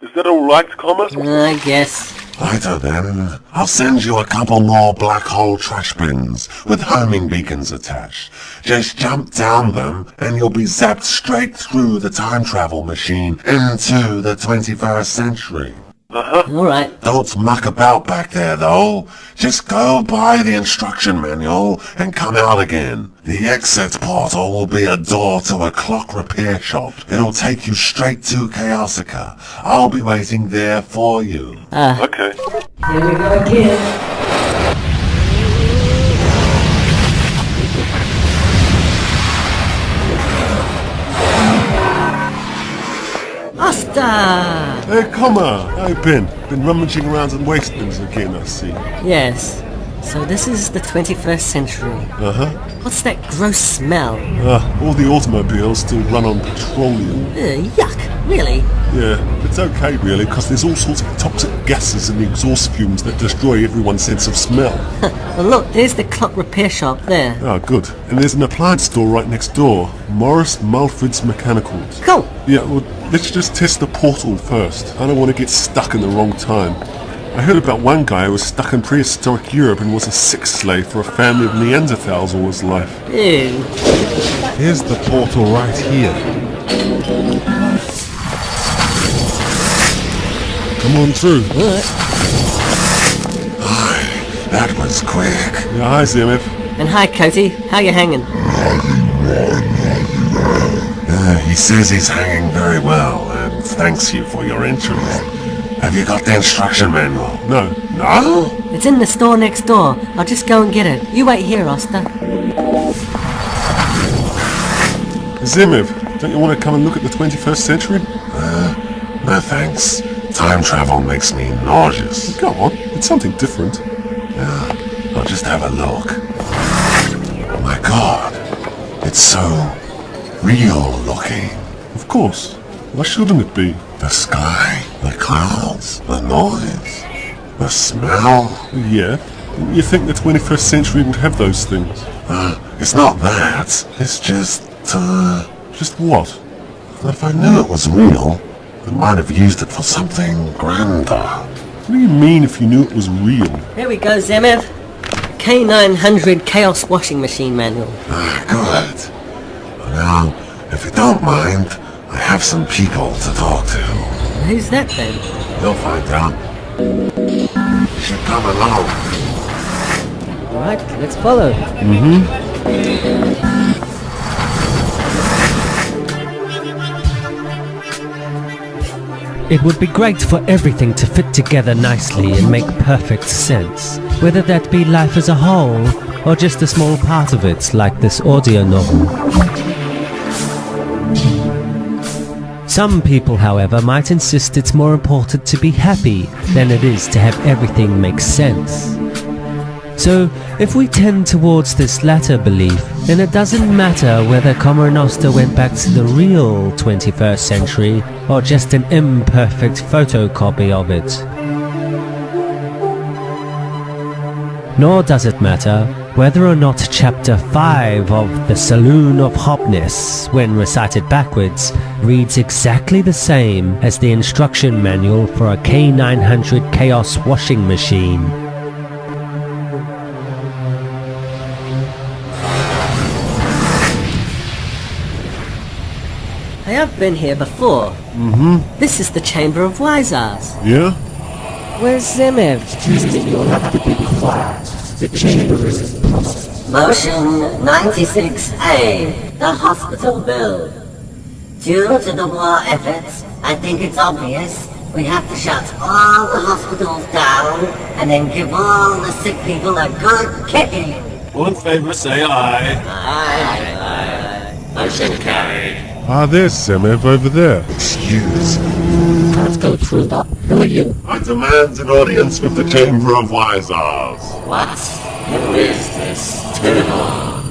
Is that alright, Comma? I guess. Righto then. I'll send you a couple more black hole trash bins with homing beacons attached. Just jump down them and you'll be zapped straight through the time travel machine into the 21st century. Alright. Don't muck about back there though. Just go buy the instruction manual and come out again. The exit portal will be a door to a clock repair shop. It'll take you straight to Chaosica. I'll be waiting there for you. Okay. Here we go again. Ah, Hey, Comma! How you been? Been rummaging around in waste bins again, I see. yes. So this is the 21st century. Uh-huh. What's that gross smell? All the automobiles still run on petroleum. Yuck, really? Yeah, it's okay really, because there's all sorts of toxic gases in the exhaust fumes that destroy everyone's sense of smell. Well, look, there's the clock repair shop there. Oh, good. And there's an appliance store right next door. Morris Mulford's Mechanicals. Cool. Yeah, well, let's just test the portal first. I don't want to get stuck in the wrong time. I heard about one guy who was stuck in prehistoric Europe and was a sex slave for a family of Neanderthals all his life. Ew. Here's the portal right here. Come on through. That was quick. Yeah, hi, Zemev. And hi, Coty. How you hanging? He says he's hanging very well, and thanks you for your interest. Have you got the instruction manual? No. No? It's in the store next door. I'll just go and get it. You wait here, Oster. Zemev, don't you want to come and look at the 21st century? No thanks. Time travel makes me nauseous. Go on, it's something different. I'll just have a look. Oh my god. It's so real looking. Of course. Why shouldn't it be? The sky, the clouds, the noise, the smell. Yeah. You think the 21st century would have those things? It's not that. It's just, Just what? if I knew it was real, I might have used it for something grander. What do you mean if you knew it was real? Here we go, Zemev. K900 Chaos Washing Machine Manual. Good. Now, if you don't mind, I have some people to talk to. Who's that then? You'll find out. You should come along. Alright, let's follow. It would be great for everything to fit together nicely and make perfect sense, whether that be life as a whole or just a small part of it, like this audio novel. Some people, however, might insist it's more important to be happy than it is to have everything make sense. So, if we tend towards this latter belief, then it doesn't matter whether Comma and Oster went back to the real 21st century or just an imperfect photocopy of it. Nor does it matter whether or not Chapter 5 of The Saloon of Hopness, when recited backwards, reads exactly the same as the instruction manual for a K900 Chaos washing machine. I have been here before. This is the Chamber of Wisars. Yeah? Where's Zemev? You'll have to be quiet. The chamber is in process. Motion 96A, the hospital bill. Due to the war efforts, I think it's obvious we have to shut all the hospitals down and then give all the sick people a good kicking. All in favour, say aye. Motion carried. There's Zemev over there. Excuse me. Let's go through the... Who are you? I demand an audience with the Chamber of Wisars. What? Who is this turtle?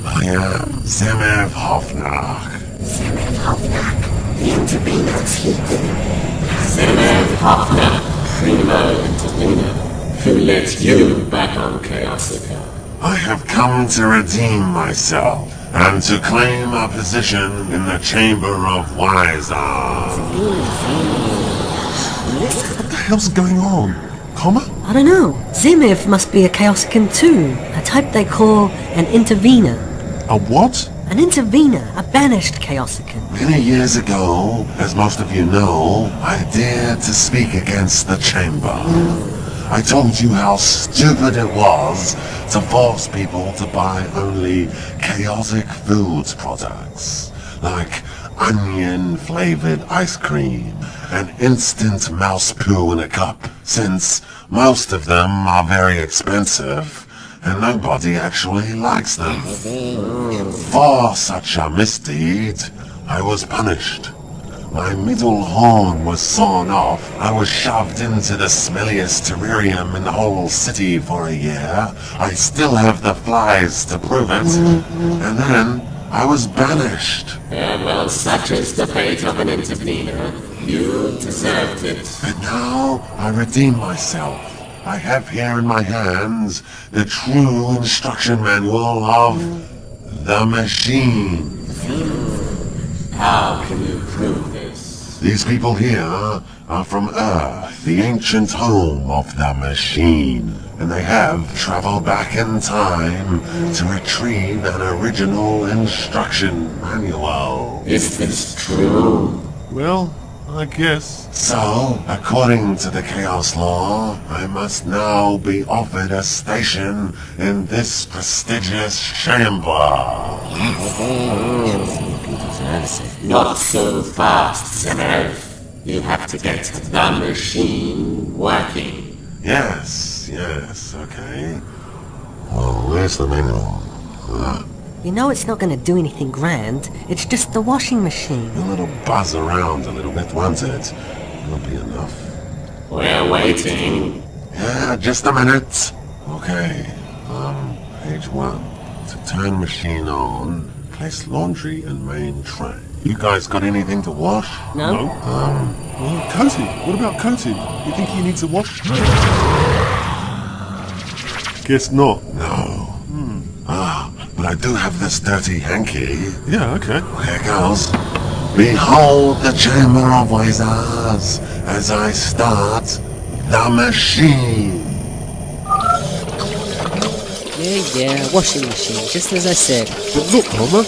I am Zemev Hofnach. Zemev Hoffner, primo intervener. Who let you back on Chaosica? I have come to redeem myself and to claim a position in the Chamber of Wisars. What the hell's going on? Comma? I don't know. Zemev must be a Chaosican too. A type they call an intervener. A what? An intervener, a banished Chaosican. Many years ago, as most of you know, I dared to speak against the Chamber. I told you how stupid it was to force people to buy only chaotic foods products, like onion-flavored ice cream and instant mouse poo in a cup, since most of them are very expensive and nobody actually likes them. For such a misdeed, I was punished My middle horn was sawn off. I was shoved into the smelliest terrarium in the whole city for a year. I still have the flies to prove it. And then I was banished. And well, such is the fate of an intervener. You deserved it. And now I redeem myself. I have here in my hands the true instruction manual of the machine. How can you prove this? These people here are from Earth, the ancient home of the machine. And they have traveled back in time to retrieve an original instruction manual. Is this true? Well, I guess. So, according to the Chaos Law, I must now be offered a station in this prestigious chamber. Not so fast, Zenev. You have to get the machine working. Yes, okay. Oh, where's the manual? You know it's not going to do anything grand. It's just the washing machine. A little buzz around a little bit, won't it? Will be enough. We're waiting. Yeah, just a minute. Okay, page 1. To turn machine on, place laundry and main tray. You guys got anything to wash? No. Well, Coaty. What about Coaty? You think he needs a wash? Guess not. No. But I do have this dirty hanky. Yeah, okay. Here goes. Behold the chamber of wizards as I start the machine. Yeah, washing machine, just as I said. But look, Homer.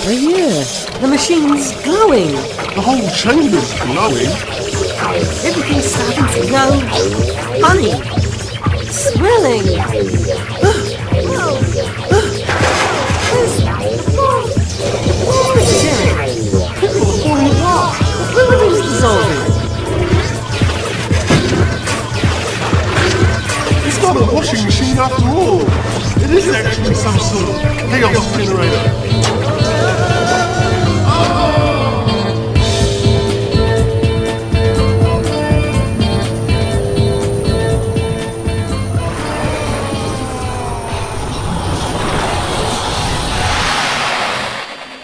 Oh yeah, the machine's glowing. The whole chamber's glowing. Everything's starting to go funny. Swelling. People are falling apart. The building's dissolving. It's not a washing machine after all. It is actually some sort of chaos generator.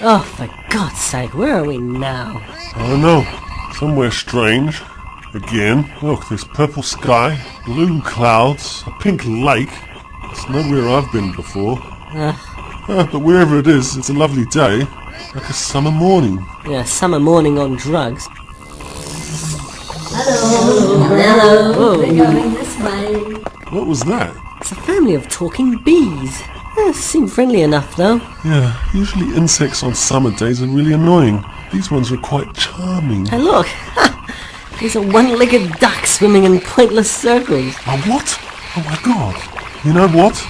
Oh, for God's sake, where are we now? I don't know. Somewhere strange. Again. Look, there's purple sky, blue clouds, a pink lake. It's nowhere I've been before. But wherever it is, it's a lovely day. Like a summer morning. Yeah, summer morning on drugs. Hello. We're going this way. What was that? It's a family of talking bees. Seem friendly enough, though. Yeah, usually insects on summer days are really annoying. These ones are quite charming. Hey, look! There's a one-legged duck swimming in pointless circles. Oh, what? Oh my god. You know what?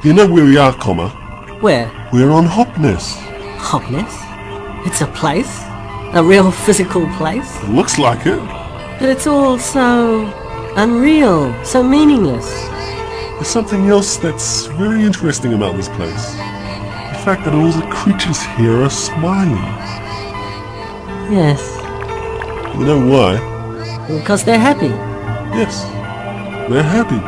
You know where we are, Comma? Where? We're on Hopness. Hopness? It's a place? A real physical place? It looks like it. But it's all so unreal, so meaningless. There's something else that's very interesting about this place. The fact that all the creatures here are smiling. Yes. You know why? Because they're happy. Yes. They're happy.